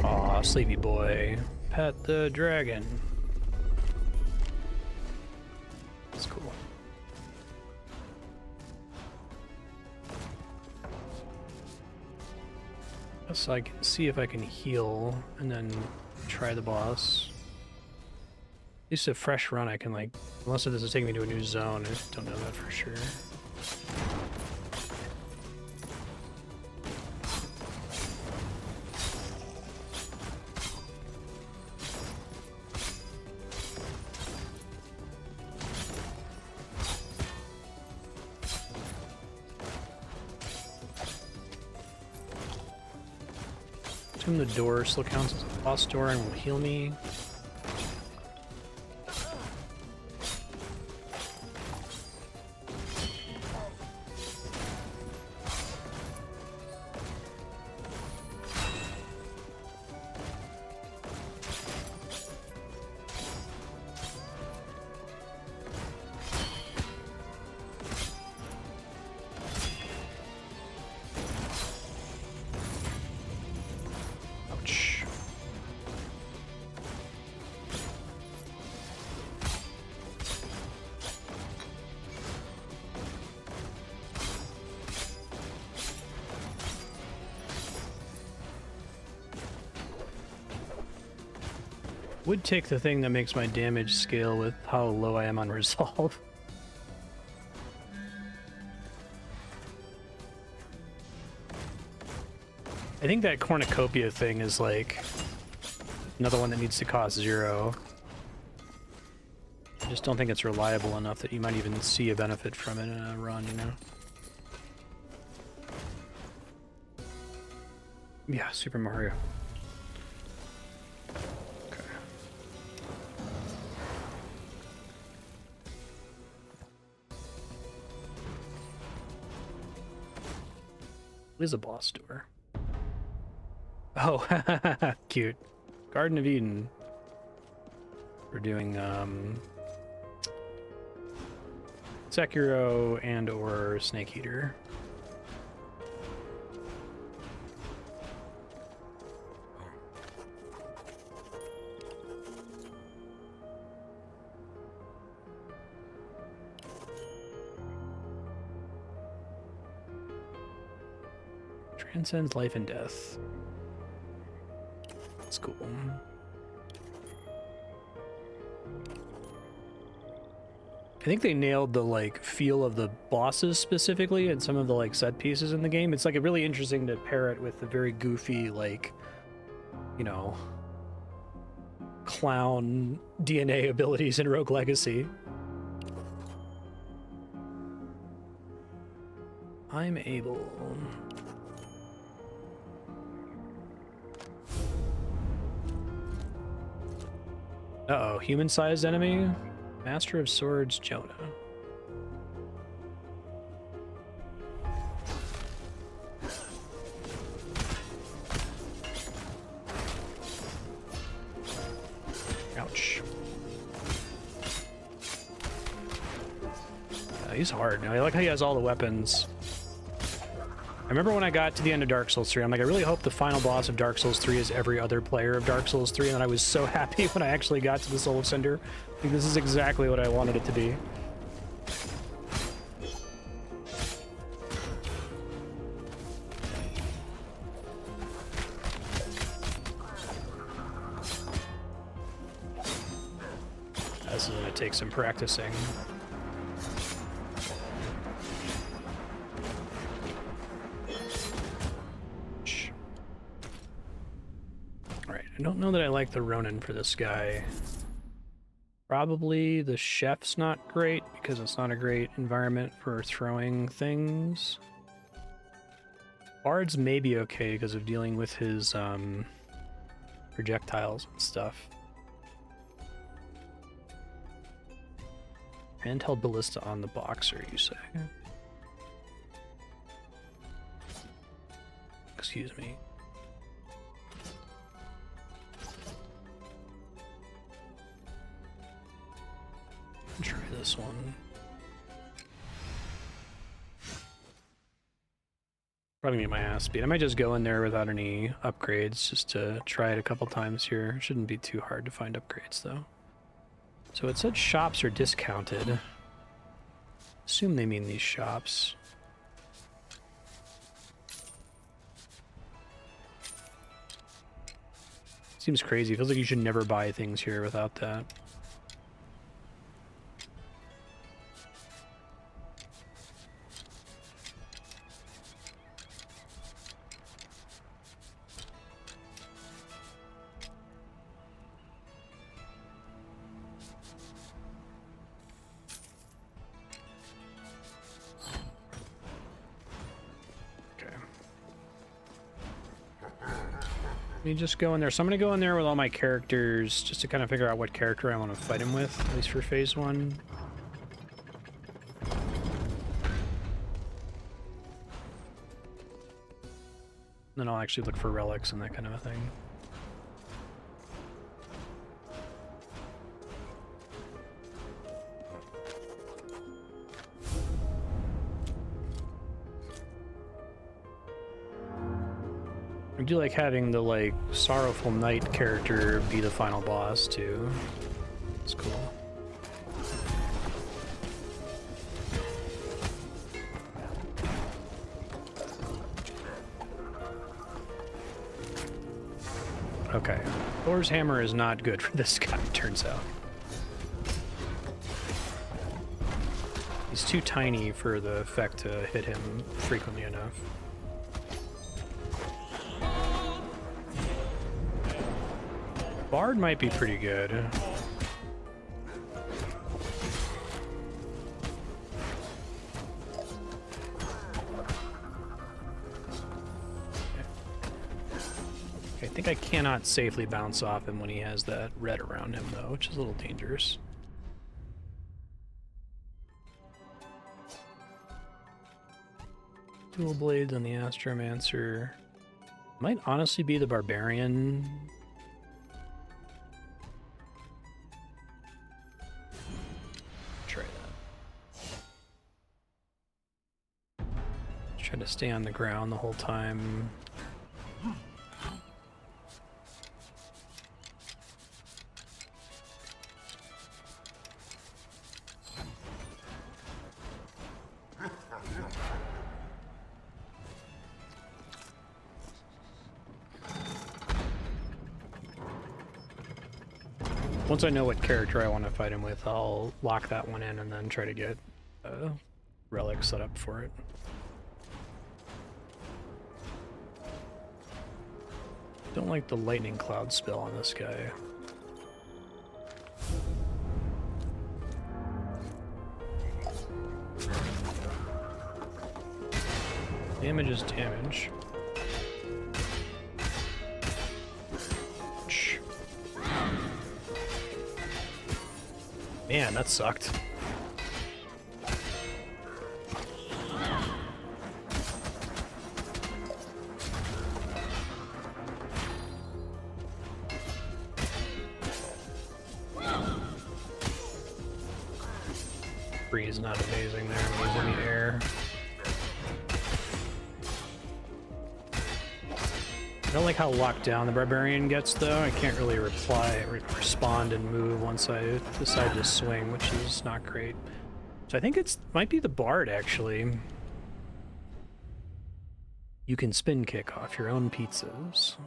Aw, sleepy boy. Pet the dragon. That's cool. So I can see if I can heal and then try the boss. At least a fresh run I can like, unless this is taking me to a new zone, I just don't know that for sure. Assume the door still counts as a boss door and will heal me. Would take the thing that makes my damage scale with how low I am on resolve. I think that cornucopia thing is like another one that needs to cost 0. I just don't think it's reliable enough that you might even see a benefit from it in a run, you know? Yeah, Super Mario. Is a boss door. Oh, cute. Garden of Eden. We're doing Sekiro and or Snake Eater. Transcends life and death. That's cool. I think they nailed the like feel of the bosses specifically and some of the like set pieces in the game. It's like a really interesting to pair it with the very goofy like, you know, clown DNA abilities in Rogue Legacy. I'm able. Uh-oh, human-sized enemy? Master of Swords, Jonah. Ouch. He's hard. I like how he has all the weapons. I remember when I got to the end of Dark Souls 3, I'm like, I really hope the final boss of Dark Souls 3 is every other player of Dark Souls 3, and then I was so happy when I actually got to the Soul of Cinder. Like, this is exactly what I wanted it to be. take some practicing. Alright, I don't know that I like the Ronin for this guy. Probably the chef's not great because it's not a great environment for throwing things. Bard's may be okay because of dealing with his projectiles and stuff. Handheld ballista on the boxer, you say? Excuse me. Try this one. Probably need my ass beat. I might just go in there without any upgrades just to try it a couple times here. Shouldn't be too hard to find upgrades though. So it said shops are discounted. Assume they mean these shops. Seems crazy. Feels like you should never buy things here without that. Let me just go in there. So I'm going to go in there with all my characters just to kind of figure out what character I want to fight him with, at least for phase 1. Then I'll actually look for relics and that kind of a thing. I do like having the, like, Sorrowful Knight character be the final boss, too. It's cool. Okay. Thor's hammer is not good for this guy, it turns out. He's too tiny for the effect to hit him frequently enough. Bard might be pretty good. I think I cannot safely bounce off him when he has that red around him, though, which is a little dangerous. Dual blades on the Astromancer. Might honestly be the Barbarian. Try that. Try to stay on the ground the whole time. Once I know what character I want to fight him with, I'll lock that one in and then try to get a relic set up for it. Don't like the lightning cloud spell on this guy. Damage is damage. Man, that sucked. Breeze not amazing there when he's in the air. I don't like how locked down the Barbarian gets, though. I can't really respond and move once I decide to swing, which is not great. So I think might be the Bard, actually. You can spin kick off your own pizzas.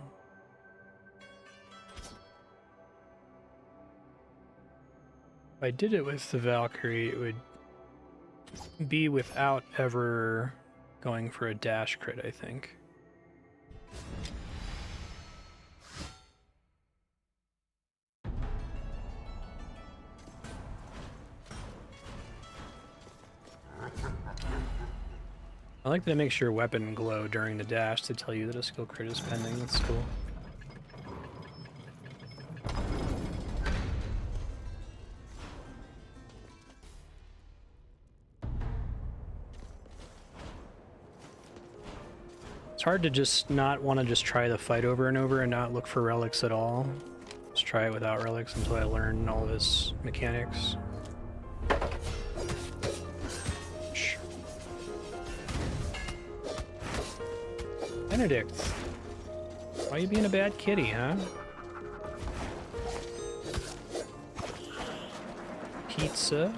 I did it with the Valkyrie, it would be without ever going for a dash crit, I think. I like that it makes your weapon glow during the dash to tell you that a skill crit is pending. That's cool. It's hard to just not want to just try the fight over and over and not look for relics at all. Just try it without relics until I learn all of his mechanics. Benedict, why are you being a bad kitty, huh? Pizza.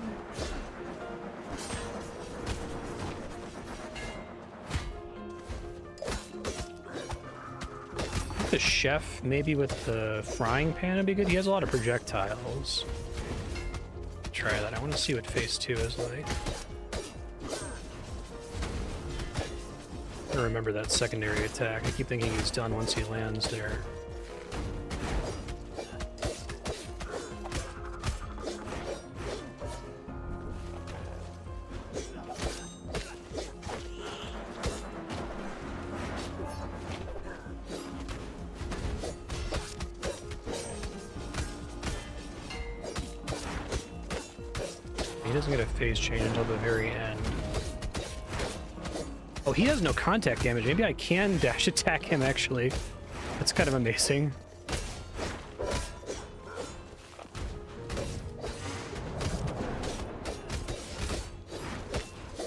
The chef, maybe with the frying pan would be good. He has a lot of projectiles. Try that. I want to see what phase 2 is like. I remember that secondary attack. I keep thinking he's done once he lands there. He doesn't get a phase change until the very end. Oh, he has no contact damage. Maybe I can dash attack him, actually. That's kind of amazing.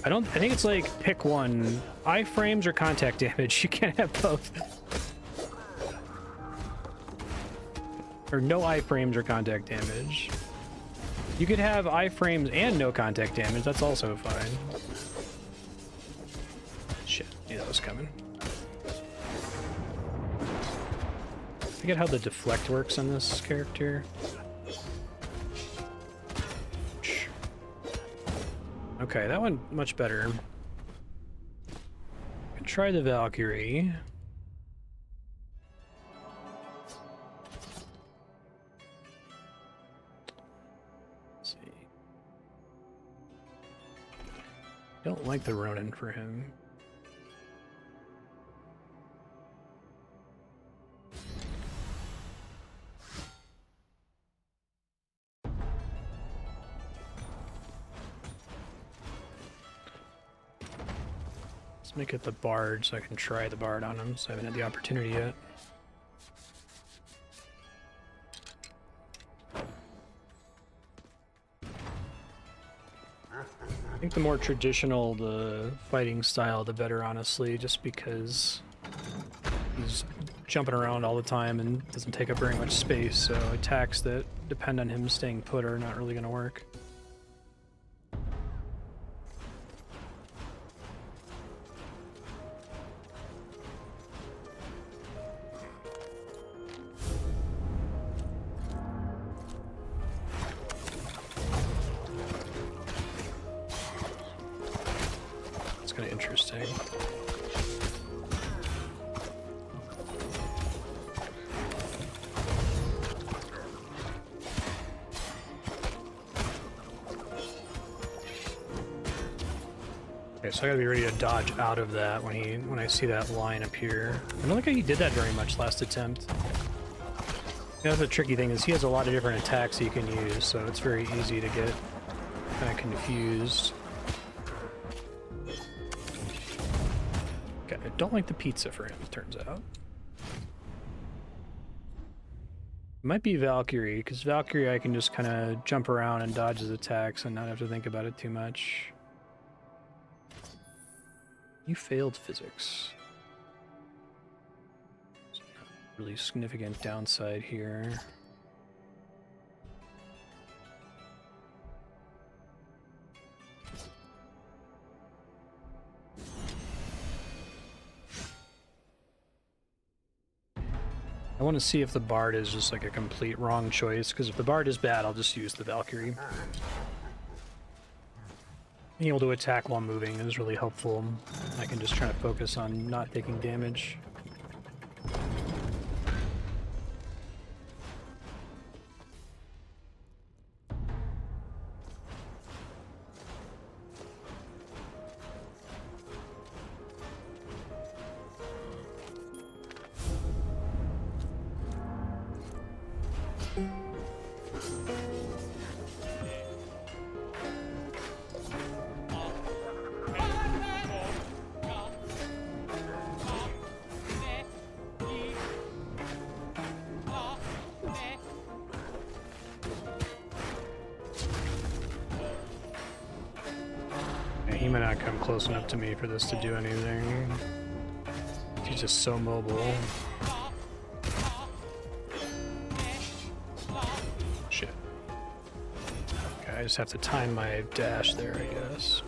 I think it's like, pick one. Iframes or contact damage. You can't have both. Or no iframes or contact damage. You could have iframes and no contact damage. That's also fine. Shit, knew that was coming. I forget how the deflect works on this character. Okay, that one much better. Try the Valkyrie. Let's see. Don't like the Ronin for him. Let's make it the Bard so I can try the Bard on him, so I haven't had the opportunity yet. I think the more traditional the fighting style, the better, honestly, just because he's jumping around all the time and doesn't take up very much space, so attacks that depend on him staying put are not really going to work. Interesting. Okay, so I gotta be ready to dodge out of that when I see that line appear. I don't think he did that very much last attempt. You know, the tricky thing is he has a lot of different attacks he can use, so it's very easy to get kind of confused. I don't like the pizza for him, it turns out. It might be Valkyrie, because Valkyrie I can just kind of jump around and dodge his attacks and not have to think about it too much. You failed physics. It's not a really significant downside here. I want to see if the Bard is just like a complete wrong choice, because if the Bard is bad, I'll just use the Valkyrie. Being able to attack while moving is really helpful. I can just try to focus on not taking damage. He might not come close enough to me for this to do anything. He's just so mobile. Shit. Okay, I just have to time my dash there, I guess.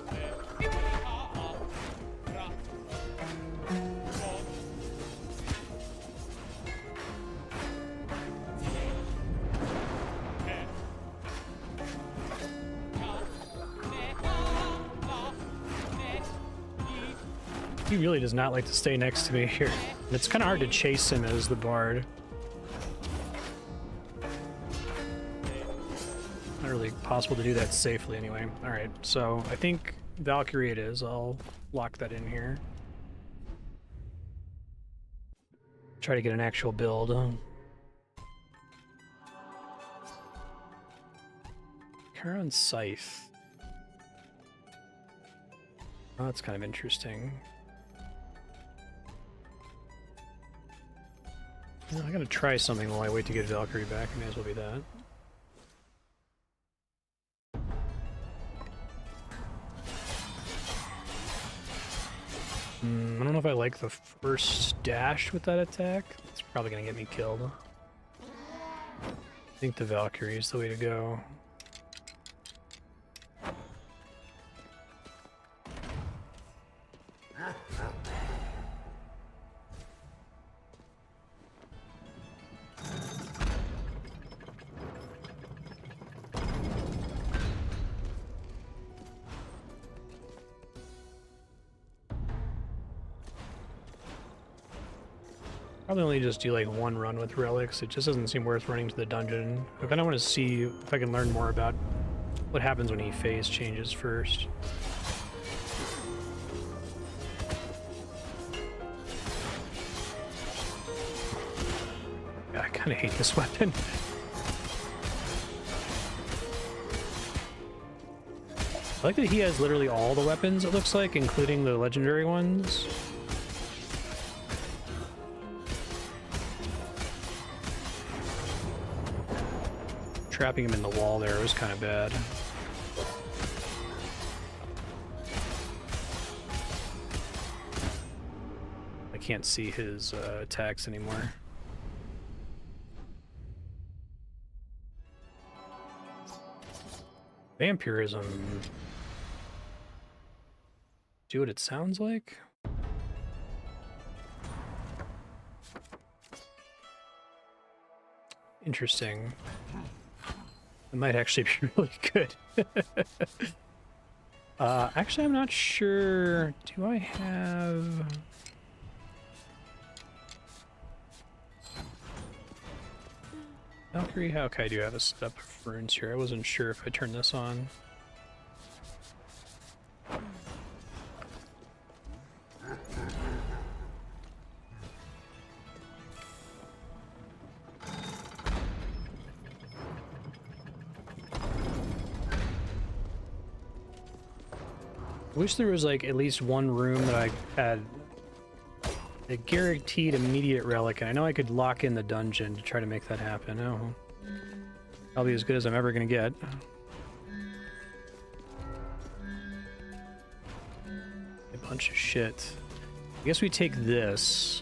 He really does not like to stay next to me here. It's kind of hard to chase him as the Bard. Not really possible to do that safely anyway. Alright, so I think Valkyrie it is. I'll lock that in here. Try to get an actual build. Charon Scythe. Oh, that's kind of interesting. I gotta try something while I wait to get Valkyrie back. It may as well be that. I don't know if I like the first dash with that attack. It's probably gonna get me killed. I think the Valkyrie is the way to go. Probably only just do like one run with relics. It just doesn't seem worth running to the dungeon. I kind of want to see if I can learn more about what happens when he phase changes first. Yeah, I kind of hate this weapon. I like that he has literally all the weapons, it looks like, including the legendary ones. Trapping him in the wall there was kind of bad. I can't see his attacks anymore. Vampirism. Do what it sounds like? Interesting. It might actually be really good. Actually, I'm not sure. Do I have... Valkyrie? Okay, I do have a step of runes here. I wasn't sure if I turned this on. I wish there was like at least one room that I had a guaranteed immediate relic, and I know I could lock in the dungeon to try to make that happen. Oh, probably as good as I'm ever gonna get. A bunch of shit. I guess we take this,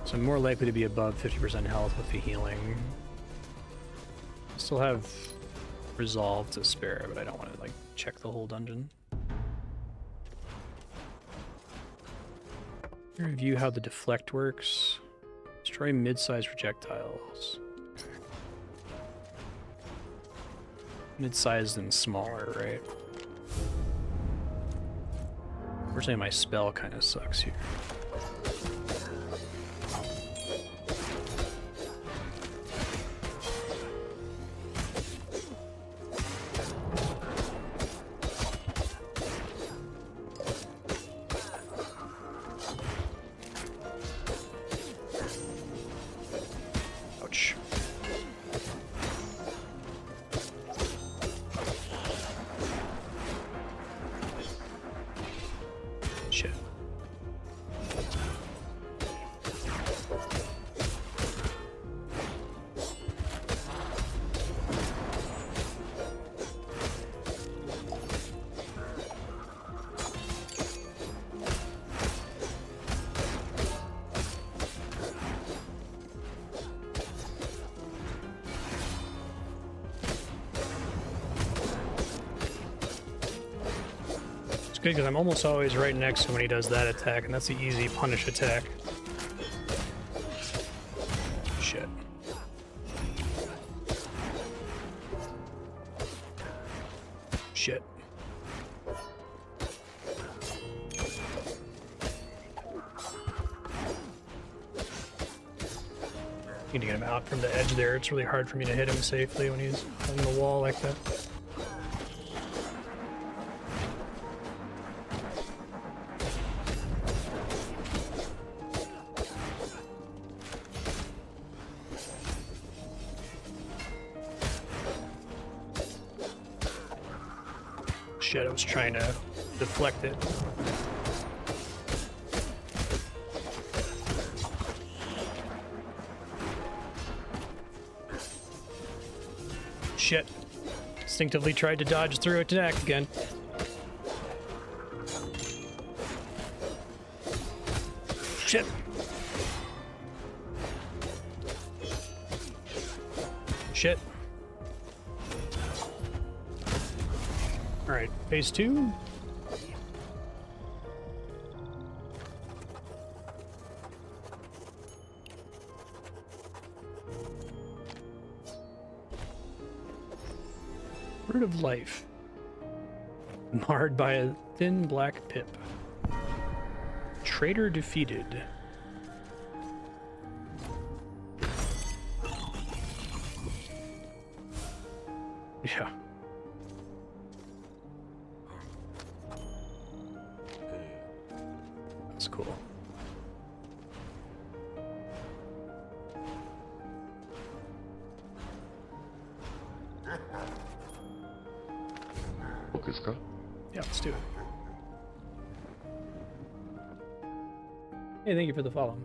so I'm more likely to be above 50% health with the healing. Still have resolve to spare, but I don't want to like check the whole dungeon. Review how the deflect works. Destroy Destroy mid-sized projectiles. Mid-sized and smaller, right? Unfortunately, my spell kind of sucks here. Ouch. Shit. It's good because I'm almost always right next to him when he does that attack, and that's the easy punish attack. Shit. Shit. Need to get him out from the edge there. It's really hard for me to hit him safely when he's on the wall like that. Shit, I was trying to deflect it. Shit. Instinctively tried to dodge through attack again. Shit. Shit. Alright, phase 2. Word of life. Marred by a thin black pip. Traitor defeated. Yeah. That's cool. Yeah, let's do it. Hey, thank you for the follow.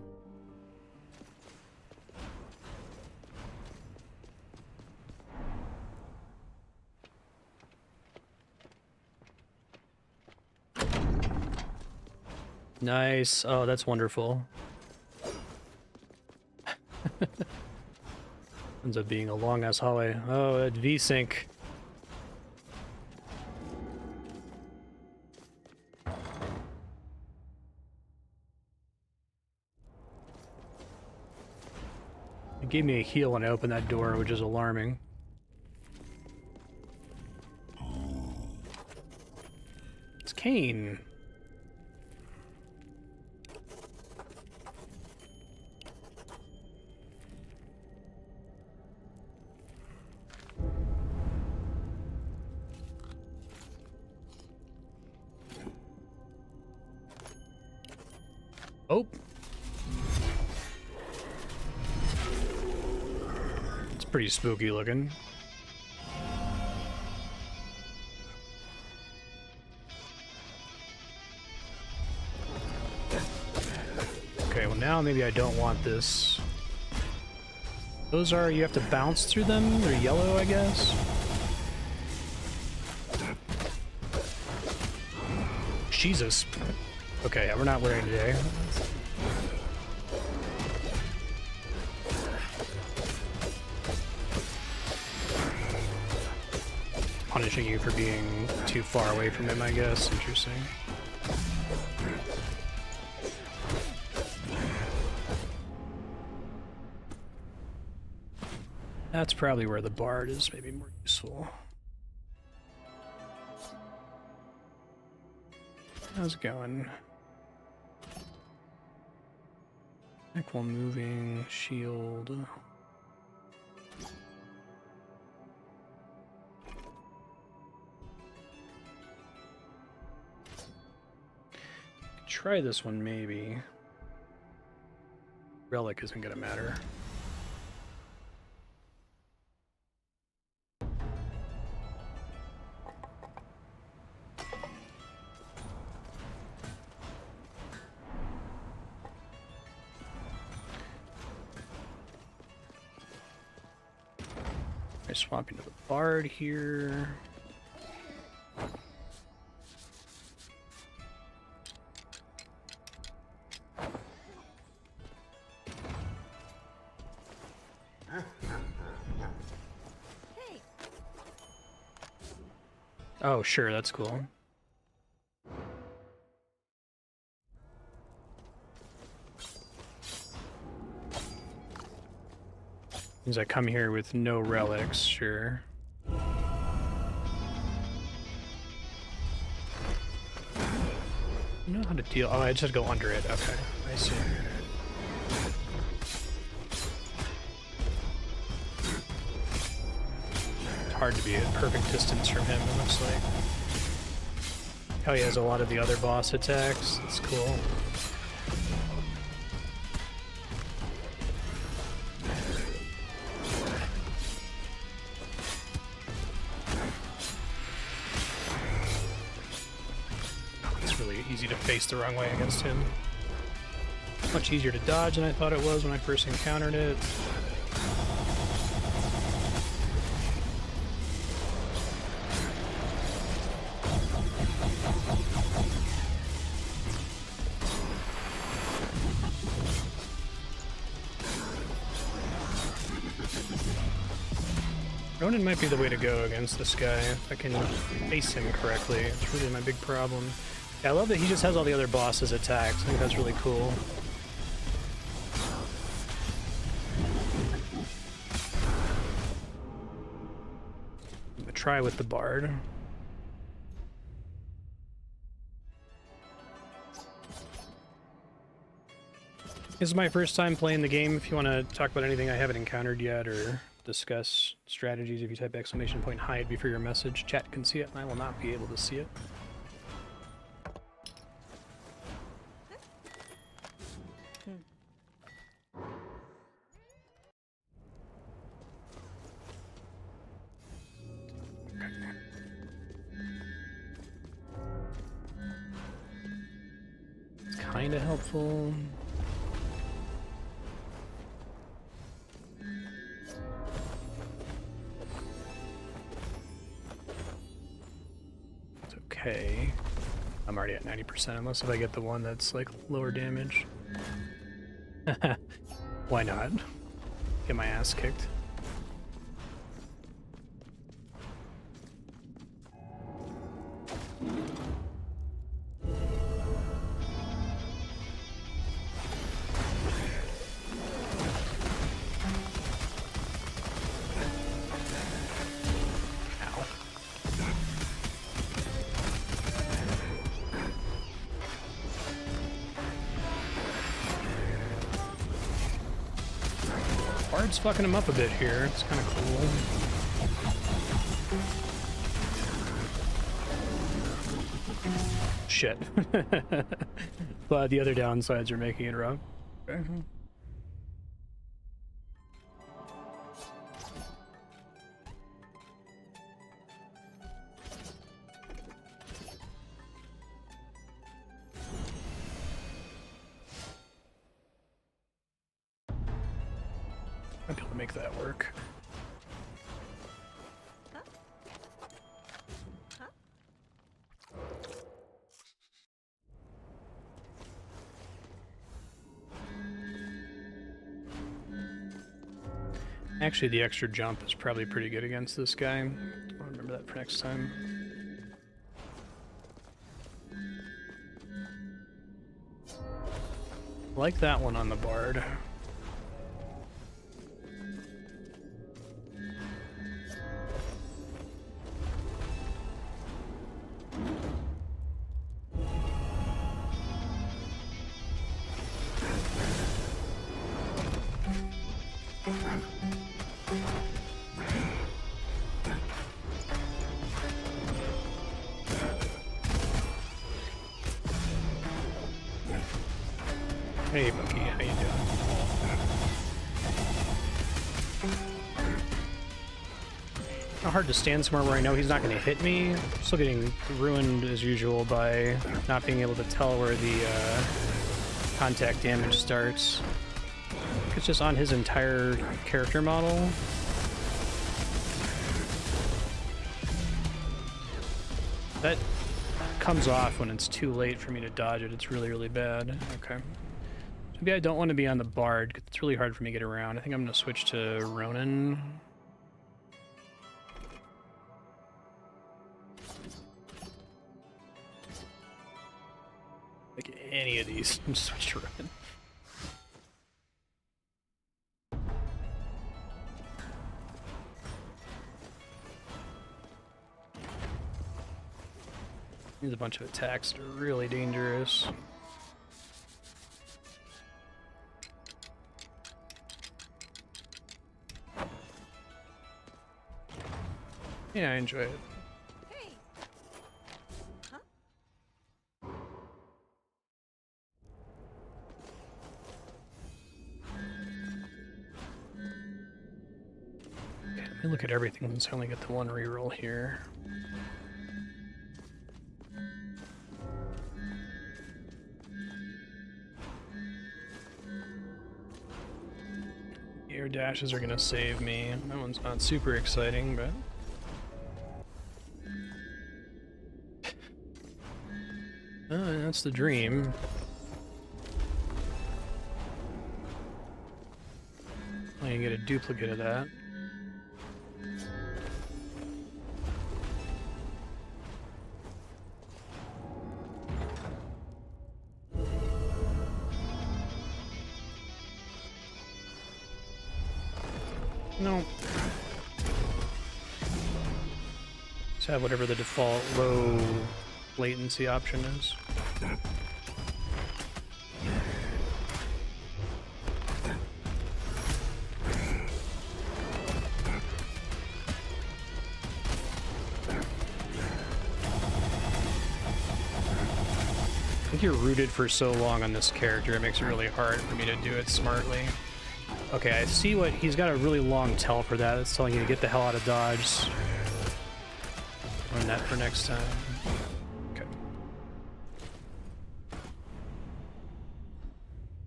Nice. Oh, that's wonderful. Ends up being a long-ass hallway. Oh, at V-Sync. It gave me a heal when I opened that door, which is alarming. It's Kane. Oh. It's pretty spooky looking. Okay, well now maybe I don't want this. Those are, you have to bounce through them? They're yellow, I guess? Jesus. Okay, we're not wearing today. Punishing you for being too far away from him, I guess. Interesting. That's probably where the bard is maybe more useful. How's it going? Neck while moving, shield. Try this one maybe. Relic isn't gonna matter. I swap into the bard here. Oh, sure, that's cool. Means I come here with no relics, sure. I don't know how to deal. Oh, I just have to go under it. Okay, I see. It's hard to be at perfect distance from him, it looks like. Oh, he has a lot of the other boss attacks. That's cool. Easy to face the wrong way against him. Much easier to dodge than I thought it was when I first encountered it. Ronin might be the way to go against this guy if I can face him correctly. It's really my big problem. Yeah, I love that he just has all the other bosses' attacks. I think that's really cool. I'm gonna try with the bard. This is my first time playing the game. If you want to talk about anything I haven't encountered yet or discuss strategies, if you type !hide before your message, chat can see it and I will not be able to see it. Kinda helpful. It's okay. I'm already at 90% unless if I get the one that's like lower damage. Why not? Get my ass kicked. Bard's fucking him up a bit here. It's kind of cool. Shit. But the other downsides are making it rough. Okay. Might be able to make that work. Actually, the extra jump is probably pretty good against this guy. I'll remember that for next time. Like that one on the bard. Hey, Bucky, how you doing? Not hard to stand somewhere where I know he's not going to hit me. Still getting ruined as usual by not being able to tell where the contact damage starts. It's just on his entire character model. That comes off when it's too late for me to dodge it. It's really, really bad. Okay. Maybe I don't want to be on the Bard, because it's really hard for me to get around. I think I'm going to switch to Ronin. Like any of these, I'm just switch to Ronin. There's a bunch of attacks that are really dangerous. Yeah, I enjoy it. Hey. Huh? Okay, let me look at everything since I only get the one reroll here. Air dashes are gonna save me. That one's not super exciting, but... oh, that's the dream. I can get a duplicate of that. No. Just have whatever the default low latency option is. I think you're rooted for so long on this character, it makes it really hard for me to do it smartly. Okay, I see what he's got a really long tell for that. It's telling you to get the hell out of dodge. Learn that for next time. Okay.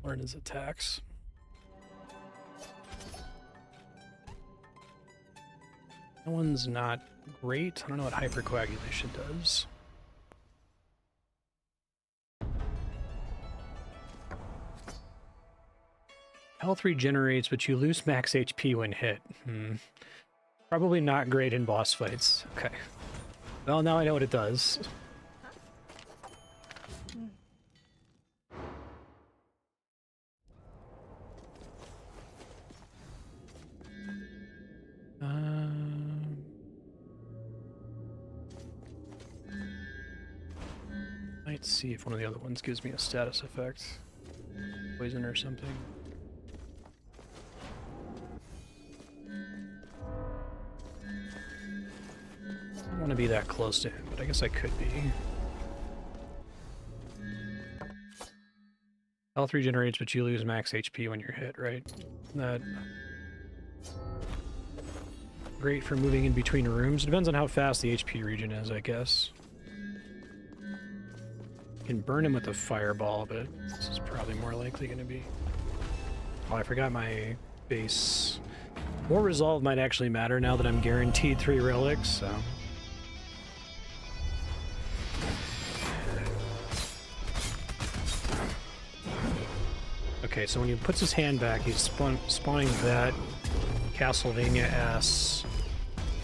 Learn his attacks. That one's not great. I don't know what hypercoagulation does. Health regenerates, but you lose max HP when hit. Probably not great in boss fights. Okay. Well, now I know what it does. Might see if one of the other ones gives me a status effect. Poison or something. I don't want to be that close to him, but I guess I could be. Health regenerates, but you lose max HP when you're hit, right? That great for moving in between rooms. Depends on how fast the HP regen is, I guess. You can burn him with a fireball, but this is probably more likely going to be... oh, I forgot my base. More resolve might actually matter now that I'm guaranteed 3 relics, so... okay, so when he puts his hand back, he's spawning that Castlevania-ass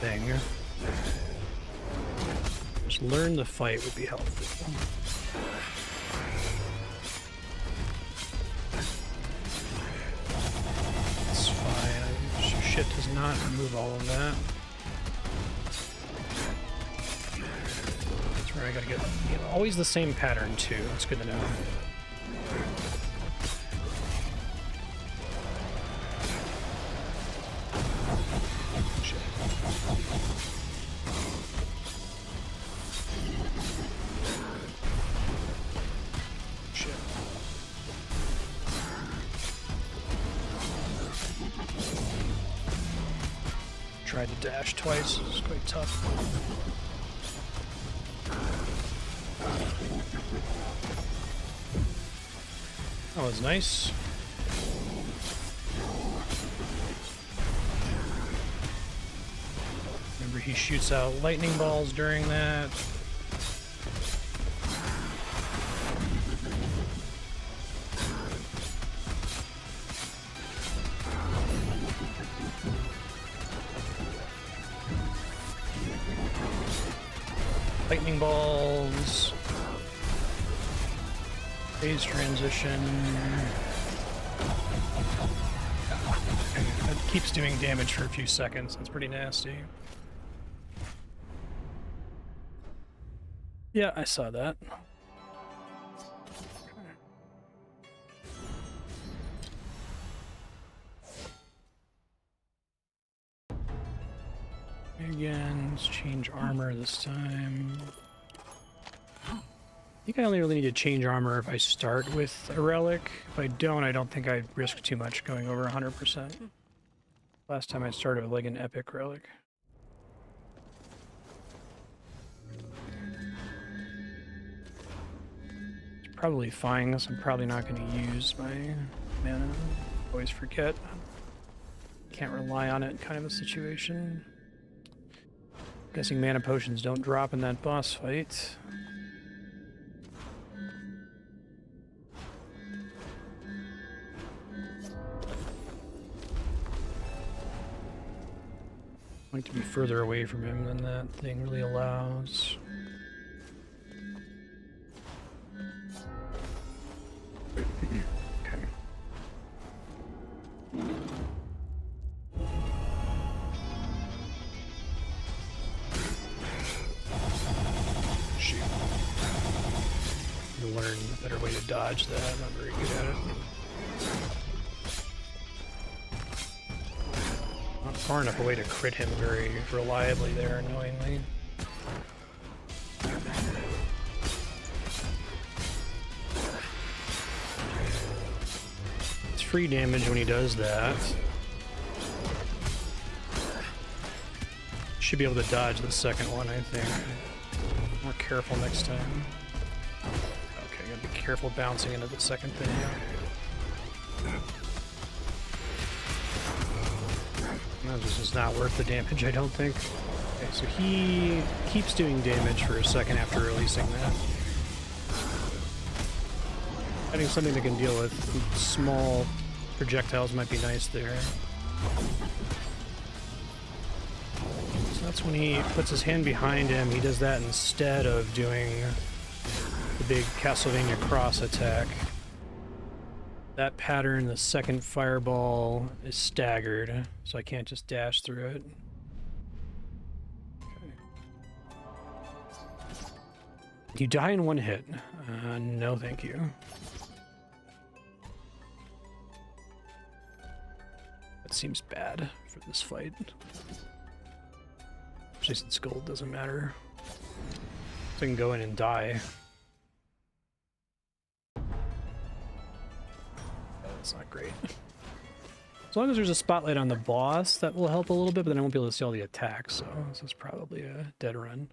thing. Just learn the fight would be helpful. It's fine. Shit does not remove all of that. That's where I gotta get... always the same pattern, too. That's good to know. tried to dash twice. It's quite tough. That was nice. Remember, he shoots out lightning balls during that. Lightning balls. Phase transition. That keeps doing damage for a few seconds. That's pretty nasty. Yeah, I saw that. Again, let's change armor this time. I think I only really need to change armor if I start with a relic. If I don't think I'd risk too much going over 100%. Last time I started with like an epic relic. It's probably fine, because I'm probably not going to use my mana. Always forget. Can't rely on it in kind of a situation. Guessing mana potions don't drop in that boss fight. I'd like to be further away from him than that thing really allows. Okay. Shoot. You learn a better way to dodge that. I'm not very good at it. Not far enough away to crit him very reliably there, annoyingly. It's free damage when he does that. Should be able to dodge the second one, I think. More careful next time. Okay, gotta be careful bouncing into the second thing. This is not worth the damage, I don't think. Okay, so he keeps doing damage for a second after releasing that. Having something that can deal with small projectiles might be nice there. So that's when he puts his hand behind him. He does that instead of doing the big Castlevania cross attack. That pattern, the second fireball, is staggered, so I can't just dash through it. Okay. You die in one hit. No thank you. That seems bad for this fight. Especially since gold doesn't matter. So I can go in and die. That's not great. As long as there's a spotlight on the boss, that will help a little bit, but then I won't be able to see all the attacks, so this is probably a dead run.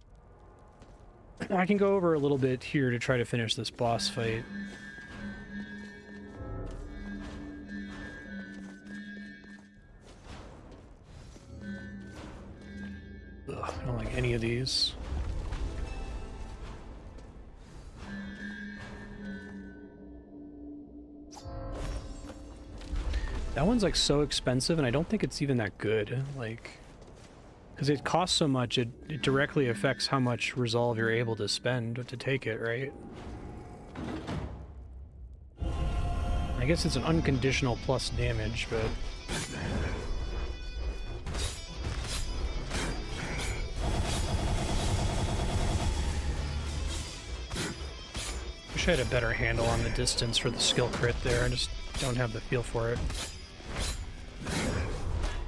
I can go over a little bit here to try to finish this boss fight. Ugh, I don't like any of these. That one's like so expensive, and I don't think it's even that good. Like, because it costs so much, it directly affects how much resolve you're able to spend to take it, right? I guess it's an unconditional plus damage, but... Wish I had a better handle on the distance for the skill crit there. I just don't have the feel for it.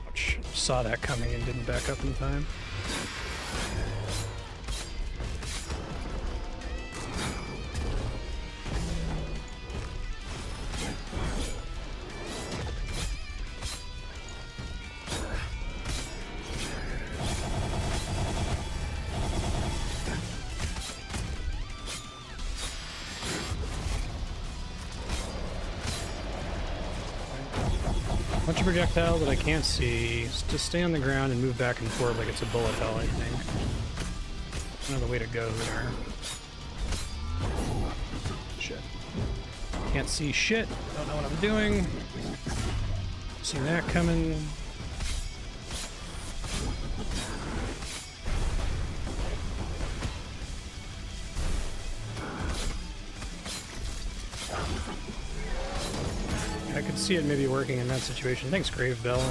Ouch. Saw that coming and didn't back up in time. Bunch of projectiles that I can't see. Just stay on the ground and move back and forth like it's a bullet hell, I think. Another way to go there. Shit. Can't see shit. Don't know what I'm doing. See that coming. I could see it maybe working in that situation. Thanks, Grave Bell.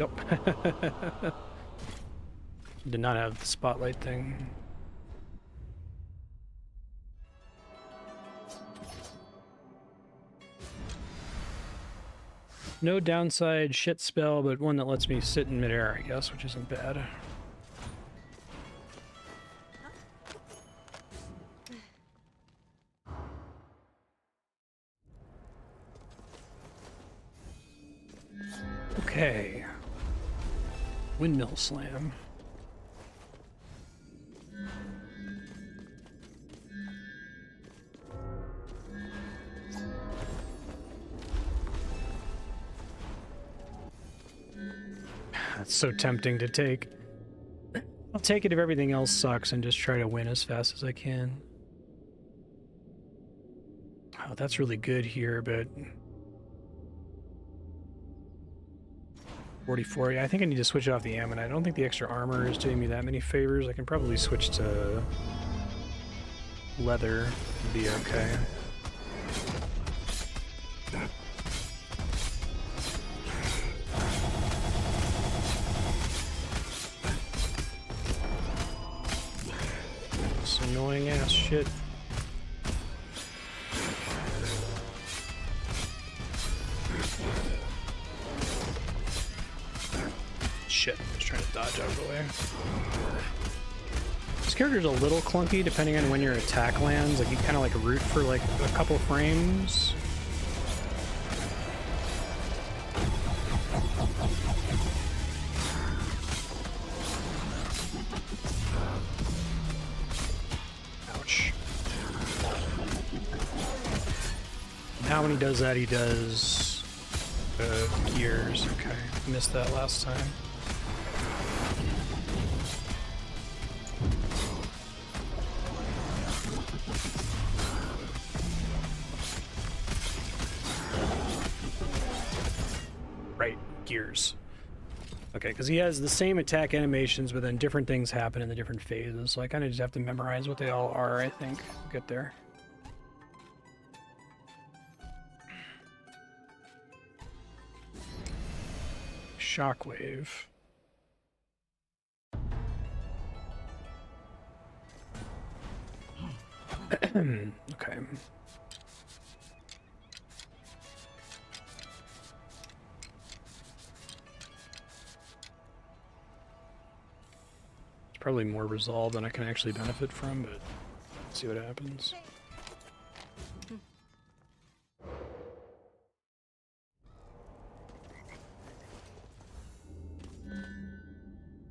Nope. Did not have the spotlight thing. No downside shit spell, but one that lets me sit in midair, I guess, which isn't bad. Okay. Windmill slam. That's so tempting to take. I'll take it if everything else sucks and just try to win as fast as I can. Oh, that's really good here, but 44. Yeah, I think I need to switch off the ammonite. I don't think the extra armor is doing me that many favors. I can probably switch to leather and be okay. This annoying ass shit. Shit, I was trying to dodge out of the way. This character's a little clunky depending on when your attack lands. Like, you kind of like root for like a couple frames. Ouch. Now when he does that, he does gears. Okay, missed that last time. Gears. Okay, because he has the same attack animations, but then different things happen in the different phases, so I kind of just have to memorize what they all are, I think. We'll get there. Shockwave. Okay. Probably more resolve than I can actually benefit from, but let's see what happens.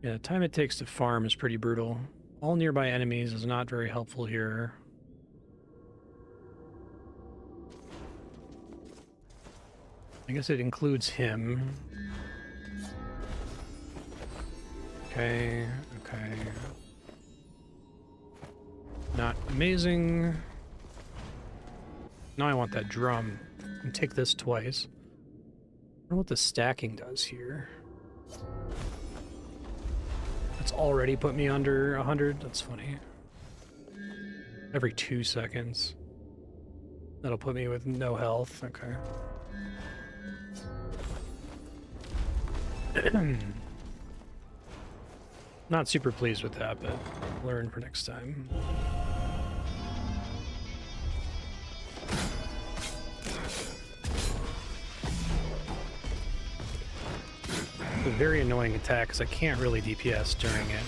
Yeah, the time it takes to farm is pretty brutal. All nearby enemies is not very helpful here. I guess it includes him. Okay, okay. Not amazing. Now I want that drum. I can take this twice. I wonder what the stacking does here. That's already put me under 100. That's funny. Every 2 seconds. That'll put me with no health. Okay. Not super pleased with that, but learn for next time. It's a very annoying attack because I can't really DPS during it.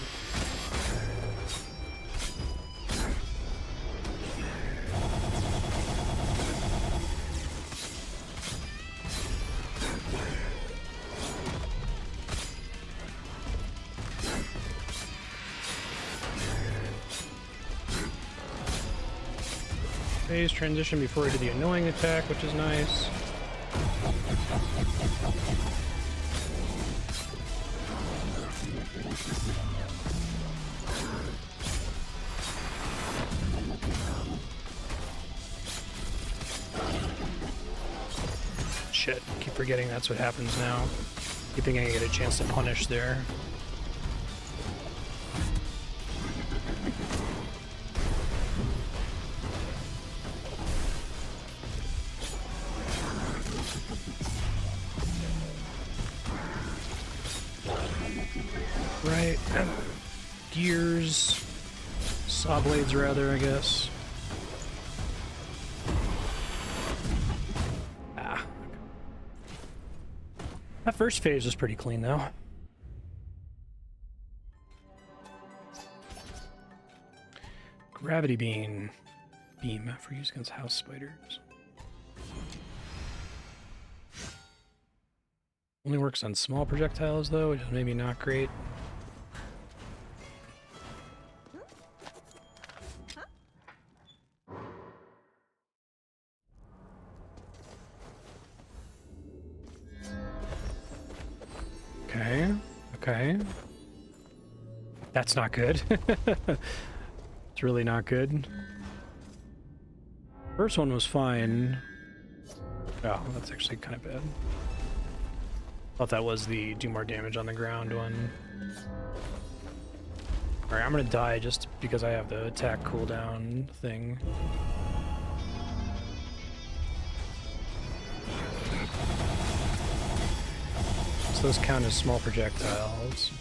Phase transition before we do the annoying attack, which is nice. Shit, keep forgetting that's what happens now. Keep thinking I get a chance to punish there. Right. Gears. Saw blades, rather, I guess. Ah. That first phase was pretty clean, though. Gravity beam for use against house spiders. Only works on small projectiles, though, which is maybe not great. Okay. That's not good. It's really not good. First one was fine. Oh, that's actually kind of bad. Thought that was the do more damage on the ground one. Alright, I'm gonna die just because I have the attack cooldown thing. So those count as small projectiles.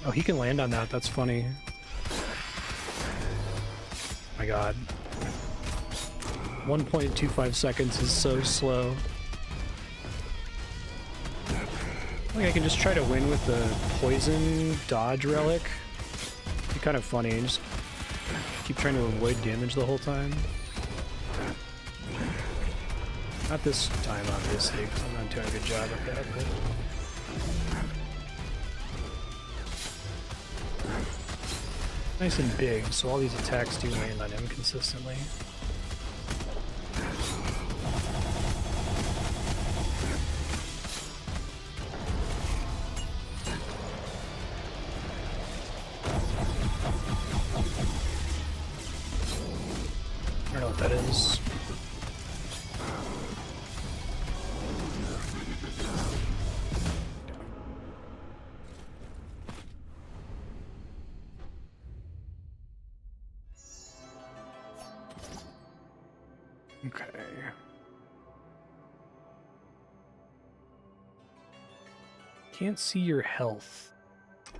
Oh, he can land on that. That's funny. My god. 1.25 seconds is so slow. Like I can just try to win with the poison dodge relic. It'd be kind of funny. Just keep trying to avoid damage the whole time. Not this time, obviously, because I'm not doing a good job of that. But... nice and big, so all these attacks do land on him consistently. I don't know what that is. Okay. Can't see your health. I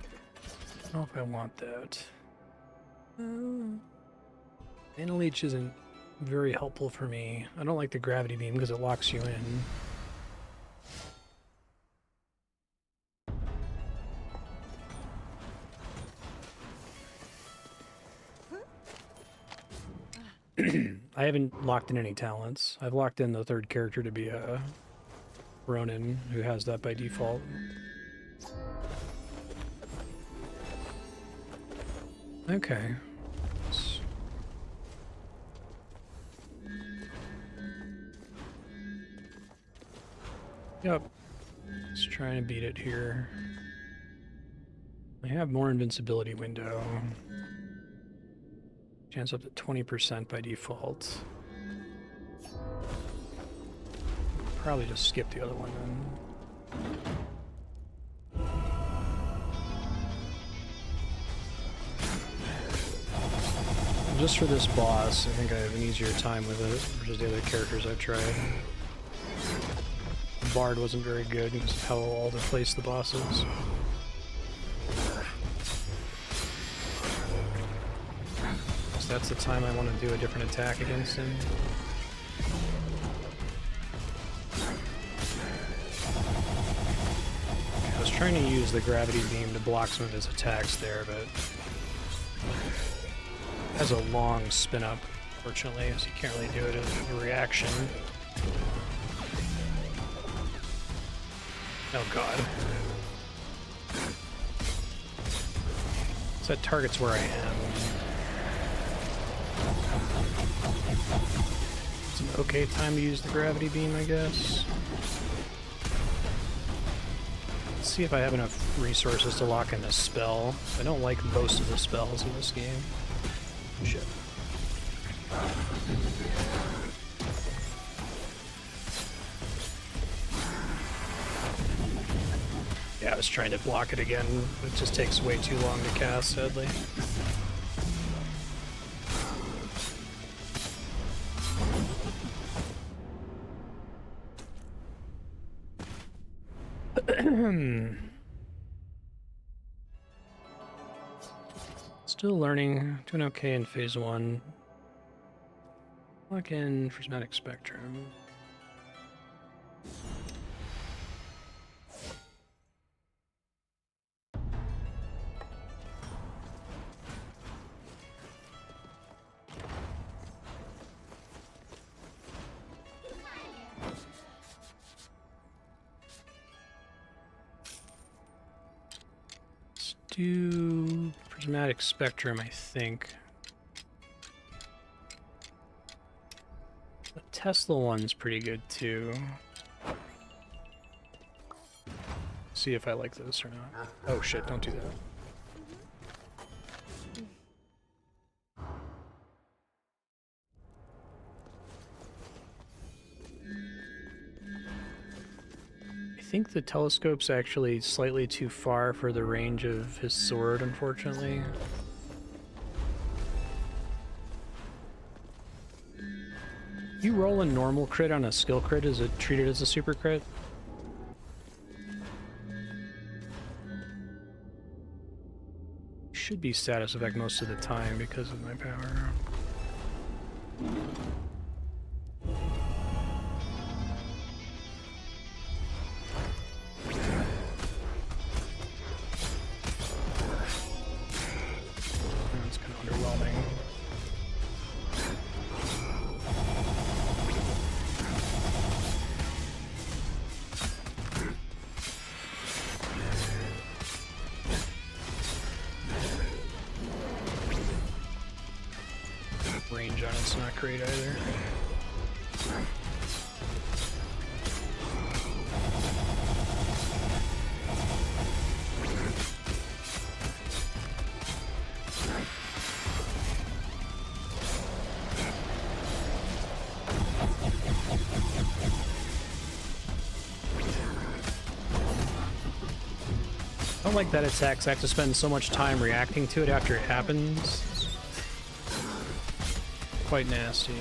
don't know if I want that. Mana Leech isn't very helpful for me. I don't like the gravity beam because it locks you in. I haven't locked in any talents. I've locked in the third character to be a Ronin, who has that by default. Okay. Yep. Just trying to beat it here. I have more invincibility window. Chance up to 20% by default. Probably just skip the other one then. Just for this boss, I think I have an easier time with it versus the other characters I've tried. The Bard wasn't very good because of how all to place the bosses. So that's the time I want to do a different attack against him. I was trying to use the gravity beam to block some of his attacks there, but it has a long spin up, fortunately, so you can't really do it as a reaction. Oh god. So that targets where I am. It's an okay time to use the gravity beam, I guess. Let's see if I have enough resources to lock in a spell. I don't like most of the spells in this game. Shit. Yeah, I was trying to block it again. It just takes way too long to cast, sadly. Still learning, doing okay in phase 1. Lock in prismatic spectrum. Let's do prismatic spectrum, I think. The Tesla one's pretty good too. See if I like this or not. Oh shit, don't do that. I think the telescope's actually slightly too far for the range of his sword, unfortunately. You roll a normal crit on a skill crit, is it treated as a super crit? Should be status effect most of the time because of my power. That's kind of underwhelming. Range on it's not great either. I don't like that attack, 'cause I have to spend so much time reacting to it after it happens. Quite nasty.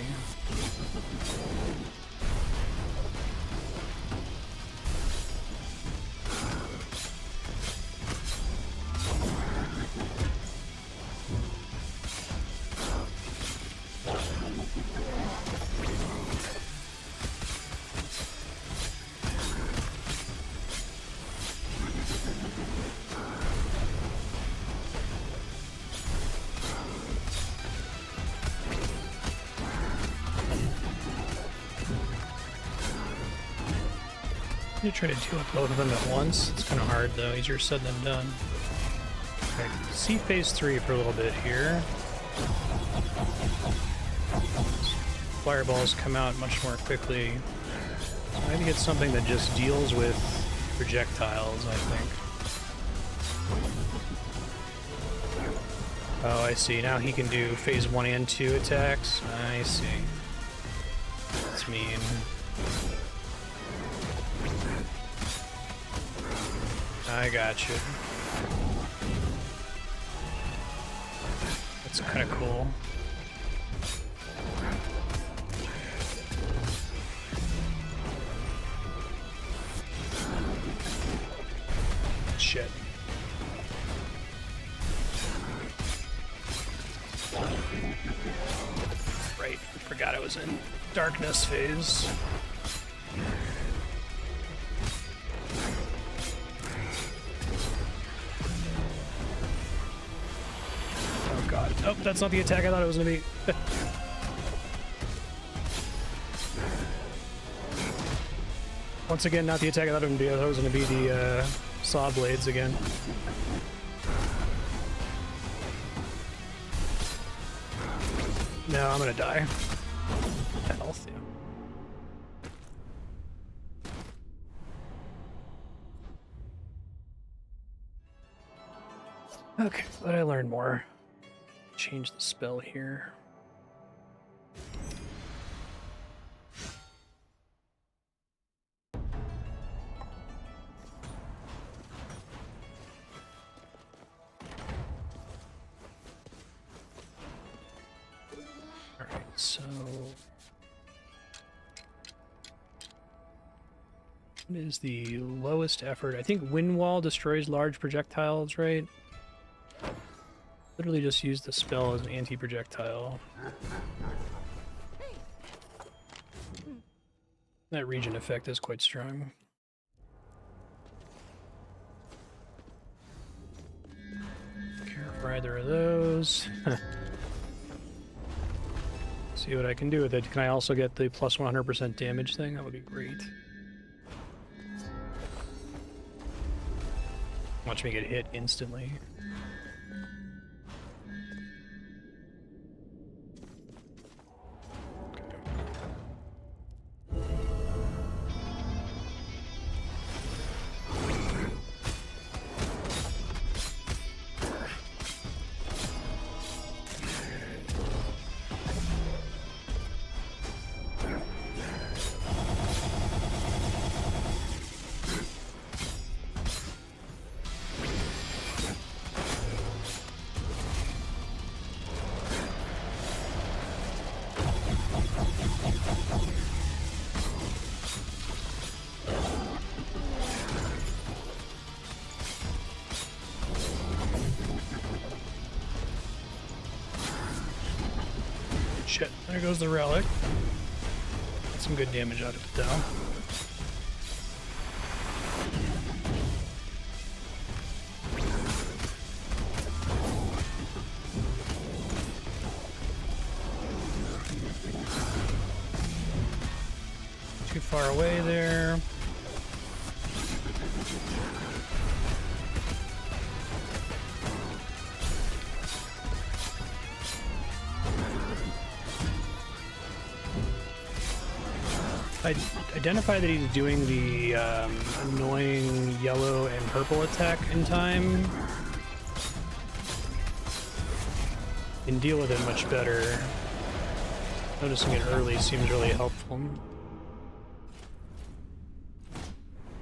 You try to deal with both of them at once. It's kind of hard though, easier said than done. Okay, see phase 3 for a little bit here. Fireballs come out much more quickly. So maybe it's something that just deals with projectiles, I think. Oh, I see. Now he can do phase 1 and 2 attacks. I see. That's mean. I got you. That's kind of cool. Shit. Right, forgot I was in darkness phase. Oh, that's not the attack I thought it was going to be. Once again, not the attack I thought it would be. I thought it was going to be the saw blades again. No, I'm gonna die. Health, yeah. Okay, but I learned more. Change the spell here. Alright, so what is the lowest effort? I think Wind Wall destroys large projectiles, right? Literally just use the spell as an anti-projectile. That region effect is quite strong. Care for either of those. See what I can do with it. Can I also get the plus 100% damage thing? That would be great. Watch me get hit instantly. Shit, there goes the relic. Got some good damage out of it though. Too far away there. I identify that he's doing the annoying yellow and purple attack in time. Can deal with it much better. Noticing it early seems really helpful.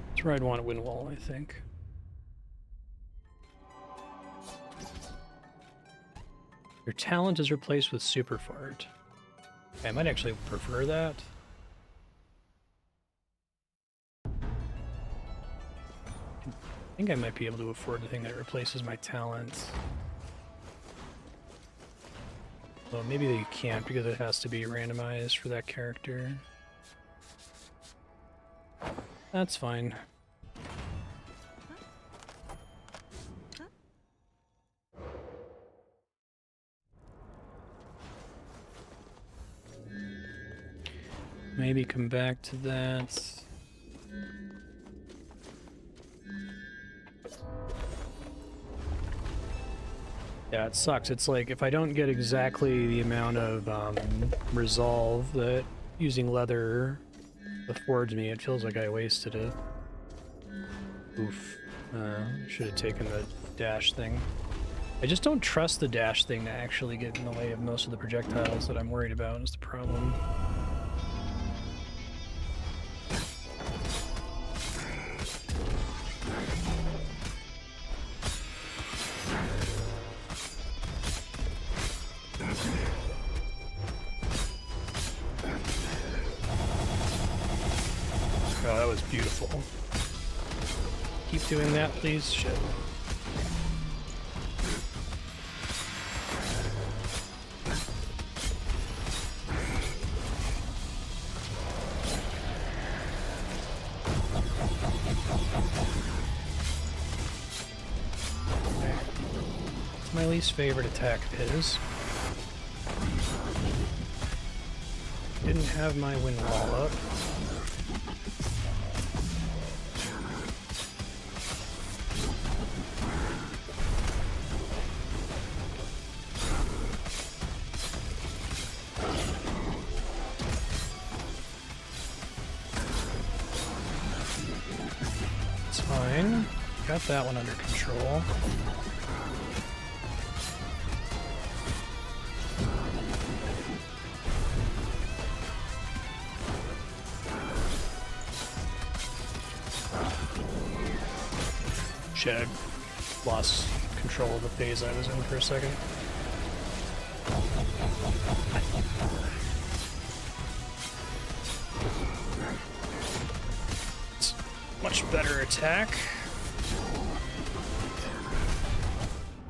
That's where I'd want a wind wall, I think. Your talent is replaced with super fart. Okay, I might actually prefer that. I think I might be able to afford the thing that replaces my talent. Well, maybe they can't because it has to be randomized for that character. That's fine. Maybe come back to that. Yeah, it sucks. It's like if I don't get exactly the amount of resolve that using leather affords me, it feels like I wasted it. Oof. Should have taken the dash thing. I just don't trust the dash thing to actually get in the way of most of the projectiles that I'm worried about is the problem. Oh, that was beautiful. Keep doing that, please. Shit. It's my least favorite attack of his. Didn't have my wind wall up. got that one under control. Shit, I lost control of the phase I was in for a second. It's much better attack.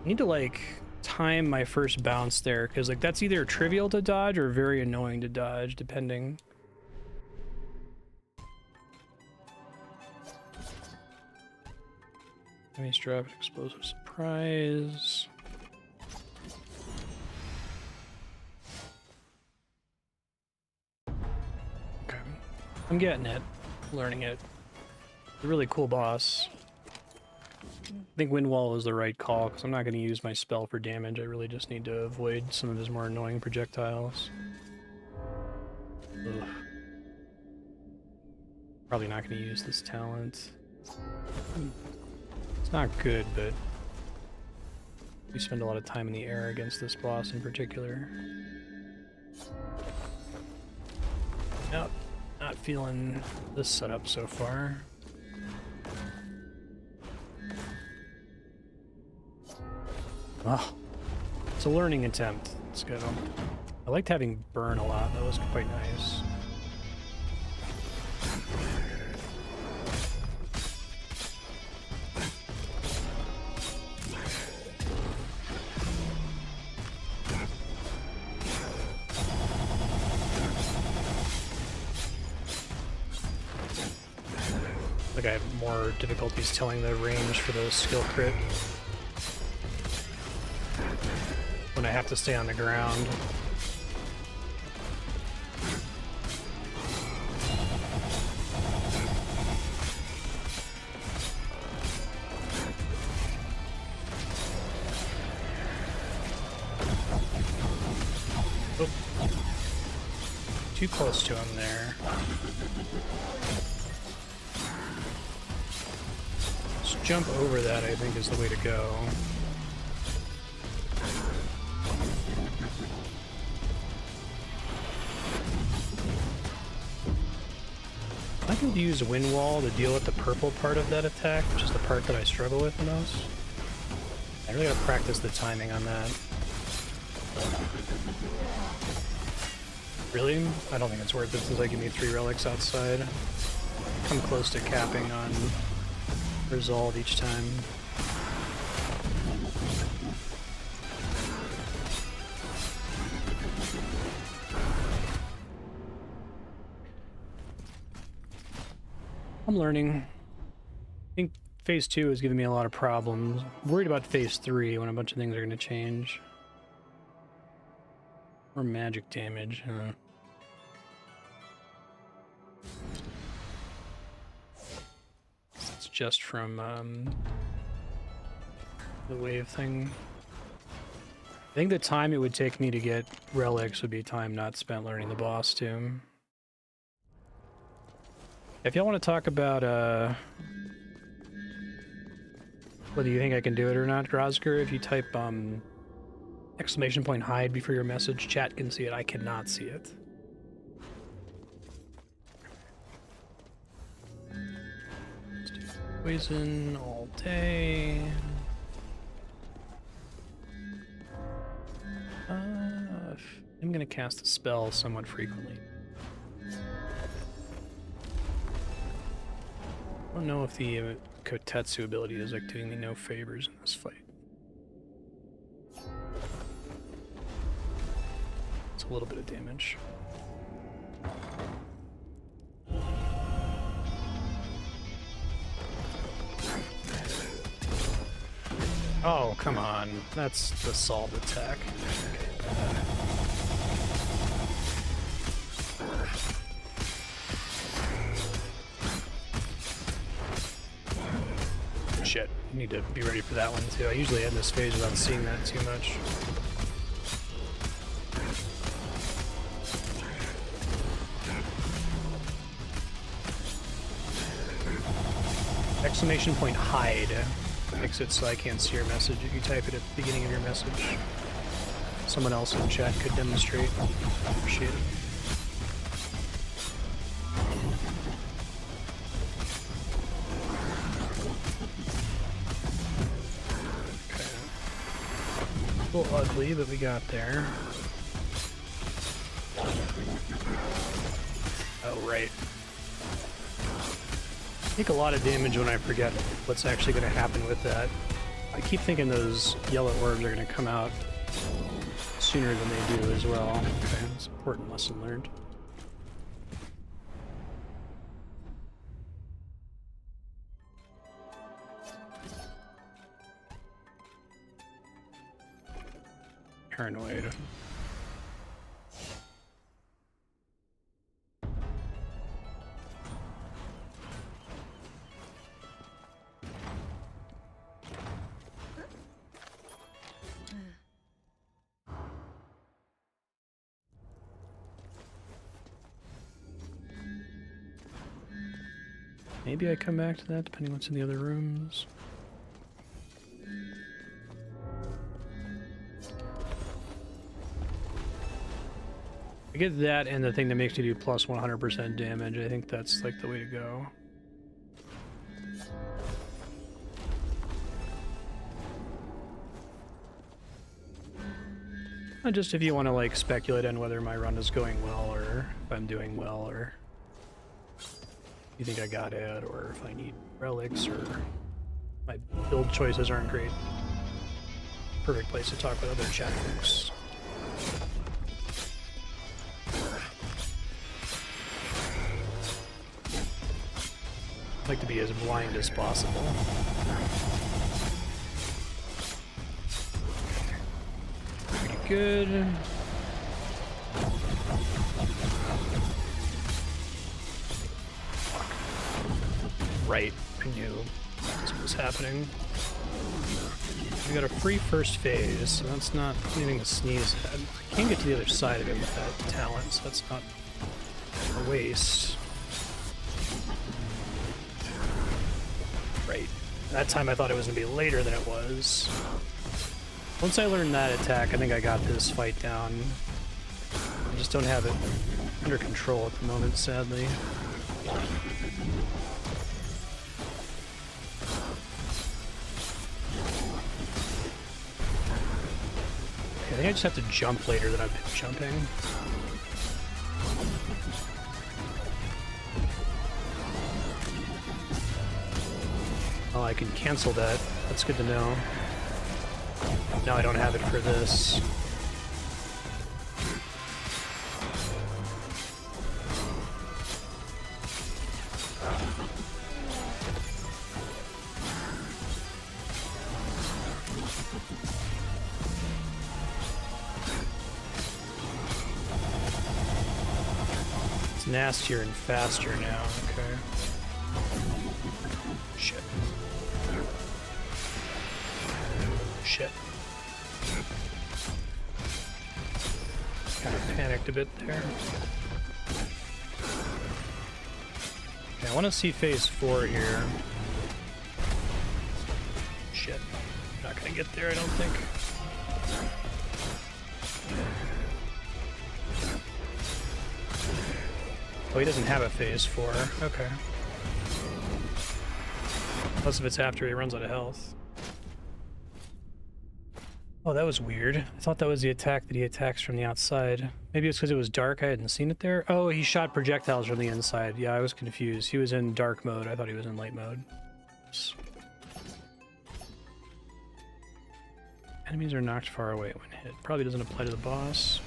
I need to like time my first bounce there, because like that's either trivial to dodge or very annoying to dodge, depending. Enemies drop an explosive surprise. Okay. I'm getting it. Learning it. It's a really cool boss. I think Wind Wall is the right call, because I'm not going to use my spell for damage. I really just need to avoid some of his more annoying projectiles. Ugh. Probably not going to use this talent. It's not good, but we spend a lot of time in the air against this boss in particular. Nope, not feeling this setup so far. Oh, it's a learning attempt. Let's go. I liked having burn a lot. That was quite nice. Like I have more difficulties telling the range for those skill crit when I have to stay on the ground. Oh. Too close to him there. Just jump over that, I think, is the way to go. I could use Wind Wall to deal with the purple part of that attack, which is the part that I struggle with the most. I really gotta practice the timing on that. Really? I don't think it's worth it since I give me 3 relics outside. Come close to capping on resolve each time. I'm learning. I think phase 2 is giving me a lot of problems. I'm worried about phase 3 when a bunch of things are going to change. Or magic damage. It's just from the wave thing. I think the time it would take me to get relics would be time not spent learning the boss too. If y'all want to talk about whether you think I can do it or not, Grozker, if you type ! Hide before your message, chat can see it. I cannot see it. Let's do poison all day. I'm gonna cast a spell somewhat frequently. I don't know if the Kotetsu ability is like doing me no favors in this fight. It's a little bit of damage. Oh, come on. That's the salt attack. Shit, I need to be ready for that one too. I usually end this phase without seeing that too much. exclamation point hide makes it so I can't see your message if you type it at the beginning of your message. Someone else in chat could demonstrate. Appreciate it. Okay. A little ugly, but we got there. Oh, right. I take a lot of damage when I forget what's actually going to happen with that. I keep thinking those yellow orbs are going to come out sooner than they do as well. Okay, that's an important lesson learned. Paranoid. Maybe I come back to that, depending what's in the other rooms. I get that and the thing that makes you do plus 100% damage. I think that's like the way to go. Just if you want to like speculate on whether my run is going well or if I'm doing well or you think I got it or if I need relics or my build choices aren't great. Perfect place to talk with other chat folks. I'd like to be as blind as possible. Pretty good. Right, I knew this was happening. We got a free first phase, so that's not anything to sneeze at. I can't get to the other side of it with that talent, so that's not a waste. Right. That time I thought it was going to be later than it was. Once I learned that attack, I think I got this fight down. I just don't have it under control at the moment, sadly. I think I just have to jump later than I've been jumping. Oh, I can cancel that. That's good to know. No, I don't have it for this. It's nastier and faster now, okay. Shit. Shit. Kind of panicked a bit there. Okay, I want to see phase 4 here. Shit. Not gonna get there, I don't think. Oh, he doesn't have a phase 4. Okay. Unless if it's after he runs out of health. Oh, that was weird. I thought that was the attack that he attacks from the outside. Maybe it's because it was dark, I hadn't seen it there. Oh, he shot projectiles from the inside. Yeah, I was confused. He was in dark mode. I thought he was in light mode. Oops. Enemies are knocked far away when hit. Probably doesn't apply to the boss.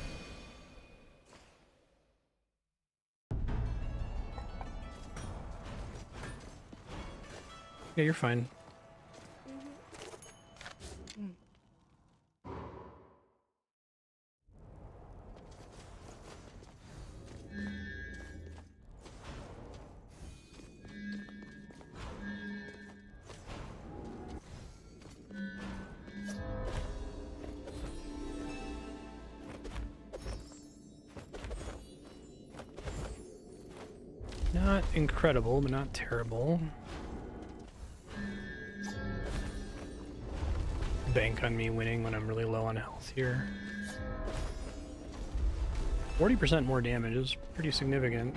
Yeah, you're fine. Not incredible, but not terrible. bank on me winning when I'm really low on health here. 40% more damage is pretty significant.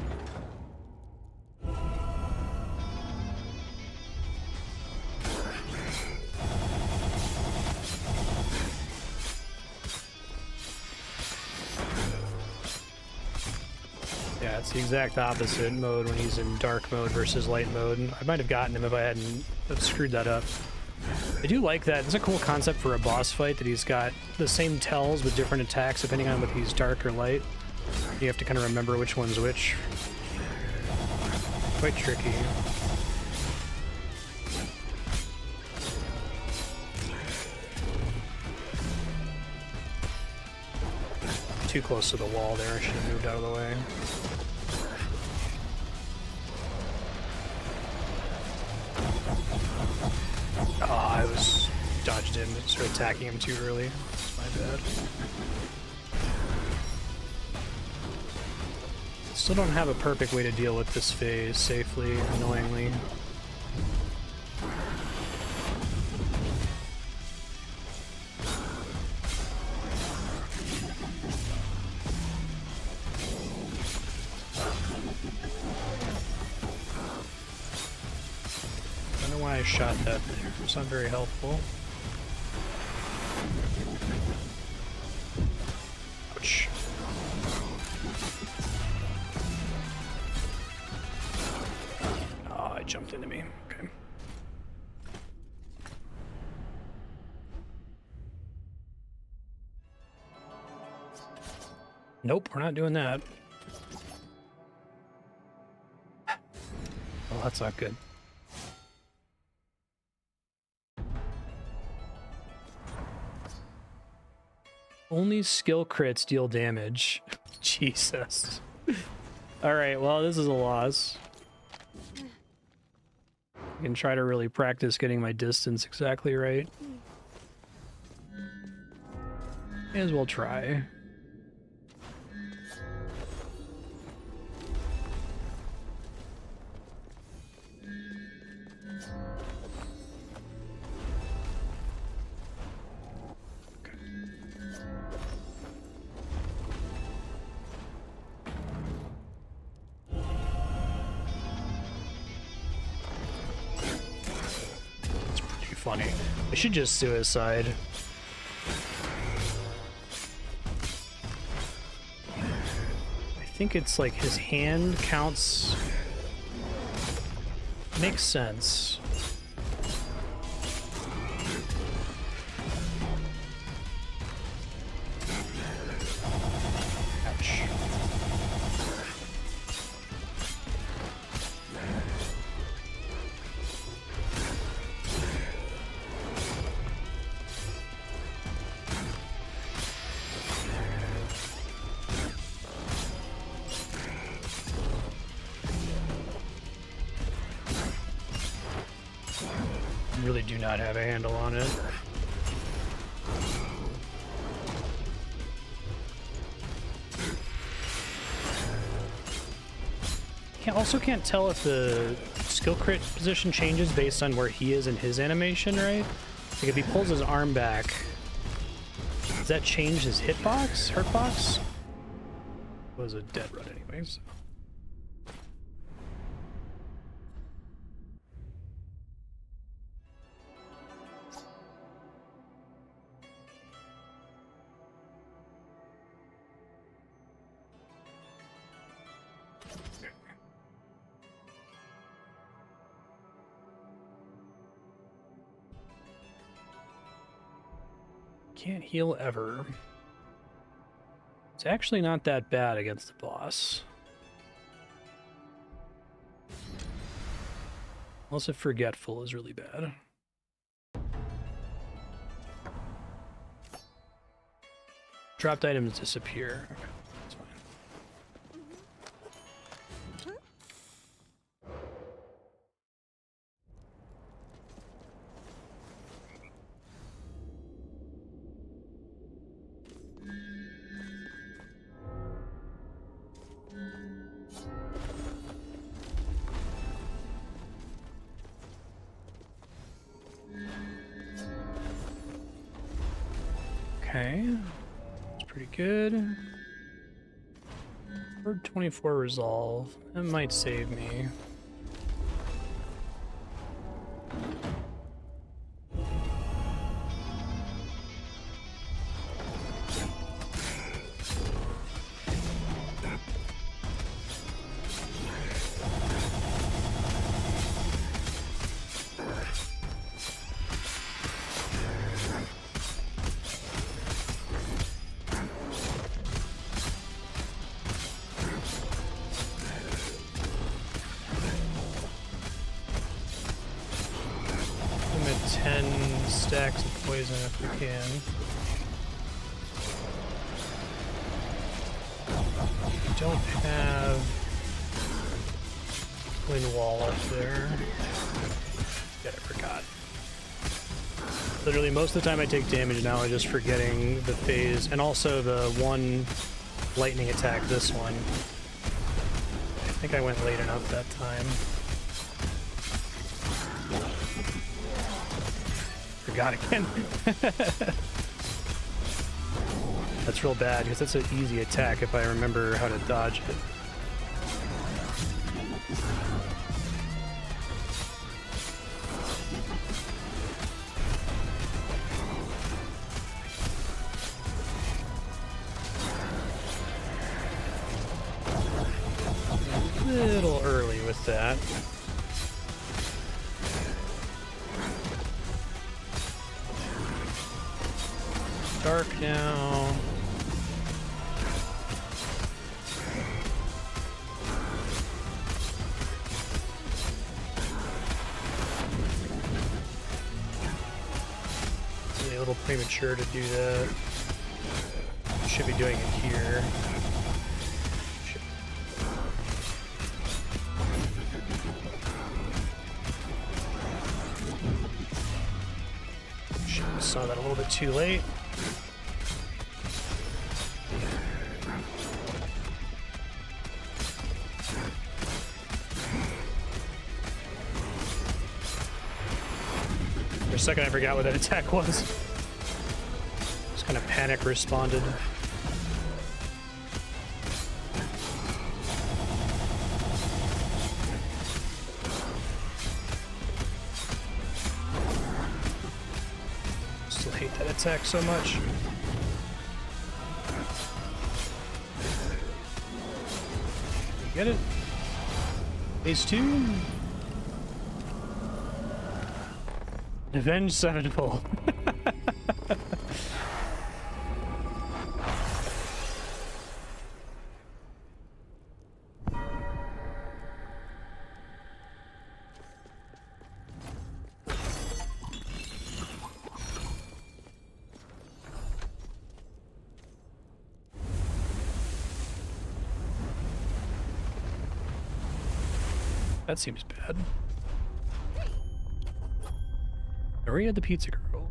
Yeah, it's the exact opposite mode when he's in dark mode versus light mode. I might have gotten him if I hadn't screwed that up. I do like that. It's a cool concept for a boss fight that he's got the same tells with different attacks depending on whether he's dark or light. You have to kind of remember which one's which. Quite tricky. Too close to the wall there. I should have moved out of the way. Oh, I was dodged in, started attacking him too early. That's my bad. Still don't have a perfect way to deal with this phase safely, annoyingly. I don't know why I shot that there. It's not very helpful. Ouch. Oh, it jumped into me. Okay. Nope, we're not doing that. Well, that's not good. Only skill crits deal damage. Jesus. Alright, well, this is a loss. I can try to really practice getting my distance exactly right. May as well try. Funny. I should just suicide. I think it's like his hand counts. Makes sense. Ouch. Really do not have a handle on it. Can't tell if the skill crit position changes based on where he is in his animation, right? Like if he pulls his arm back, does that change his hitbox? Hurtbox? It was a dead run anyways. Can't heal ever. It's actually not that bad against the boss. Unless if forgetful is really bad. Dropped items disappear. Okay, that's fine. Okay. That's pretty good. Word 24 resolve. That might save me. I'm at 10 stacks of poison if we can. We don't have wind wall up there. Yeah, I forgot. Literally most of the time I take damage now, I'm just forgetting the phase, and also the one lightning attack, this one. I think I went late enough that time. Forgot again. That's real bad, because that's an easy attack if I remember how to dodge it. A little early with that. Dark now. Really a little premature to do that. Should be doing it here. Saw that a little bit too late. For a second I forgot what that attack was. Just kind of panic responded. Still hate that attack so much. You get it? Phase 2? Avenge Sevenfold. That seems bad. Maria the Pizza Girl.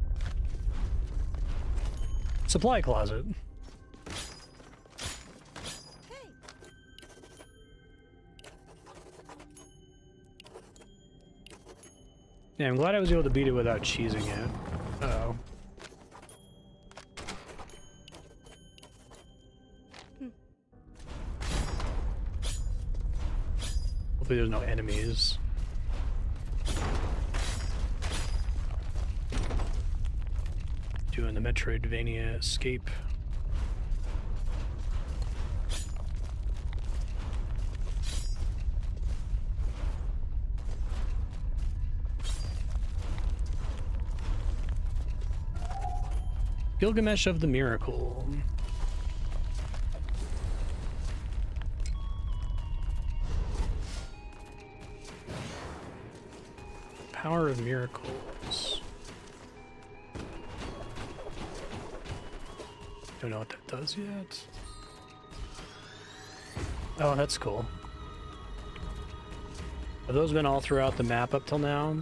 Supply closet. Hey. Yeah, I'm glad I was able to beat it without cheesing it. Uh-oh. Hopefully there's no enemies. Doing the Metroidvania escape. Gilgamesh of the Miracle. Power of Miracles. Don't know what that does yet. Oh, that's cool. Have those been all throughout the map up till now?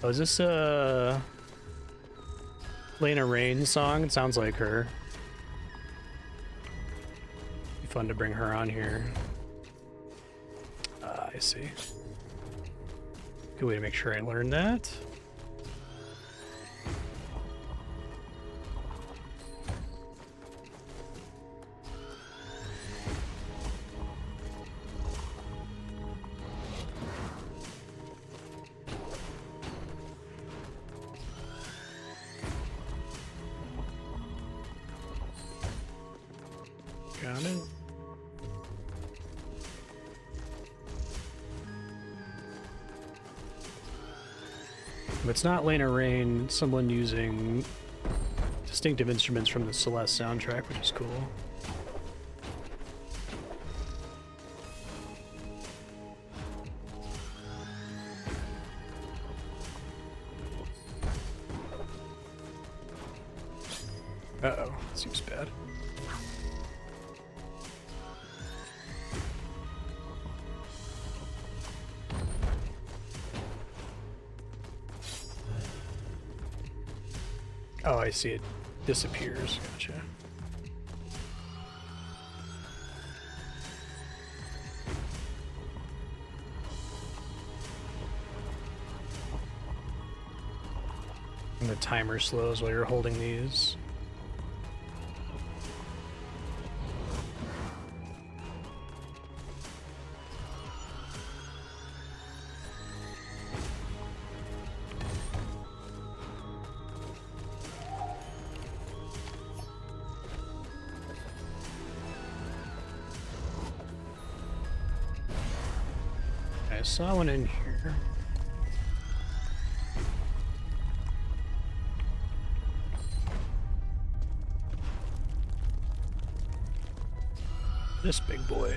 Oh, is this Lena Rain's song? It sounds like her. Be fun to bring her on here. I see. Good way to make sure I learn that. Got it. If it's not Lena Rain, it's someone using distinctive instruments from the Celeste soundtrack, which is cool. Uh-oh, seems bad. Oh, I see, it disappears. Gotcha. And the timer slows while you're holding these. I saw one in here. This big boy.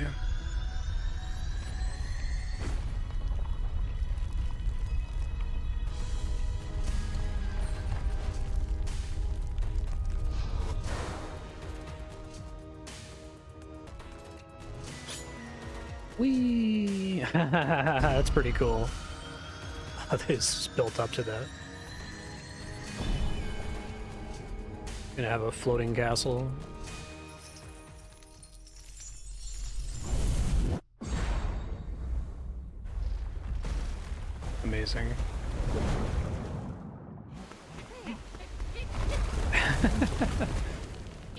Whee! That's pretty cool. This built up to that. Gonna have a floating castle. Amazing.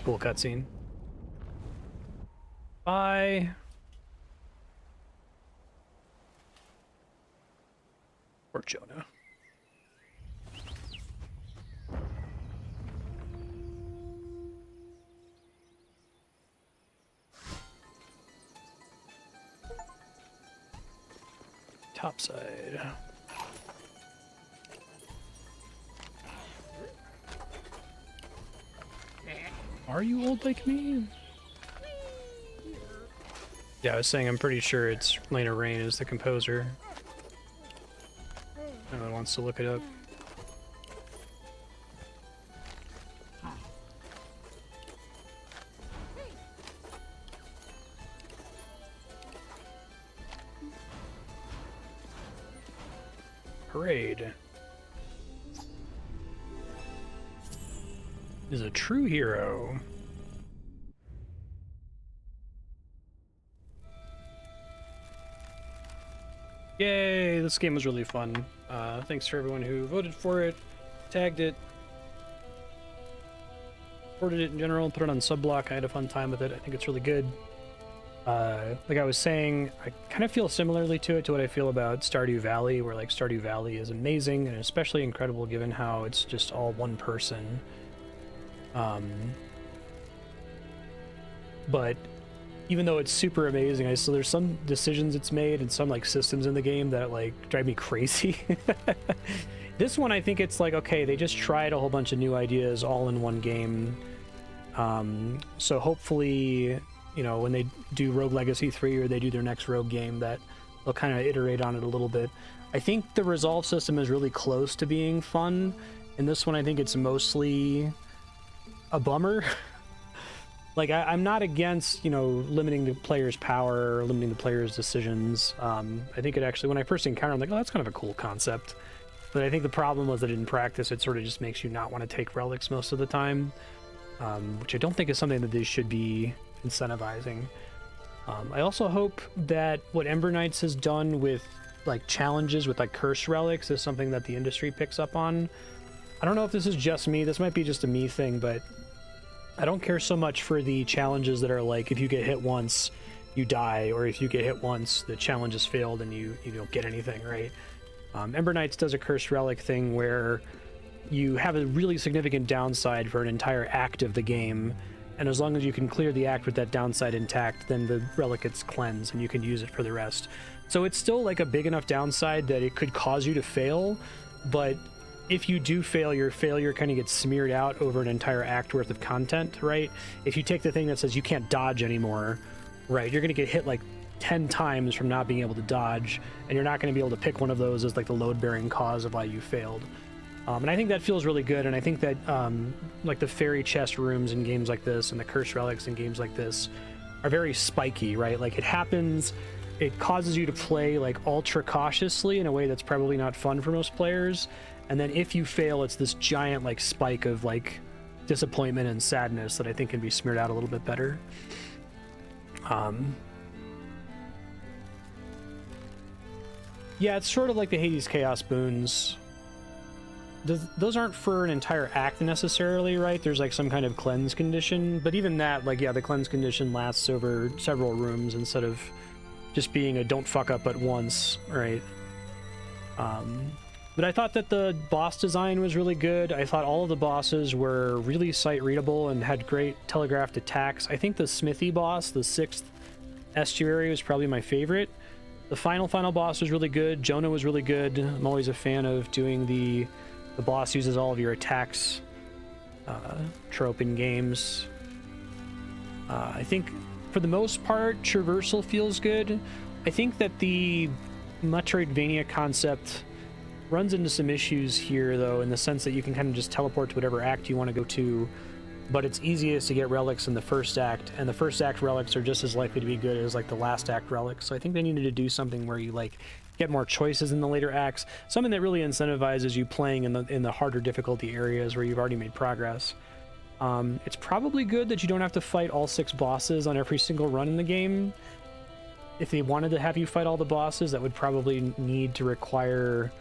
Cool cutscene. Bye. Or Jonah. Topside. Are you old like me? Yeah, I was saying I'm pretty sure it's Lena Rain is the composer. Anyone wants to look it up. Parade is a true hero. Yay, this game was really fun. Thanks for everyone who voted for it, tagged it, supported it in general, put it on Subblock. I had a fun time with it. I think it's really good. Like I was saying, I kind of feel similarly to what I feel about Stardew Valley, where like Stardew Valley is amazing and especially incredible given how it's just all one person. But even though it's super amazing, so there's some decisions it's made and some like systems in the game that like drive me crazy. This one, I think it's like, okay, they just tried a whole bunch of new ideas all in one game. So hopefully, you know, when they do Rogue Legacy 3 or they do their next Rogue game, that they'll kind of iterate on it a little bit. I think the resolve system is really close to being fun. In this one, I think it's mostly a bummer. Like, I'm not against, you know, limiting the player's power or limiting the player's decisions. I think it actually, when I first encountered it, I'm like, oh, that's kind of a cool concept. But I think the problem was that in practice, it sort of just makes you not want to take relics most of the time, which I don't think is something that they should be incentivizing. I also hope that what Ember Knights has done with, like, challenges with, like, cursed relics is something that the industry picks up on. I don't know if this is just me. This might be just a me thing, but I don't care so much for the challenges that are like, if you get hit once, you die, or if you get hit once, the challenge has failed and you don't get anything, right? Ember Knights does a cursed relic thing where you have a really significant downside for an entire act of the game, And as long as you can clear the act with that downside intact, then the relic gets cleansed and you can use it for the rest. So it's still like a big enough downside that it could cause you to fail, but if you do fail, your failure kind of gets smeared out over an entire act worth of content, right? If you take the thing that says you can't dodge anymore, right, you're going to get hit like 10 times from not being able to dodge, and you're not going to be able to pick one of those as like the load-bearing cause of why you failed. And I think that feels really good, and I think that like the fairy chest rooms in games like this and the curse relics in games like this are very spiky, right? Like it happens, it causes you to play like ultra cautiously in a way that's probably not fun for most players, and then if you fail, it's this giant like spike of like disappointment and sadness that I think can be smeared out a little bit better. Yeah, it's sort of like the Hades Chaos boons. Those aren't for an entire act necessarily, right? There's like some kind of cleanse condition, but even that, like, yeah, the cleanse condition lasts over several rooms instead of just being a don't fuck up but once, right? But I thought that the boss design was really good. I thought all of the bosses were really sight readable and had great telegraphed attacks. I think the Smithy boss, the 6th estuary, was probably my favorite. The final boss was really good. Jonah was really good. I'm always a fan of doing the boss uses all of your attacks trope in games. I think for the most part, traversal feels good. I think that the Metroidvania concept runs into some issues here, though, in the sense that you can kind of just teleport to whatever act you want to go to, but it's easiest to get relics in the first act, and the first act relics are just as likely to be good as like the last act relics. So I think they needed to do something where you like get more choices in the later acts, something that really incentivizes you playing in the harder difficulty areas where you've already made progress. It's probably good that you don't have to fight all 6 bosses on every single run in the game. If they wanted to have you fight all the bosses, that would probably need to require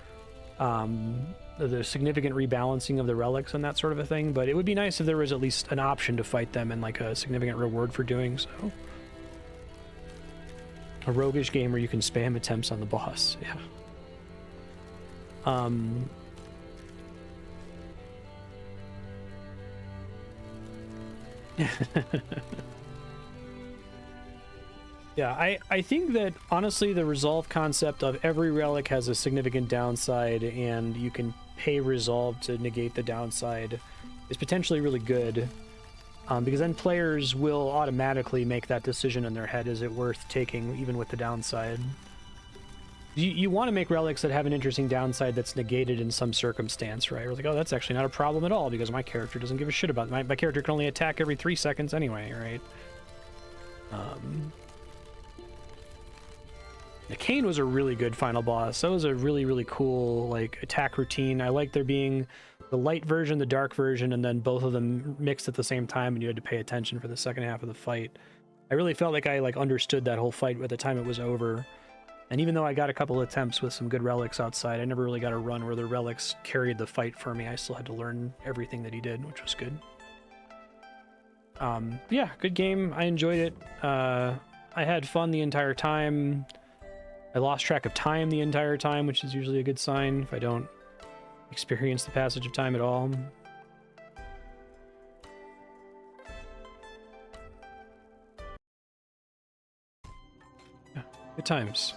the significant rebalancing of the relics and that sort of a thing, but it would be nice if there was at least an option to fight them and like a significant reward for doing so. A roguish game where you can spam attempts on the boss, yeah. Yeah, I think that honestly the resolve concept of every relic has a significant downside and you can pay resolve to negate the downside is potentially really good, because then players will automatically make that decision in their head, is it worth taking even with the downside. You want to make relics that have an interesting downside that's negated in some circumstance, right? We're like, oh, that's actually not a problem at all because my character doesn't give a shit about it. My character can only attack every 3 seconds anyway, right? The Kane was a really good final boss. That was a really, really cool like attack routine. I like there being the light version, the dark version, and then both of them mixed at the same time, and you had to pay attention for the second half of the fight. I really felt like I like understood that whole fight at the time it was over. And even though I got a couple attempts with some good relics outside, I never really got a run where the relics carried the fight for me. I still had to learn everything that he did, which was good. Yeah, good game. I enjoyed it. I had fun the entire time. I lost track of time the entire time, which is usually a good sign if I don't experience the passage of time at all. Yeah, good times.